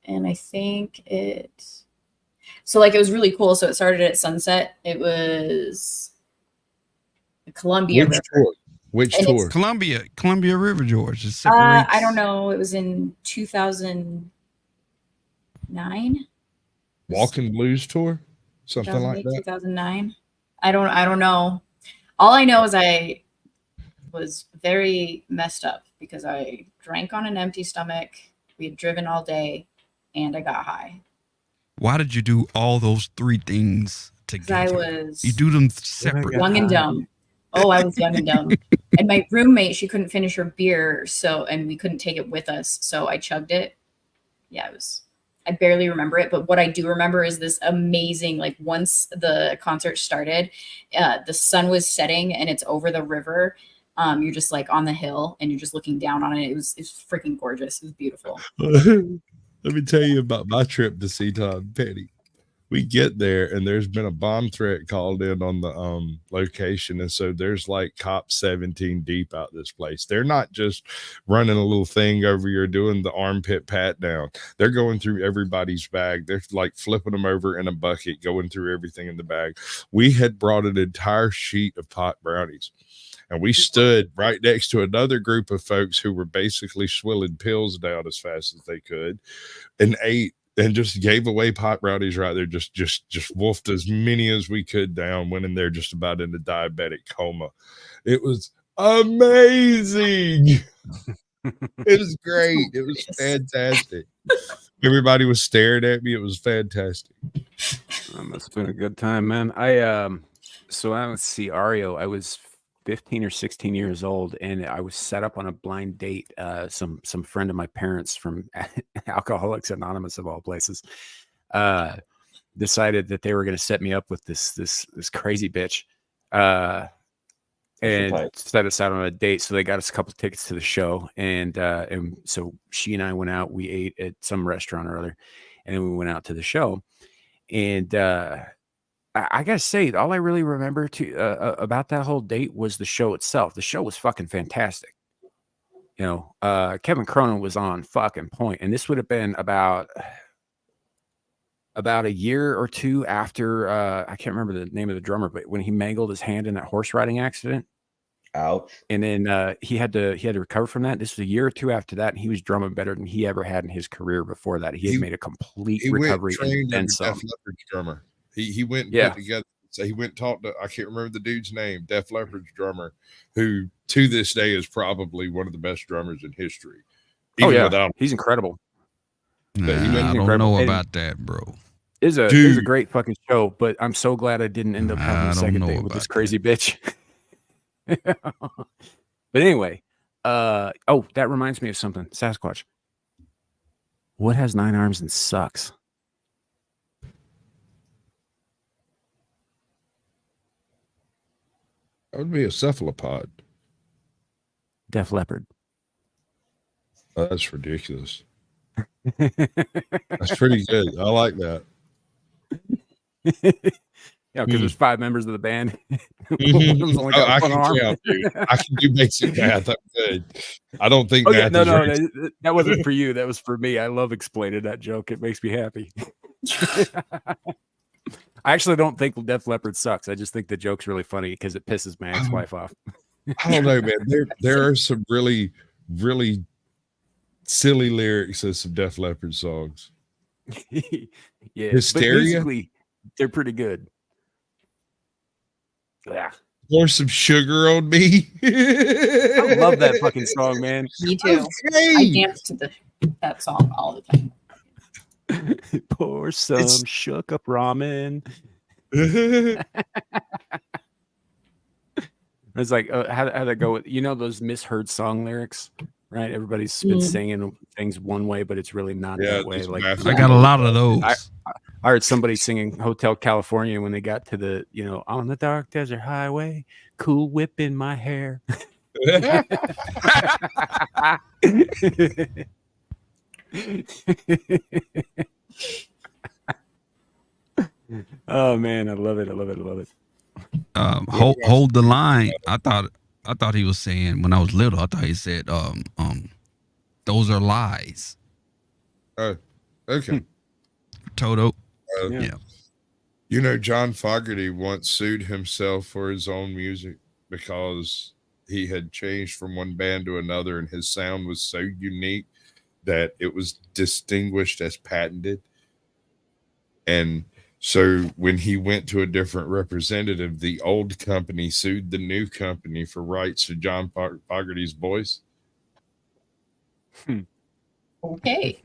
And I think it was really cool. So it started at sunset. It was the Columbia River. Which tour? Columbia River George. I don't know. It was in 2009. Walking Blues tour? Something like that? 2009. I don't know. All I know is I was very messed up because I drank on an empty stomach. We had driven all day, and I got high. Why did you do all those 3 things together? You do them separate. Young and dumb. Oh, I was young and dumb. And my roommate, she couldn't finish her beer, and we couldn't take it with us, so I chugged it. Yeah, I barely remember it, but what I do remember is this amazing, like, once the concert started, the sun was setting and it's over the river. You're just like on the hill and you're just looking down on it. It's freaking gorgeous. It was beautiful. Let me tell you about my trip to see Tom Petty. We get there and there's been a bomb threat called in on the location, and so there's like cops 17 deep out this place. They're not just running a little thing over here doing the armpit pat down. They're going through everybody's bag. They're like flipping them over in a bucket, going through everything in the bag. We had brought an entire sheet of pot brownies, and we stood right next to another group of folks who were basically swilling pills down as fast as they could, and ate and just gave away pot brownies right there. Just wolfed as many as we could down, went in there just about in a diabetic coma. It was amazing. It was great. It was fantastic. Everybody was staring at me. It was fantastic. That must have been a good time, man. So I would see REO. I was 15 or 16 years old, and I was set up on a blind date. Some friend of my parents from Alcoholics Anonymous, of all places, decided that they were going to set me up with this crazy bitch. That's and tight. set us out on a date. So they got us a couple tickets to the show, and so she and I went out. We ate at some restaurant or other, and then we went out to the show. And I gotta say, all I really remember about that whole date was the show itself. The show was fucking fantastic. Kevin Cronin was on fucking point, and this would have been about a year or two after I can't remember the name of the drummer, but when he mangled his hand in that horse riding accident. Ouch. And then he had to recover from that. This was a year or two after that, and he was drumming better than he ever had in his career before that. He had made a complete recovery He went trained and under some. Def Leppard's drummer. He went and Yeah. put together. So he went and talked to, I can't remember the dude's name, Def Leppard's drummer, who to this day is probably one of the best drummers in history. Oh yeah, without he's incredible. But he Nah, went I don't incredible. know And- about that, bro. It was a great fucking show, but I'm so glad I didn't end up having I a don't second know date with this about crazy bitch. But anyway, that reminds me of something. Sasquatch. What has 9 arms and sucks? that would be a cephalopod. Def Leppard. Oh, that's ridiculous. That's pretty good. I like that. Yeah, because there's 5 members of the band. Mhm. One's only Oh, got I one can arm. count, dude. I can do basic math. I'm good. I don't think Oh yeah, math no, is no, right. that wasn't for you. That was for me. I love explaining that joke. It makes me happy. I actually don't think Def Leppard sucks. I just think the joke's really funny because it pisses my ex-wife off. I don't know, man. There are some really, really silly lyrics in some Def Leppard songs. Yeah, Hysteria? but musically, they're pretty good. Yeah, Pour some sugar on me. I love that fucking song, man. Me too. I Okay. dance to that song all the time. Pour some It's- shook up ramen. It's like how'd that go with those misheard song lyrics, right? Everybody's been singing things one way, but it's really not Yeah, that way. just Like math- I got a lot of those. I heard somebody singing Hotel California when they got to the, on the dark desert highway, cool whip in my hair. Oh man, I love it. I love it. I love it. Hold the line. I thought he was saying when I was little. I thought he said those are lies. Oh, okay. Toto. Yeah. You know, John Fogerty once sued himself for his own music because he had changed from one band to another and his sound was so unique that it was distinguished as patented. And so when he went to a different representative, the old company sued the new company for rights to John Fogerty's voice. Okay.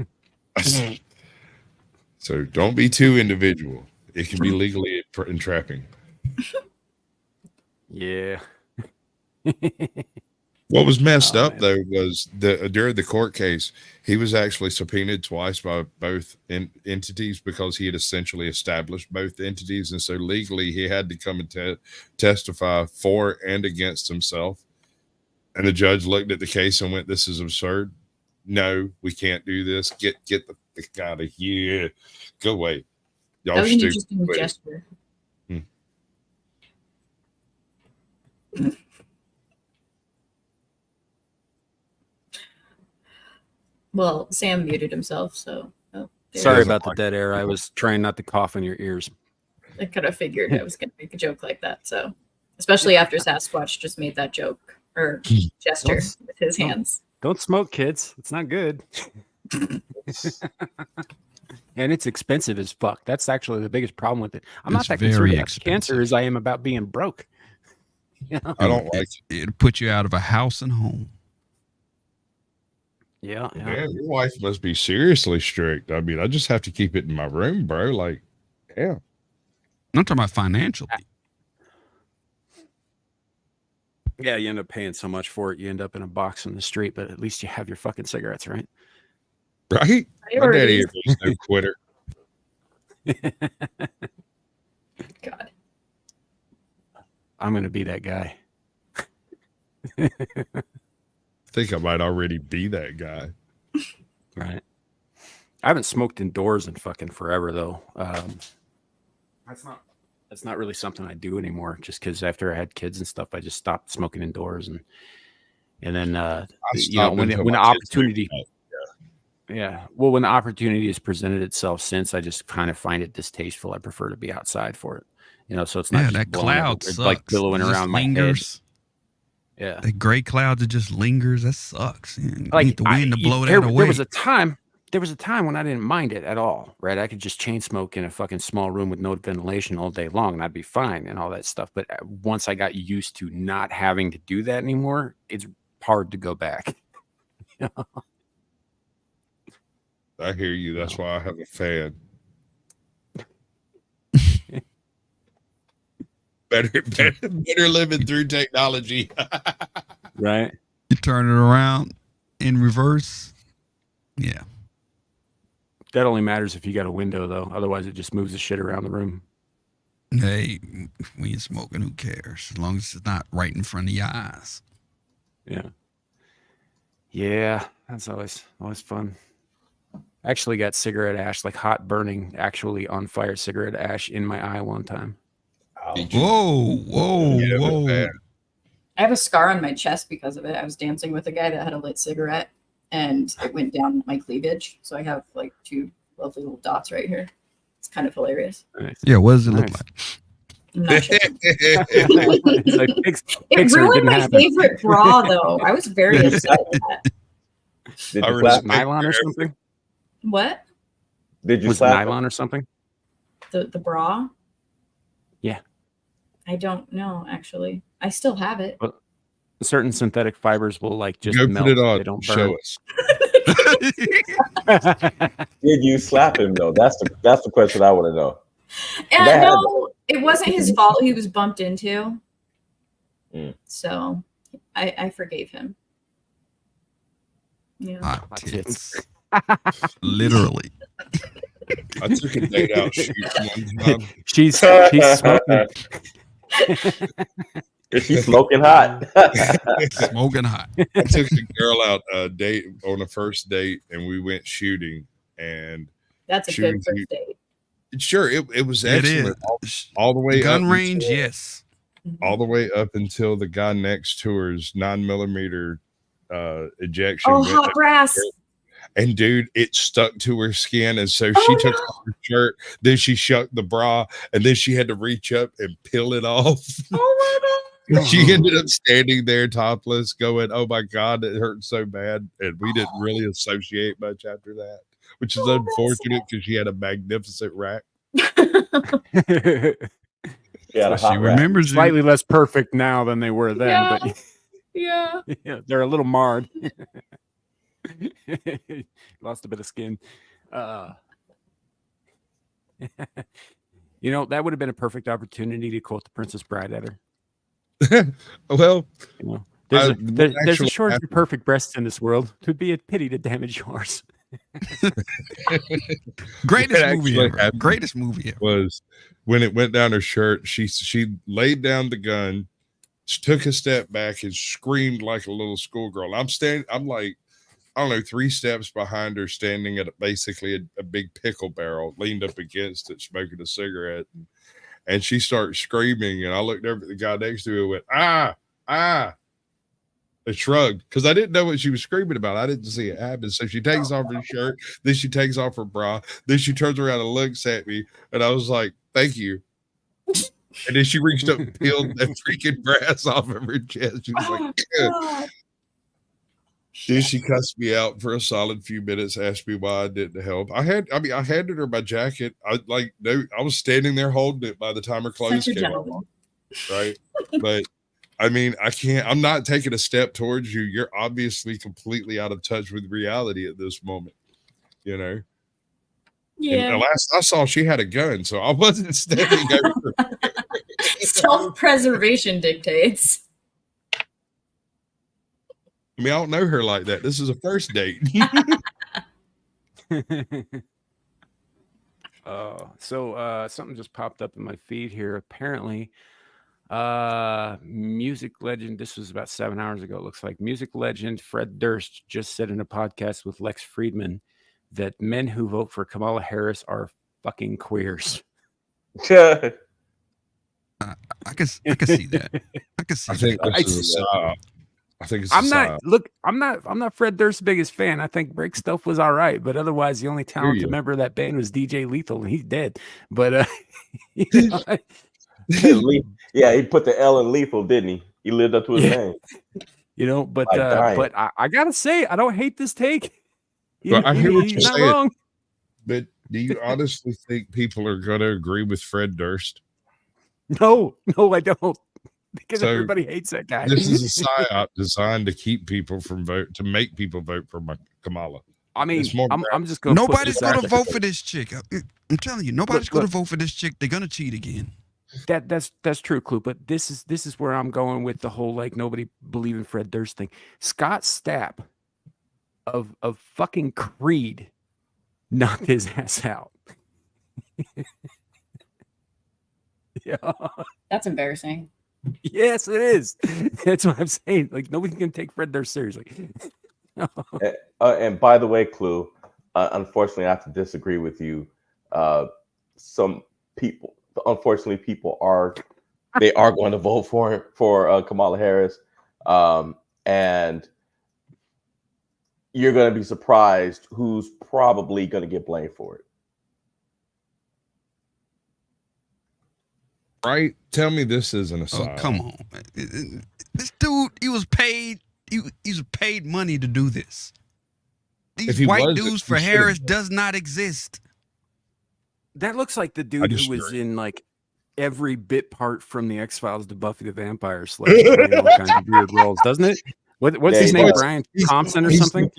So don't be too individual. It can be legally entrapping. Yeah. What was messed Oh, up man. though was during the court case, he was actually subpoenaed twice by both entities because he had essentially established both entities, and so legally he had to come and testify for and against himself. And the judge looked at the case and went, "This is absurd. No, we can't do this. Get the fuck out of here. Go away. Y'all That was an stupid." interesting Quit it." gesture. Well, Sam muted himself, so there. Sorry doesn't about the like dead air. I was trying not to cough in your ears. I could have figured I was going to make a joke like that. So, especially after Sasquatch just made that joke or gesture with his hands. Don't smoke, kids. It's not good. And it's expensive as fuck. That's actually the biggest problem with it. I'm not It's that very concerned about cancer expensive. as I am about being broke. I don't like it. It'll put you out of a house and home. Yeah. Man, your wife must be seriously strict. I mean, I just have to keep it in my room, bro. Like, yeah. I'm talking about financially. Yeah, you end up paying so much for it. You end up in a box in the street, but at least you have your fucking cigarettes, right? Right? My daddy is no quitter. God. I'm going to be that guy. think I might already be that guy. Right. I haven't smoked indoors in fucking forever though. That's not really something I do anymore. Just because after I had kids and stuff, I just stopped smoking indoors, and then when the opportunity, when the opportunity has presented itself since, I just kind of find it distasteful. I prefer to be outside for it. So it's not just that blowing cloud it's sucks. like billowing It just around my head. lingers. Yeah, The gray cloud that just lingers. That sucks. You like need the wind to blow that away. There was a time when I didn't mind it at all, right? I could just chain smoke in a fucking small room with no ventilation all day long, and I'd be fine and all that stuff. But once I got used to not having to do that anymore, it's hard to go back. I hear you. That's why I have a fan. better living through technology. Right. You turn it around in reverse. Yeah. That only matters if you got a window, though. Otherwise, it just moves the shit around the room. Hey, when you're smoking, who cares? As long as it's not right in front of your eyes. Yeah. Yeah, that's always fun. I actually got cigarette ash, like hot burning, actually on fire cigarette ash in my eye one time. Whoa. I have a scar on my chest because of it. I was dancing with a guy that had a lit cigarette and it went down my cleavage. So I have like 2 lovely little dots right here. It's kind of hilarious. Nice. Yeah, what does it look like? I'm not sure. It's like, It ruined my favorite bra, though. I was very upset with that. Did I you really slap nylon or something? What? Did you Was it slap nylon or something? The bra? Yeah. I don't know, actually. I still have it. But certain synthetic fibers will like just Go melt. put it on. They don't Show burn. us. Did you slap him though? That's the question I want to know. No, it wasn't his fault. He was bumped into. So I forgave him. Yeah. Hot tits. Literally. I took a date out shooting one time. She's smoking. Is she smoking hot? Smoking hot. I took a girl out date on a first date, and we went shooting. And that's a good first date. Sure, it was excellent. All the way gun up range, until, yes. all the way up until the guy next to her's 9mm ejection. Oh, hot brass. And dude, it stuck to her skin, and so she took off her shirt, then she shucked the bra, and then she had to reach up and peel it off. Oh my God. She ended up standing there topless, going, "Oh my God, it hurt so bad," and we didn't really associate much after that, which is unfortunate because she had a magnificent rack. She remembers you. Slightly less perfect now than they were then, Yeah. but Yeah. they're a little marred. Lost a bit of skin. That would have been a perfect opportunity to quote the Princess Bride at her. Well, there's a shortage of perfect breasts in this world. It would be a pity to damage yours. Greatest movie ever was when it went down her shirt. She laid down the gun, took a step back, and screamed like a little schoolgirl. I'm like, I don't know, 3 steps behind her, standing at basically a big pickle barrel, leaned up against it, smoking a cigarette. And she started screaming, and I looked over at the guy next to her and went, ah. I shrugged because I didn't know what she was screaming about. I didn't see it happen. So she takes off her shirt, then she takes off her bra, then she turns around and looks at me, and I was like, "Thank you." And then she reached up and peeled that freaking brass off of her chest. She was like, "Yeah." Then she cussed me out for a solid few minutes, asked me why I didn't help. I handed her my jacket. I was standing there holding it by the time her clothes came off. Right. But I'm not taking a step towards you. You're obviously completely out of touch with reality at this moment. Yeah. And last I saw, she had a gun, so I wasn't standing over her. Self-preservation dictates. I don't know her like that. This is a first date. So something just popped up in my feed here. Apparently, Music legend. This was about 7 hours ago. It looks like music legend Fred Durst just said in a podcast with Lex Friedman that men who vote for Kamala Harris are fucking queers. I can see that. I can see I think that. this is a psyop. I think it's. I'm not Fred Durst's biggest fan. I think Break Stuff was all right, but otherwise, the only talented member of that band was DJ Lethal, and he's dead. But yeah, he put the L in Lethal, didn't he? He lived up to his name. But I gotta say, I don't hate this take. Well, I hear what you're not saying. wrong. But do you honestly think people are going to agree with Fred Durst? No, I don't. Because So, everybody hates that guy. This is a psyop designed to keep people from to make people vote for Kamala. I mean, It's more I'm just going to Nobody's going to vote for this chick. I'm telling you, nobody's going to vote for this chick. They're going to cheat again. That's true, Clue. But this is where I'm going with the whole like nobody believe in Fred Durst thing. Scott Stapp of fucking Creed knocked his ass out. Yeah. That's embarrassing. Yes, it is. That's what I'm saying. Like nobody can take Fred Durst seriously. And by the way, Clue, unfortunately, I have to disagree with you. Some people, unfortunately, people are going to vote for Kamala Harris, and you're going to be surprised who's probably going to get blamed for it. Right? Tell me this isn't a psyop. Oh, come on. This dude, he was paid money to do this. These white dudes for Harris does not exist. That looks like the dude who was in like every bit part from the X-Files to Buffy the Vampire Slayer, playing all kinds of weird roles, doesn't it? What's his name? Brian Thompson or something?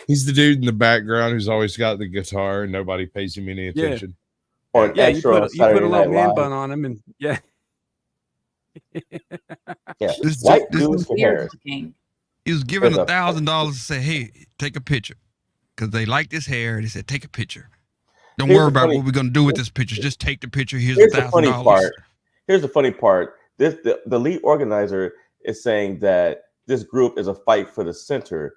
He's the dude in the background who's always got the guitar and nobody pays him any attention. Or you put a little man bun on him, and yeah. This White dudes for Harris. He was given $1,000 to say, "Hey, take a picture," because they like this hair. They said, "Take a picture. Don't worry about what we're gonna do with this picture. Just take the picture. Here's $1,000." Here's the funny part. The lead organizer is saying that this group is a fight for the center,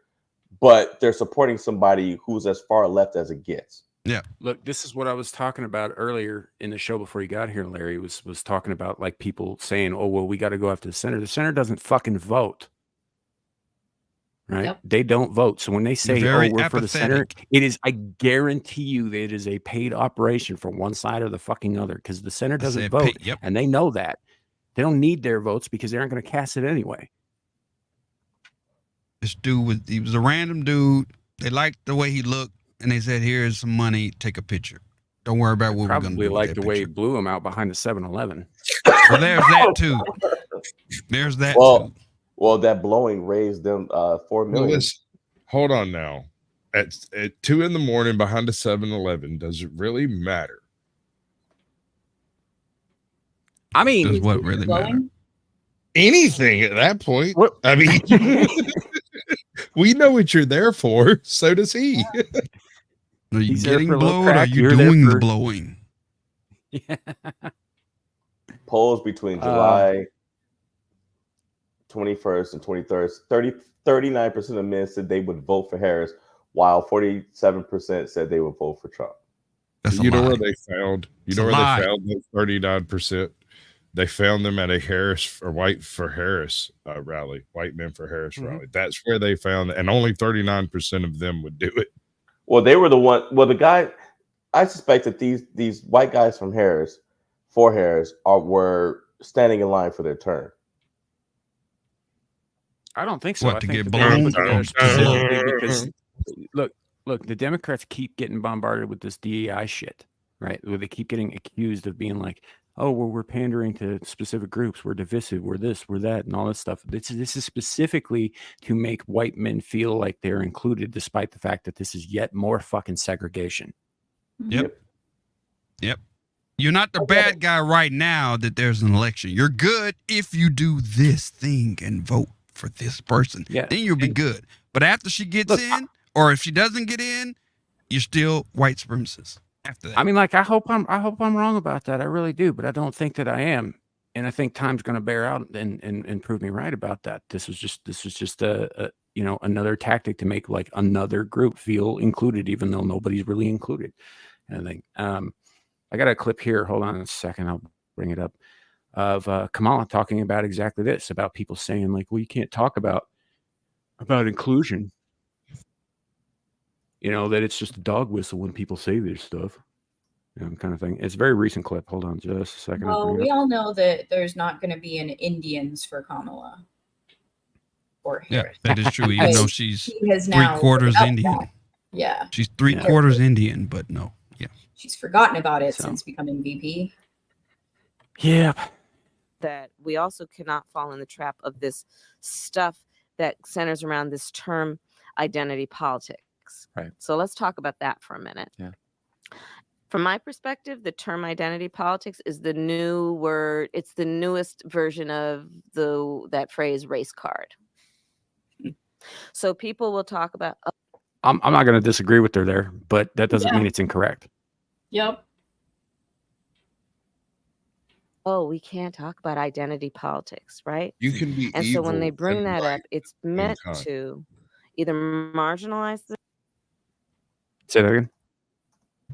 but they're supporting somebody who's as far left as it gets. Yeah. Look, this is what I was talking about earlier in the show before you got here. Larry was talking about like people saying, "Oh, well, we got to go after the center." The center doesn't fucking vote, right? Yep. They don't vote. So when they say, "Oh, we're for the center," it is. I guarantee you that it is a paid operation for one side or the fucking other, because the center doesn't vote, and they know that. They don't need their votes because they aren't going to cast it anyway. This dude he was a random dude. They liked the way he looked. And they said, "Here's some money. Take a picture. Don't worry about what we're going to do." Probably like the way he blew him out behind the 7-Eleven. Well, there's that too. There's that too. Well, that blowing raised them $4 million. Listen, hold on now. At 2 a.m. behind a 7-Eleven, does it really matter? I mean, does what really matter? Anything at that point. What? I mean, we know what you're there for. So does he. Are you getting blown or are you doing the blowing? Yeah. Polls between July 21st and 23rd, 39% of men said they would vote for Harris, while 47% said they would vote for Trump. You know where they found? You know where they found those 39%? They found them at a Harris or White for Harris rally, White Men for Harris rally. That's where they found it, and only 39% of them would do it. Well, they were the one. Well, the guy, I suspect that these white guys from Harris, for Harris, were standing in line for their turn. I don't think so. What, I to think get blown? Because look, the Democrats keep getting bombarded with this DEI shit, right? Where they keep getting accused of being like, "Oh, well, we're pandering to specific groups. We're divisive. We're this, we're that," and all this stuff. This is specifically to make white men feel like they're included, despite the fact that this is yet more fucking segregation. Yep. You're not the bad guy right now that there's an election. You're good if you do this thing and vote for this person. Yeah. Then you'll be good. But after she gets in, or if she doesn't get in, you're still white supremacist. After that. I mean, like, I hope I'm wrong about that. I really do, but I don't think that I am. I think time's going to bear out and prove me right about that. This was just a another tactic to make like another group feel included, even though nobody's really included. And I think I got a clip here. Hold on a second, I'll bring it up. Of Kamala talking about exactly this, about people saying like, well, you can't talk about inclusion. That it's just a dog whistle when people say this stuff. Kind of thing. It's a very recent clip. Hold on just a second. Well, we all know that there's not going to be an Indians for Kamala or Harris. Yeah, that is true. Even though she's He has now 3/4 forgotten Indian. that. Yeah. She's 3/4 Indian, but no. Yeah. She's forgotten about it So. since becoming VP. Yeah. That we also cannot fall in the trap of this stuff that centers around this term identity politics. Right. So let's talk about that for a minute. Yeah. From my perspective, the term identity politics is the new word. It's the newest version of that phrase race card. So people will talk about. I'm not going to disagree with her there, but that doesn't mean it's incorrect. Yep. Oh, we can't talk about identity politics, right? You can be And so when they bring that up, it's meant kind. to either marginalize the. Say that again.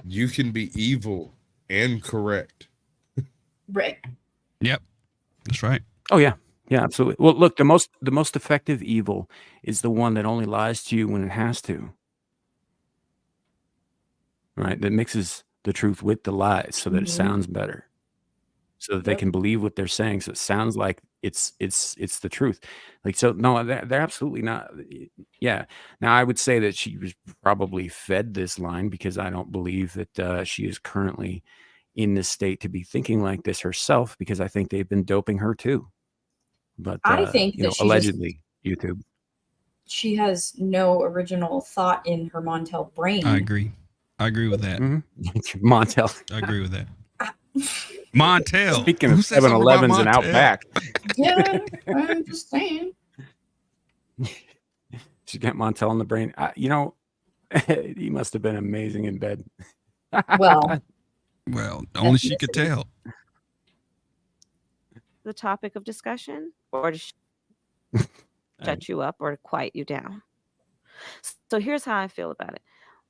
You can be evil and correct. Right. Yep. That's right. Oh yeah. Yeah, absolutely. Well, look, the most effective evil is the one that only lies to you when it has to. Right? That mixes the truth with the lies so that it sounds better. So that they can believe what they're saying. So it sounds like it's the truth. Like, so no, they're absolutely not. Yeah. Now I would say that she was probably fed this line, because I don't believe that she is currently in this state to be thinking like this herself, because I think they've been doping her too. But I think that allegedly YouTube. She has no original thought in her Montel brain. I agree with that. Mm-hmm. Montel. I agree with that. Montel. Speaking of 7-Elevens and Outback. Yeah, I'm just saying. She got Montel in the brain. He must have been amazing in bed. Well, only she could tell. The topic of discussion, or to shut you up, or to quiet you down. So here's how I feel about it.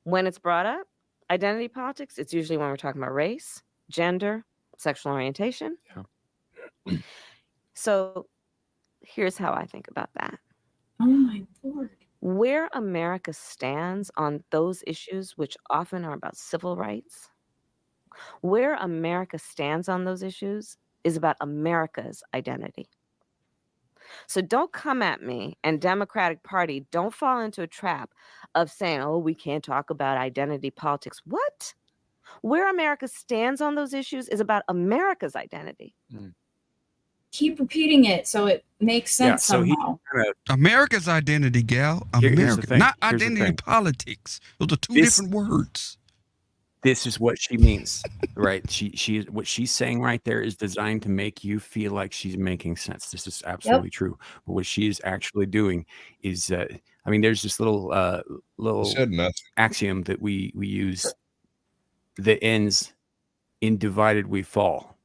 When it's brought up, identity politics, it's usually when we're talking about race, gender, sexual orientation. Yeah. So here's how I think about that. Oh my Lord. Where America stands on those issues, which often are about civil rights, where America stands on those issues is about America's identity. So don't come at me, and Democratic Party, don't fall into a trap of saying, oh, we can't talk about identity politics. What? Where America stands on those issues is about America's identity. Keep repeating it so it makes sense somehow. America's identity, gal. America, not identity politics. Those are two different words. This is what she means, right? She what she's saying right there is designed to make you feel like she's making sense. This is absolutely true. But what she is actually doing is, there's this little axiom that we use that ends in "divided we fall."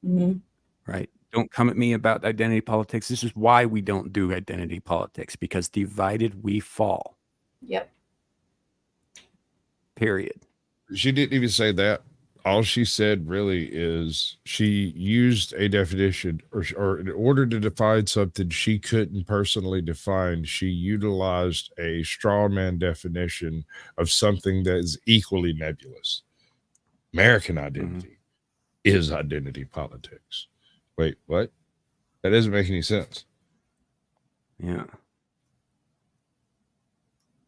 Mm-hmm. Right? Don't come at me about identity politics. This is why we don't do identity politics, because divided we fall. Yep. Period. She didn't even say that. All she said really is she used a definition, or in order to define something she couldn't personally define, she utilized a straw man definition of something that is equally nebulous. American identity is identity politics. Wait, what? That doesn't make any sense. Yeah.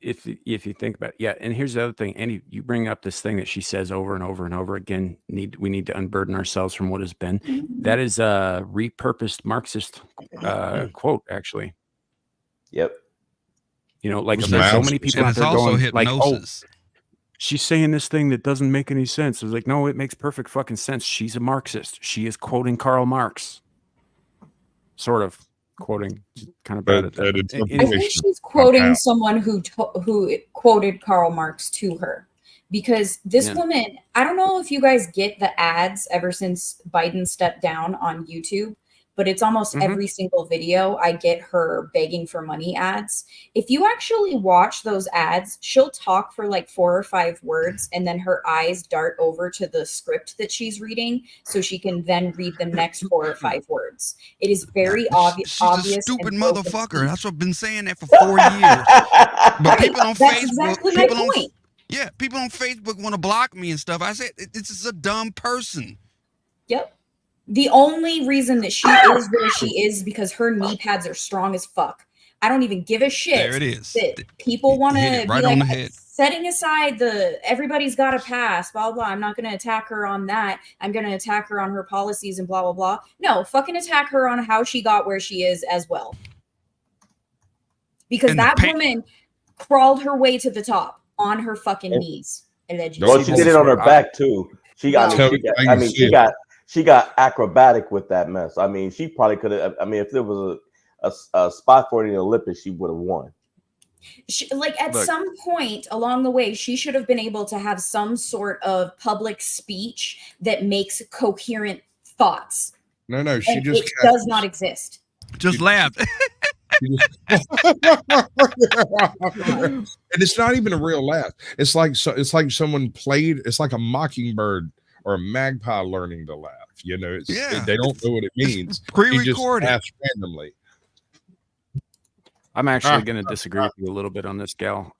If you think about it, yeah. And here's the other thing, and you bring up this thing that she says over and over and over again. We need to unburden ourselves from what has been. That is a repurposed Marxist quote, actually. Yep. Like there's so many people out there going hypnosis. like, "Oh, she's saying this thing that doesn't make any sense." I was like, "No, it makes perfect fucking sense. She's a Marxist. She is quoting Karl Marx." Sort of. Quoting, kind of bad at that. I think she's quoting someone who quoted Karl Marx to her. because this Yeah. woman, I don't know if you guys get the ads ever since Biden stepped down on YouTube, but it's almost Mhm. every single video I get her begging for money ads. If you actually watch those ads, she'll talk for like 4 or 5 words and then her eyes dart over to the script that she's reading so she can then read the next 4 or 5 words. It is very She's a obvious stupid and broken motherfucker. speech. That's what I've been saying that for 4 years. But Right, people on that's Facebook, exactly my people on point. yeah, people on Facebook want to block me and stuff. I said this is a dumb person. Yep. The only reason that she is where she is because her knee pads are strong as fuck. I don't even give a shit There it is. that people want Hit to it be right like, on the head. setting aside the everybody's got to pass, blah, blah. I'm not going to attack her on that. I'm going to attack her on her policies and blah, blah, blah. No, fucking attack her on how she got where she is as well. Because And the that pa- woman crawled her way to the top on her fucking knees, allegedly. Well, she did it on her I- back too. She got, Well- I mean, she got acrobatic with that mess. I mean, she probably could have. I mean, if there was a spot for it in the Olympics, she would have won. Like at Look. some point along the way, she should have been able to have some sort of public speech that makes coherent thoughts. No, she And just it does not exist. Just laugh. and it's not even a real laugh. It's like someone played. It's like a mockingbird or a magpie learning to laugh. You know, they don't know what it means. He just Pre-recorded. laughs randomly. I'm actually going to disagree with you a little bit on this, Gal.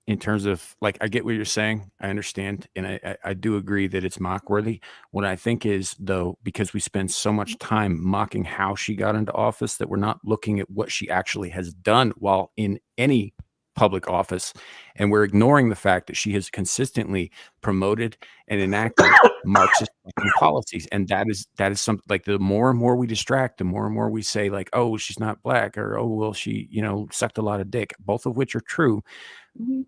In terms of, like, I get what you're saying. I understand. And I do agree that it's mock-worthy. What I think is, though, because we spend so much time mocking how she got into office, that we're not looking at what she actually has done while in any public office. And we're ignoring the fact that she has consistently promoted and enacted Marxist policies. And that is something, like, the more and more we distract, the more and more we say, like, oh, she's not black, or, oh, well, she, sucked a lot of dick, both of which are true,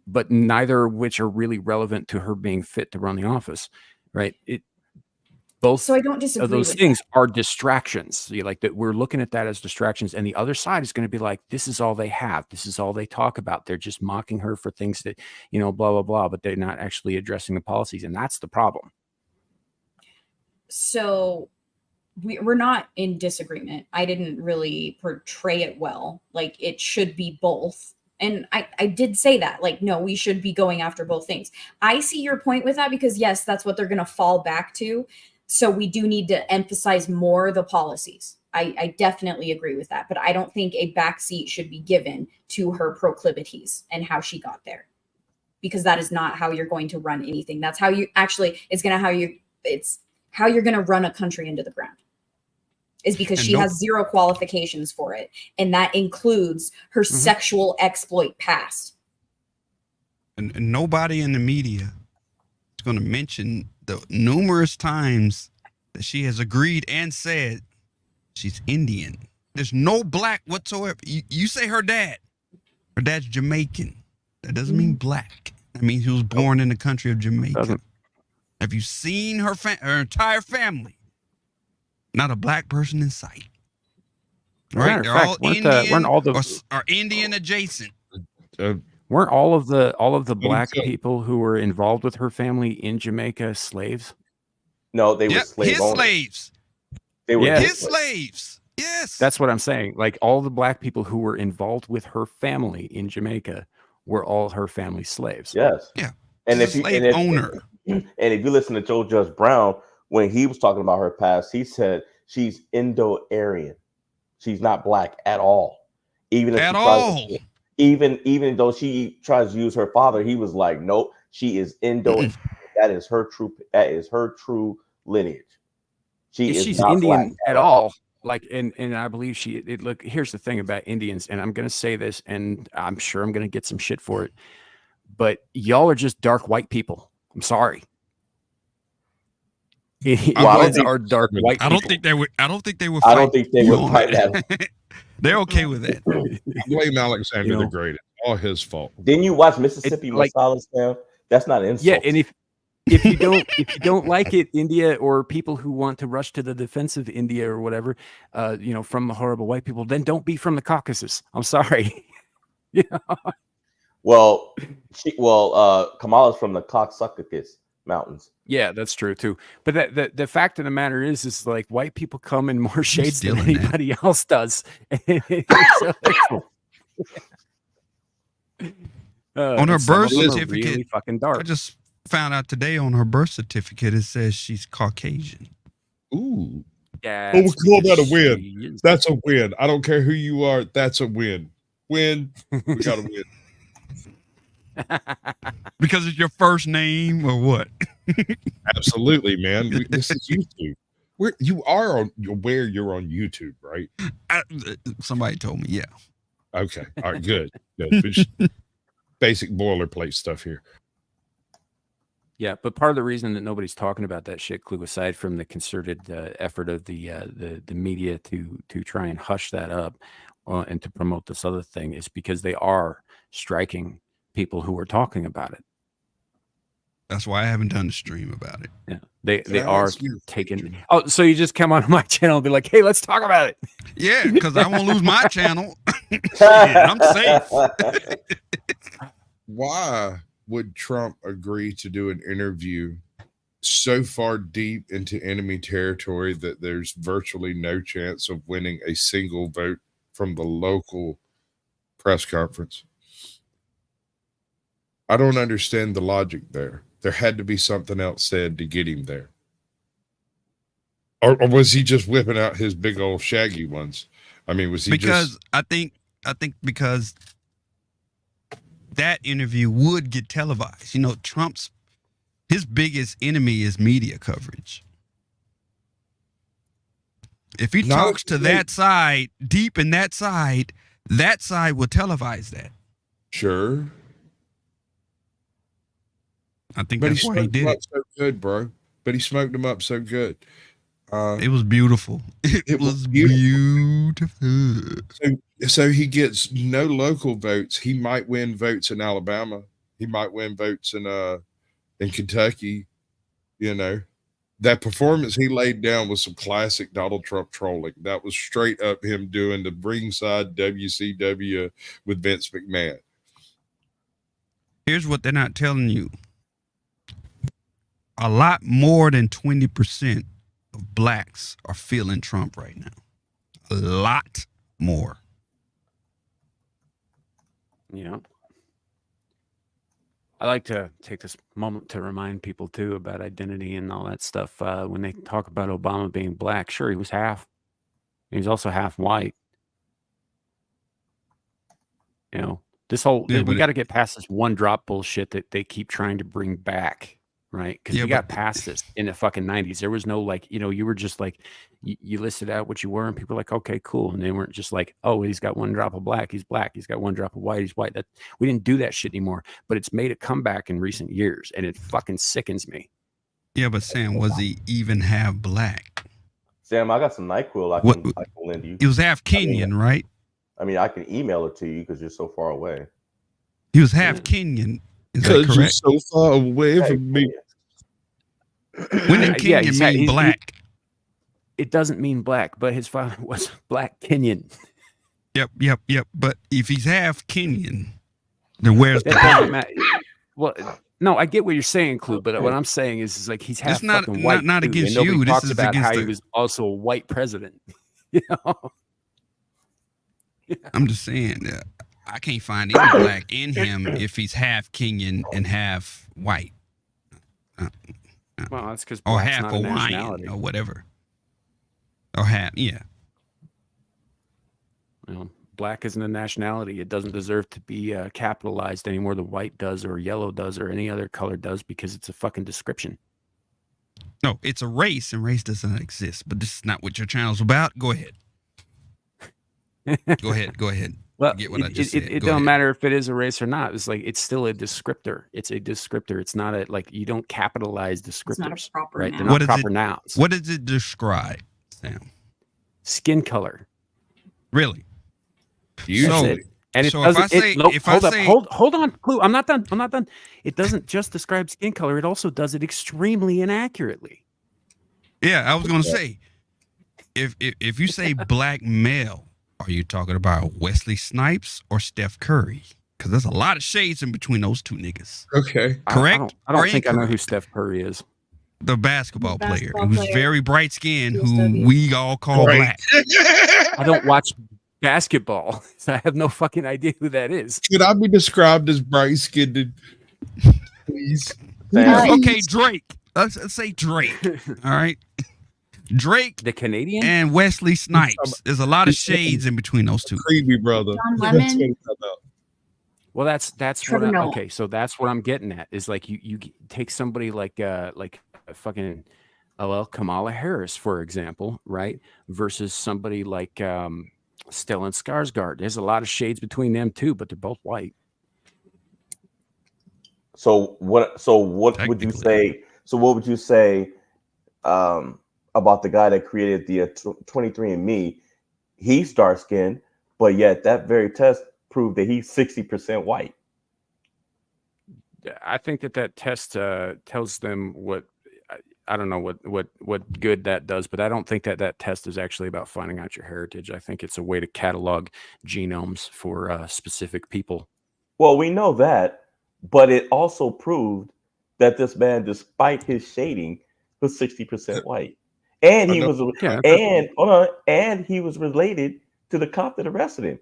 but neither of which are really relevant to her being fit to run the office. Right. Both So I don't disagree of those with things are distractions. Like that, we're looking at that as distractions, and the other side is going to be like, this is all they have. This is all they talk about. They're just mocking her for things that, blah, blah, blah, but they're not actually addressing the policies. And that's the problem. So we're not in disagreement. I didn't really portray it well. Like, it should be both. And I did say that, like, no, we should be going after both things. I see your point with that because, yes, that's what they're going to fall back to. So we do need to emphasize more the policies. I definitely agree with that. But I don't think a backseat should be given to her proclivities and how she got there, because that is not how you're going to run anything. That's how you actually, it's how you're going to run a country into the ground. Is because she has zero qualifications for it. And that includes her sexual exploit past. And nobody in the media is going to mention the numerous times that she has agreed and said she's Indian. There's no black whatsoever. You say her dad's Jamaican. That doesn't mean black. That means he was born in the country of Jamaica. Have you seen her entire family? Not a black person in sight. Right? They're all Indian or Indian adjacent. Weren't all of the black people who were involved with her family in Jamaica slaves? No, they were slave his owners. slaves. They were his slaves. Yes. That's what I'm saying. Like, all the black people who were involved with her family in Jamaica were all her family slaves. Yes. Yeah. And if owner. And if you listen to Joe Judge Brown, when he was talking about her past, he said she's Indo-Aryan. She's not black at all. Even if even though she tries to use her father, he was like, nope, she is Indo. That is her true lineage. She's not Indian black at all. Like, and I believe look, here's the thing about Indians, and I'm going to say this, and I'm sure I'm going to get some shit for it, but y'all are just dark white people. I'm sorry. Indians are dark white people. I don't think they would. I don't think they would fight that. They're okay with that. Blame Alexander the Great. It's all his fault. Didn't you watch Mississippi Masala Sam? That's not an insult. Yeah, and if you don't like it, India, or people who want to rush to the defense of India or whatever, from the horrible white people, then don't be from the Caucasus. I'm sorry. Well, Kamala's from the Coxsuckicus Mountains. Yeah, that's true too. But the fact of the matter is like white people come in more shades than stealing that. anybody else does. On her and some birth of them are certificate, really fucking I dark. just found out today on her birth certificate it says she's Caucasian. Ooh. Yeah, Oh, we call that a win. she is. That's a win. I don't care who you are. That's a win. Win. We got to win. Because it's your first name or what? Absolutely, man. This is YouTube. Where you are on where you're on YouTube, right? Somebody told me, yeah. Okay. All right. Good. Good. Just basic boilerplate stuff here. Yeah, but part of the reason that nobody's talking about that shit, Clue, aside from the concerted effort of the media to try and hush that up and to promote this other thing, is because they are striking people who are talking about it. That's why I haven't done the stream about it. Yeah, they That's are your taking. future. Oh, so you just come on my channel and be like, "Hey, let's talk about it." Yeah, because I won't lose my channel. Shit, I'm safe. Why would Trump agree to do an interview so far deep into enemy territory that there's virtually no chance of winning a single vote from the local press conference? I don't understand the logic there. There had to be something else said to get him there. Or was he just whipping out his big old shaggy ones? I mean, was he Because just... I think because that interview would get televised. You know, his biggest enemy is media coverage. If he talks to that side, deep in that side will televise that. Sure. I think But that's why he did it. So good, bro. But he smoked them up so good. It was beautiful. It was beautiful. So he gets no local votes. He might win votes in Alabama. He might win votes in Kentucky. You know, that performance he laid down was some classic Donald Trump trolling. That was straight up him doing the ringside WCW with Vince McMahon. Here's what they're not telling you. A lot more than 20% of blacks are feeling Trump right now. A lot more. Yeah. I like to take this moment to remind people too about identity and all that stuff. When they talk about Obama being black, sure, he was half. He was also half white. You know, this whole we got to get past this one drop bullshit that they keep trying to bring back. Right, because we got past this in the fucking 90s. There was no like, you know, you were just like, you listed out what you were, and people were like, okay, cool, and they weren't just like, oh, he's got one drop of black, he's black. He's got one drop of white, he's white. That we didn't do that shit anymore. But it's made a comeback in recent years, and it fucking sickens me. Yeah, but Sam, was he even half black? Sam, I got some NyQuil I can lend you. He was half Kenyan, right? I mean, I can email it to you because you're so far away. He was half Kenyan. Is that correct? You're so far away from me. When did Kenyan mean black? It doesn't mean black, but his father was black Kenyan. Yep. But if he's half Kenyan, then where's the black? Well, no, I get what you're saying, Clue, but what I'm saying is like he's half fucking white. Not against you. This This is is about against how he was also a white president. You know? Yeah. I'm just saying, I can't find any black in him if he's half Kenyan and half white. Well, that's because or half Hawaiian or whatever. Or half, yeah. You know, black isn't a nationality. It doesn't deserve to be capitalized any more than white does or yellow does or any other color does because it's a fucking description. No, it's a race, and race doesn't exist. But this is not what your channel's about. Go ahead. Go ahead. Well, it don't matter if it is a race or not. It's like it's still a descriptor. It's a descriptor. It's not a like you don't capitalize descriptors. It's not a proper noun. They're not proper nouns. What does it describe, Sam? Skin color. Really? Usually. And it doesn't. Hold on, Clue. I'm not done. It doesn't just describe skin color. It also does it extremely inaccurately. Yeah, I was going to say, if you say black male, are you talking about Wesley Snipes or Steph Curry? Because there's a lot of shades in between those two niggas. Okay. Correct? I don't or think I know who incorrect? Steph Curry is. The basketball player Basketball who's player. very bright skinned, who PSW. we all call Right. black. I don't watch basketball, so I have no fucking idea who that is. Could I be described as bright skinned? Please. Sam, Okay, Drake. Let's say Drake. All right. Drake The Canadian? and Wesley Snipes. There's a lot of shades in between those two. Creepy brother. John That's Lemon. what I'm talking about. Well, that's what Trevor Noah. okay. So that's what I'm getting at is like you take somebody like a fucking Kamala Harris, for example, right? Versus somebody like Stellan Skarsgård. There's a lot of shades between them too, but they're both white. So what would you say? So what would you say about the guy that created the 23andMe? He's dark skinned, but yet that very test proved that he's 60% white. I think that test tells them what I don't know what good that does, but I don't think that test is actually about finding out your heritage. I think it's a way to catalog genomes for specific people. Well, we know that, but it also proved that this man, despite his shading, was 60% white, and he was and he was related to the cop that arrested him.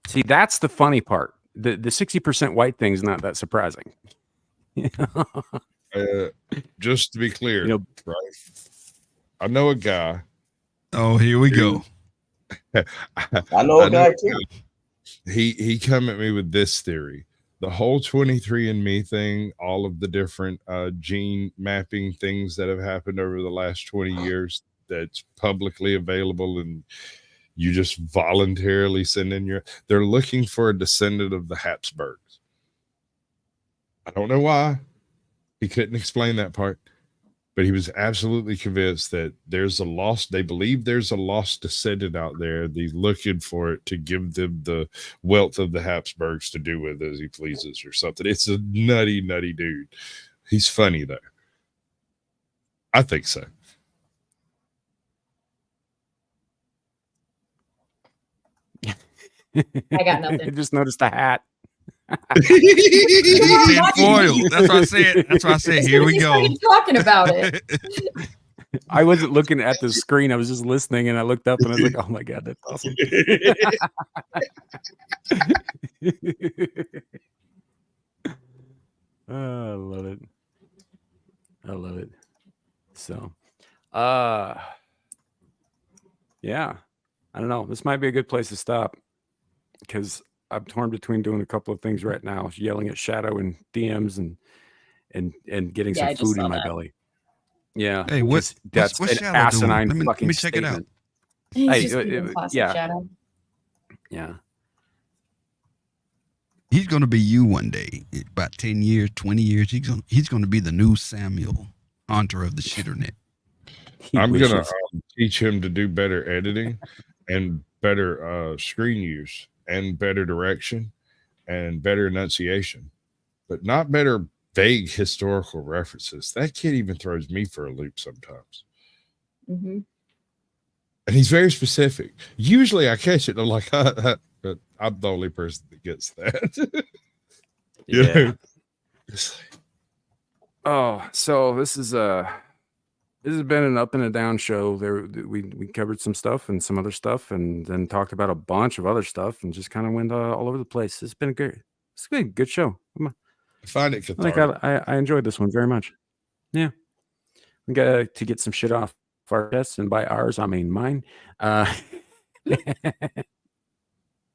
See, that's the funny part. The 60% white thing is not that surprising. Just to be clear, right? I know a guy. Oh, here we go. I know a guy too. He come at me with this theory. The whole 23andMe thing, all of the different gene mapping things that have happened over the last 20 years that's publicly available, and you just voluntarily send in they're looking for a descendant of the Habsburgs. I don't know why. He couldn't explain that part, but he was absolutely convinced that they believe there's a lost descendant out there. They're looking for it to give them the wealth of the Habsburgs to do with as he pleases or something. It's a nutty dude. He's funny though. I think so. I got nothing. I just noticed the hat. Tinfoil. That's what I said. That's what I said. Here we go. Talking about it. I wasn't looking at the screen. I was just listening, and I looked up, and I was like, "Oh my god, that's awesome!" Oh, I love it. I love it. So, yeah, I don't know. This might be a good place to stop because I'm torn between doing a couple of things right now, yelling at Shadow and DMs and getting some food in my belly. Yeah. Hey, what's an Shadow asinine doing? fucking Let me check it out. Yeah. Yeah. He's going to be you one day. About 10 years, 20 years. He's going to be the new Samuel Hunter of the Shitternet. I'm going to teach him to do better editing and better screen use and better direction and better enunciation, but not better vague historical references. That kid even throws me for a loop sometimes. Mm-hmm. And he's very specific. Usually I catch it and I'm like, but I'm the only person that gets that. Yeah. Oh, so this has been an up and a down show. We covered some stuff and some other stuff, and then talked about a bunch of other stuff, and just kind of went all over the place. It's been a good show. I find it cathartic. I enjoyed this one very much. Yeah, we got to get some shit off our chests, and by ours I mean mine.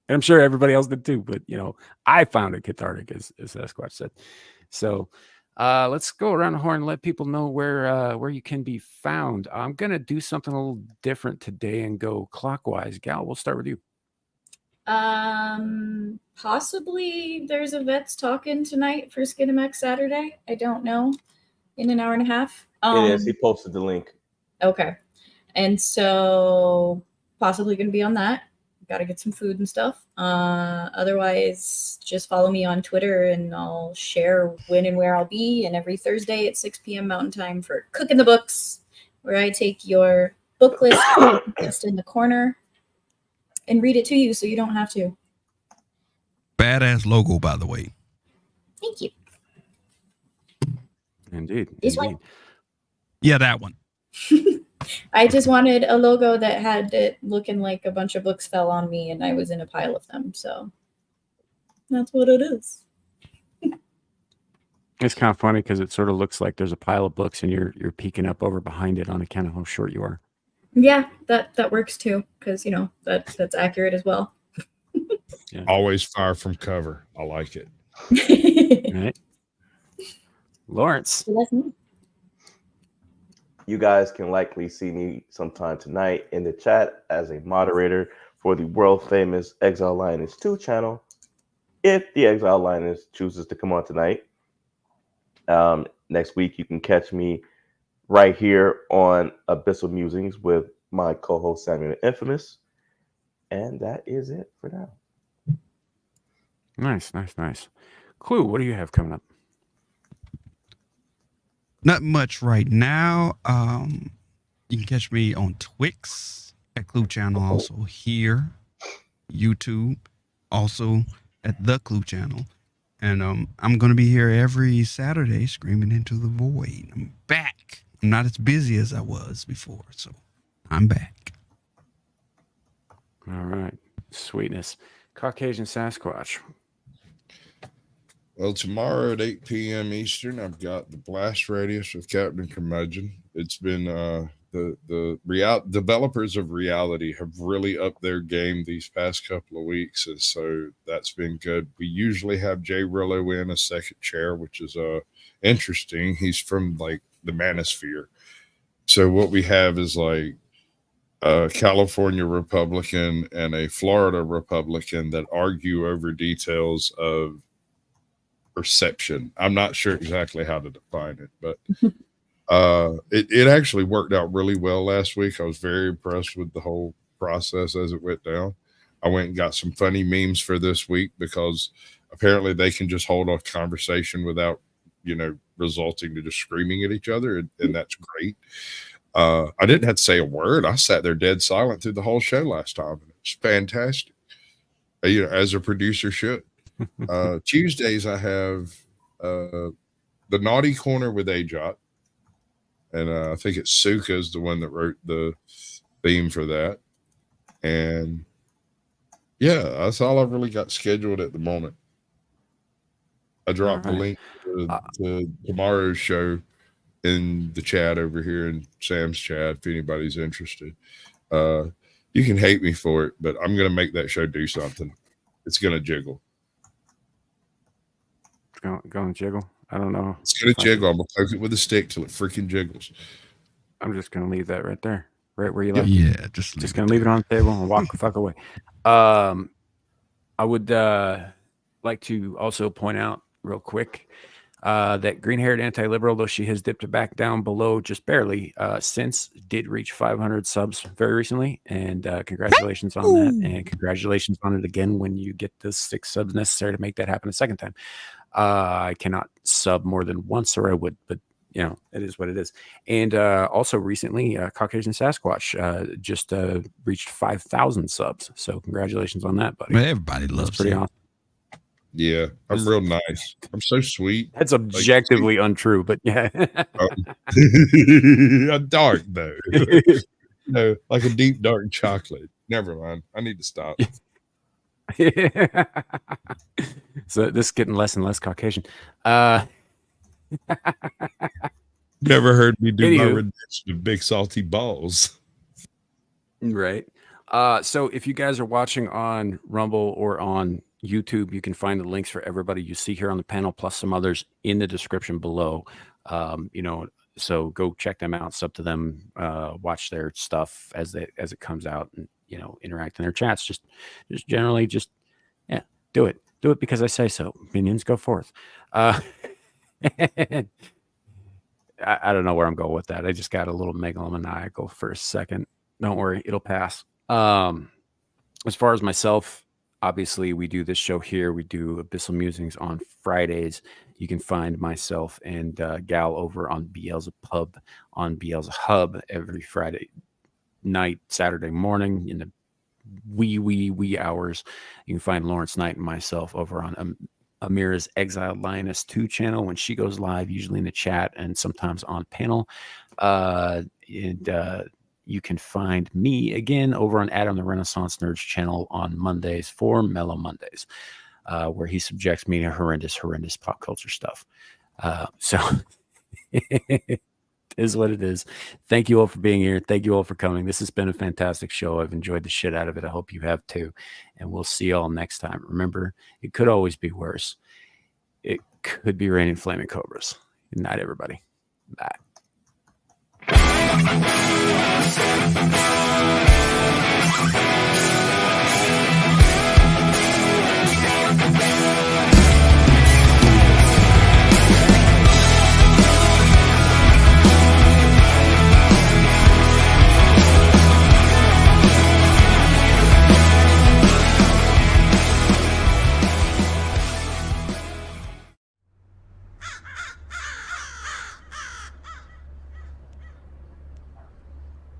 And I'm sure everybody else did too, but I found it cathartic, as Sasquatch said. So let's go around the horn and let people know where you can be found. I'm gonna do something a little different today and go clockwise. Gal, we'll start with you. Possibly there's a Vets Talking tonight for Skinemax Saturday. I don't know. In an hour and a half. It is. He posted the link. Okay. And so possibly going to be on that. Got to get some food and stuff. Otherwise, just follow me on Twitter and I'll share when and where I'll be. And every Thursday at 6 p.m. Mountain Time for Cooking the Books, where I take your book list just in the corner and read it to you so you don't have to. Badass logo, by the way. Thank you. Indeed. This indeed. one? Yeah, that one. I just wanted a logo that had it looking like a bunch of books fell on me and I was in a pile of them. So that's what it is. It's kind of funny because it sort of looks like there's a pile of books and you're peeking up over behind it on account of how short you are. Yeah, that works too, because you know that's accurate as well. Yeah. Always fire from cover. I like it. Right. Lawrence. So that's me. You guys can likely see me sometime tonight in the chat as a moderator for the world famous Exile Lioness 2 channel. If the Exile Lioness chooses to come on tonight, next week you can catch me right here on Abyssal Musings with my co-host Samuel the Infamous. And that is it for now. Nice. Clue, what do you have coming up? Not much right now. You can catch me on Twix at Clue Channel, also here, YouTube, also at the Clue Channel. And I'm going to be here every Saturday screaming into the void. I'm back. I'm not as busy as I was before, so I'm back. All right. Sweetness. Caucasian Sasquatch. Well, tomorrow at 8 p.m. Eastern, I've got the Blast Radius with Captain Curmudgeon. It's been the developers of Reality have really upped their game these past couple of weeks, and so that's been good. We usually have Jay Rillo in a second chair, which is interesting. He's from like the Manosphere, so what we have is like a California Republican and a Florida Republican that argue over details of perception. I'm not sure exactly how to define it, but it actually worked out really well last week. I was very impressed with the whole process as it went down. I went and got some funny memes for this week because apparently they can just hold a conversation without, resulting to just screaming at each other, and that's great. I didn't have to say a word. I sat there dead silent through the whole show last time. It's fantastic. As a producer should. Tuesdays I have the Naughty Corner with Ajot, and I think it's Suka is the one that wrote the theme for that. And yeah, that's all I've really got scheduled at the moment. I dropped the link to tomorrow's show in the chat over here in Sam's chat if anybody's interested. You can hate me for it, but I'm going to make that show do something. It's going to jiggle. Go and jiggle. I don't know. It's going to jiggle. I'm going to poke it with a stick till it freaking jiggles. I'm just going to leave that right there. Right where you left it. Yeah, just going to leave it on the table and walk the fuck away. I would like to also point out real quick that green-haired anti-liberal, though she has dipped back down below just barely, since did reach 500 subs very recently, and congratulations on that, and congratulations on it again when you get the 6 subs necessary to make that happen a second time. I cannot sub more than once, or I would, but it is what it is. And also recently, Caucasian Sasquatch just reached 5,000 subs, so congratulations on that, buddy. Well, everybody loves That's pretty awesome. Yeah, I'm real nice. I'm so sweet. That's objectively untrue, but yeah. I'm dark though. Like a deep dark chocolate. Never mind. I need to stop. So this is getting less and less Caucasian. Never heard me do my rendition of Big Salty Balls. Right. So if you guys are watching on Rumble or on YouTube, you can find the links for everybody you see here on the panel, plus some others in the description below. So go check them out, sub to them, watch their stuff as it comes out, and interact in their chats. Just generally, do it because I say so. Minions, go forth. I don't know where I'm going with that. I just got a little megalomaniacal for a second. Don't worry, it'll pass. As far as myself, obviously, we do this show here. We do Abyssal Musings on Fridays. You can find myself and Gal over on Beelzebub on Beelzehub every Friday night, Saturday morning in the wee hours. You can find Lawrence Knight and myself over on Amira's Exiled Lioness 2 channel when she goes live, usually in the chat and sometimes on panel. You can find me again over on Adam the Renaissance Nerds channel on Mondays for Mellow Mondays, where he subjects me to horrendous pop culture stuff. So it is what it is. Thank you all for being here. Thank you all for coming. This has been a fantastic show. I've enjoyed the shit out of it. I hope you have too. And we'll see you all next time. Remember, it could always be worse. It could be raining flaming cobras. Good night, everybody. Bye.